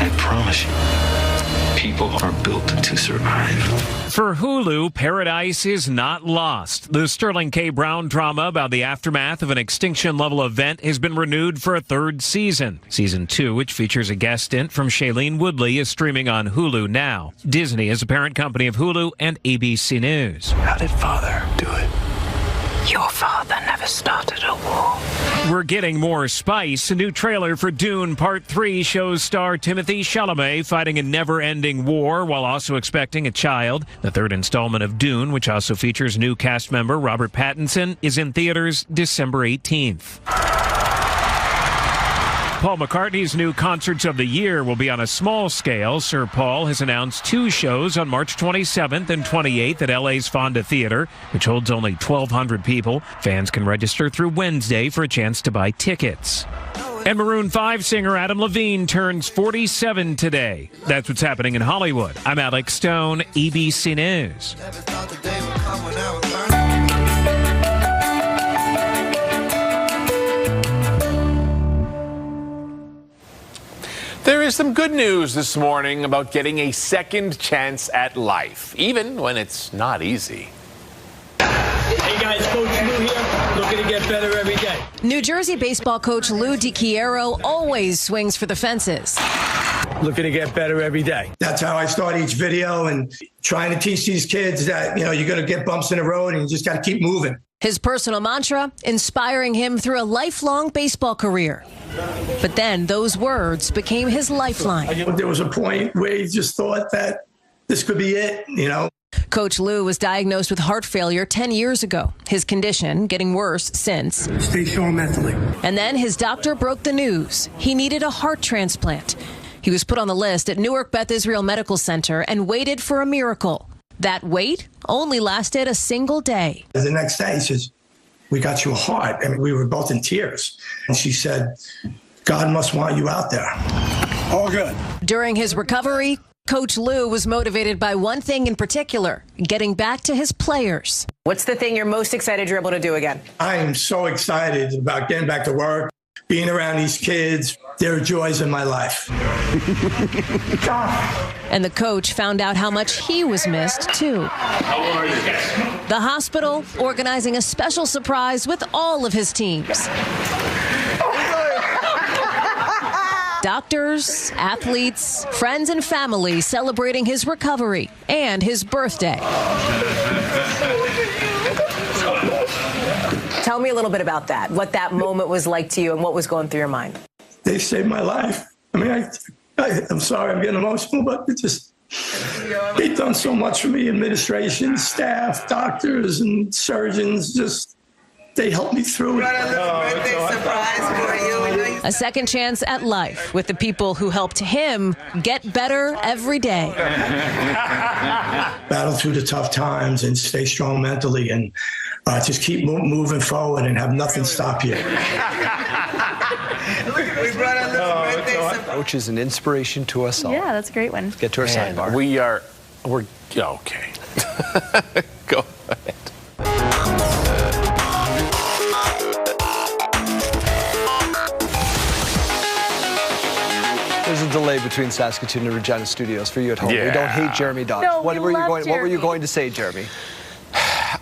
I promise you, people are built to survive. For Hulu, paradise is not lost. The Sterling K. Brown drama about the aftermath of an extinction-level event has been renewed for a third season. Season 2, which features a guest stint from Shailene Woodley, is streaming on Hulu now. Disney is a parent company of Hulu and ABC News. How did Father do it? Your father never started a war. We're getting more spice. A new trailer for Dune Part 3 shows star Timothée Chalamet fighting a never-ending war while also expecting a child. The third installment of Dune, which also features new cast member Robert Pattinson, is in theaters December 18th. Paul McCartney's new Concerts of the Year will be on a small scale. Sir Paul has announced 2 shows on March 27th and 28th at LA's Fonda Theater, which holds only 1,200 people. Fans can register through Wednesday for a chance to buy tickets. And Maroon 5 singer Adam Levine turns 47 today. That's what's happening in Hollywood. I'm Alex Stone, ABC News. There is some good news this morning about getting a second chance at life, even when it's not easy. Hey guys, Coach Lou here, looking to get better every day. New Jersey baseball coach Lou DiChiero always swings for the fences. Looking to get better every day. That's how I start each video, and trying to teach these kids that, you're going to get bumps in the road and you just got to keep moving. His personal mantra, inspiring him through a lifelong baseball career. But then those words became his lifeline. There was a point where he just thought that this could be it, Coach Lou was diagnosed with heart failure 10 years ago. His condition getting worse since. Stay strong mentally. And then his doctor broke the news. He needed a heart transplant. He was put on the list at Newark Beth Israel Medical Center and waited for a miracle. That wait only lasted a single day. The next day, he says, "We got you a heart." And we were both in tears. And she said, "God must want you out there." All good. During his recovery, Coach Lou was motivated by one thing in particular, getting back to his players. What's the thing you're most excited you're able to do again? I am so excited about getting back to work, being around these kids. They're joys in my life. And the coach found out how much he was missed, too. How are you? The hospital organizing a special surprise with all of his teams. Doctors, athletes, friends, and family celebrating his recovery and his birthday. Tell me a little bit about that, what that moment was like to you and what was going through your mind. They saved my life. I mean, I'm sorry I'm getting emotional, but they've done so much for me. Administration, staff, doctors, and surgeons, they helped me through it. A second chance at life with the people who helped him get better every day. Battle through the tough times and stay strong mentally, and just keep moving forward and have nothing stop you. Coach is an inspiration to us all. Yeah, that's a great one. Let's get to our sidebar. We're okay. Go ahead. There's a delay between Saskatoon and Regina studios for you at home. Yeah. We don't hate Jeremy Dodge. No, What were you going to say, Jeremy?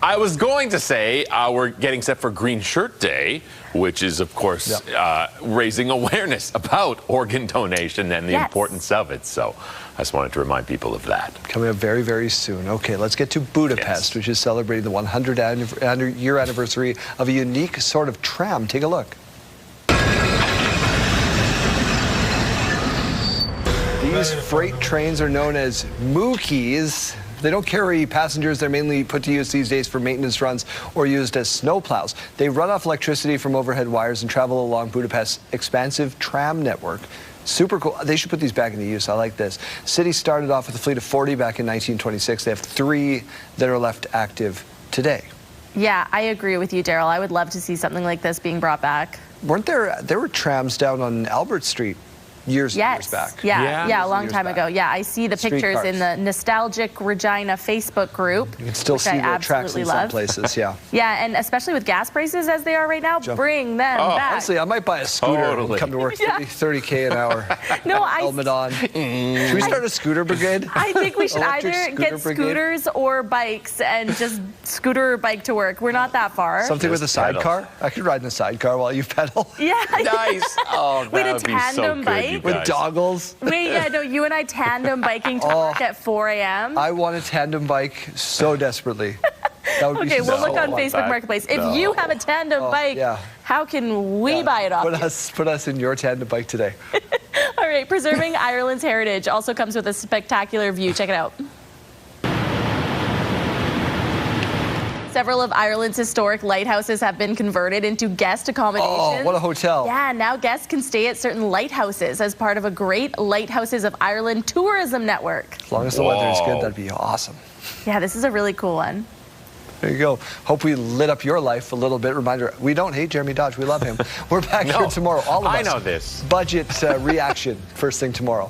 I was going to say we're getting set for Green Shirt Day, which is, of course, raising awareness about organ donation and the importance of it. So I just wanted to remind people of that. Coming up very, very soon. Okay, let's get to Budapest, which is celebrating the 100-year anniversary of a unique sort of tram. Take a look. These freight trains are known as Mookies. They don't carry passengers. They're mainly put to use these days for maintenance runs or used as snowplows. They run off electricity from overhead wires and travel along Budapest's expansive tram network. Super cool. They should put these back into use. I like this. City started off with a fleet of 40 back in 1926. They have 3 that are left active today. Yeah, I agree with you, Daryl. I would love to see something like this being brought back. There were trams down on Albert Street years back. Yeah, a long time ago. Yeah, I see the pictures Streetcars. in the Nostalgic Regina Facebook group. You can still see the tracks in some places, yeah. Yeah, and especially with gas prices as they are right now, bring them back. Honestly, I might buy a scooter and come to work 30K an hour. No, helmet on. Should we start a scooter brigade? I think we should Electric either scooter get brigade? scooters or bikes and just scooter or bike to work. We're not that far. Something with a sidecar? I could ride in a sidecar while you pedal. Yeah. Nice. Oh, Wait, that a would be so tandem good, bike? you With guys. doggles. Wait, yeah, no, you and I tandem biking to work at 4 a.m. I want a tandem bike so desperately. That would Okay, be we'll so look on fun. Facebook Marketplace. If you have a tandem bike, how can we buy it off you? Put us in your tandem bike today. All right, preserving Ireland's heritage also comes with a spectacular view. Check it out. Several of Ireland's historic lighthouses have been converted into guest accommodations. Oh, what a hotel. Yeah, now guests can stay at certain lighthouses as part of a great Lighthouses of Ireland tourism network. As long as the weather is good, that'd be awesome. Yeah, this is a really cool one. There you go. Hope we lit up your life a little bit. Reminder, we don't hate Jeremy Dodge. We love him. We're back here tomorrow. All of us. I know this. Budget reaction first thing tomorrow.